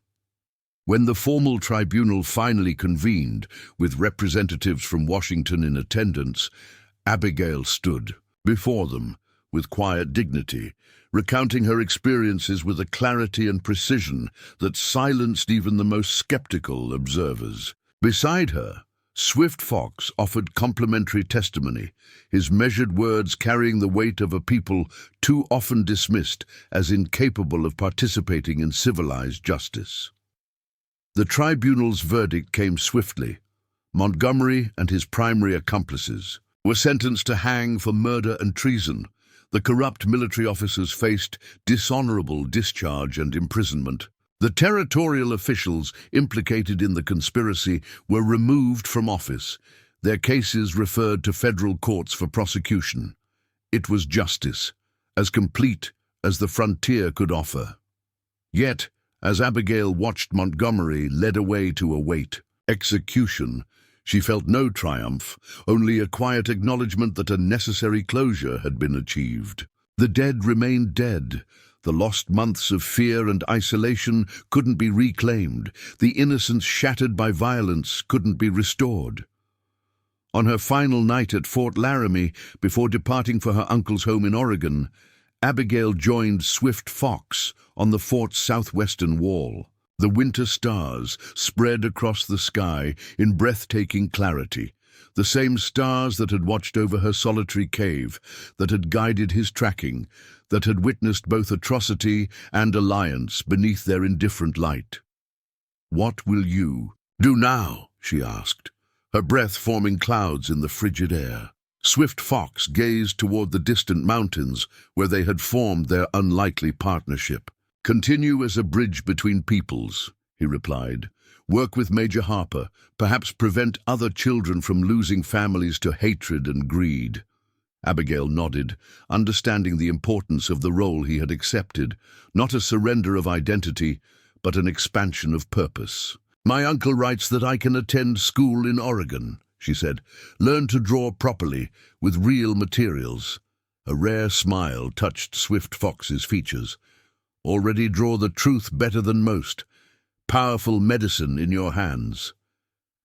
When the formal tribunal finally convened, with representatives from Washington in attendance, Abigail stood before them with quiet dignity, recounting her experiences with a clarity and precision that silenced even the most skeptical observers. Beside her, Swift Fox offered complimentary testimony, his measured words carrying the weight of a people too often dismissed as incapable of participating in civilized justice. The tribunal's verdict came swiftly. Montgomery and his primary accomplices were sentenced to hang for murder and treason. The corrupt military officers faced dishonorable discharge and imprisonment. The territorial officials implicated in the conspiracy were removed from office, their cases referred to federal courts for prosecution. It was justice, as complete as the frontier could offer. Yet, as Abigail watched Montgomery led away to await execution, she felt no triumph, only a quiet acknowledgement that a necessary closure had been achieved. The dead remained dead. The lost months of fear and isolation couldn't be reclaimed. The innocence shattered by violence couldn't be restored. On her final night at Fort Laramie, before departing for her uncle's home in Oregon, Abigail joined Swift Fox on the fort's southwestern wall. The winter stars spread across the sky in breathtaking clarity, the same stars that had watched over her solitary cave, that had guided his tracking, that had witnessed both atrocity and alliance beneath their indifferent light. "What will you do now?" she asked, her breath forming clouds in the frigid air. Swift Fox gazed toward the distant mountains where they had formed their unlikely partnership. "Continue as a bridge between peoples," he replied. "Work with Major Harper, perhaps prevent other children from losing families to hatred and greed." Abigail nodded, understanding the importance of the role he had accepted, not a surrender of identity, but an expansion of purpose. "My uncle writes that I can attend school in Oregon," she said. "Learn to draw properly, with real materials." A rare smile touched Swift Fox's features. "Already draw the truth better than most. Powerful medicine in your hands."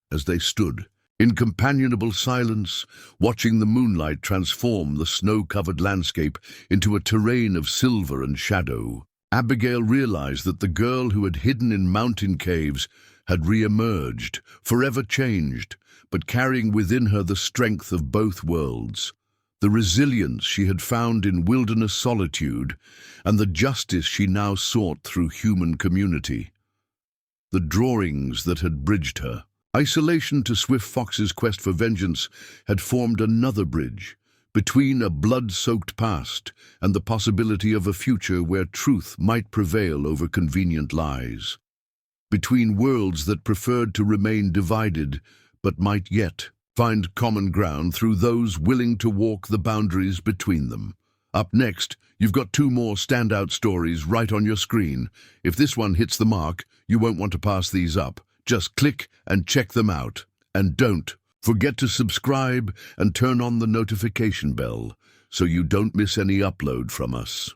As they stood, in companionable silence, watching the moonlight transform the snow-covered landscape into a terrain of silver and shadow, Abigail realized that the girl who had hidden in mountain caves had re-emerged, forever changed, but carrying within her the strength of both worlds, the resilience she had found in wilderness solitude, and the justice she now sought through human community. The drawings that had bridged her. Isolation to Swift Fox's quest for vengeance had formed another bridge, between a blood-soaked past and the possibility of a future where truth might prevail over convenient lies. Between worlds that preferred to remain divided, but might yet find common ground through those willing to walk the boundaries between them. Up next, you've got two more standout stories right on your screen. If this one hits the mark, you won't want to pass these up. Just click and check them out. And don't forget to subscribe and turn on the notification bell so you don't miss any upload from us.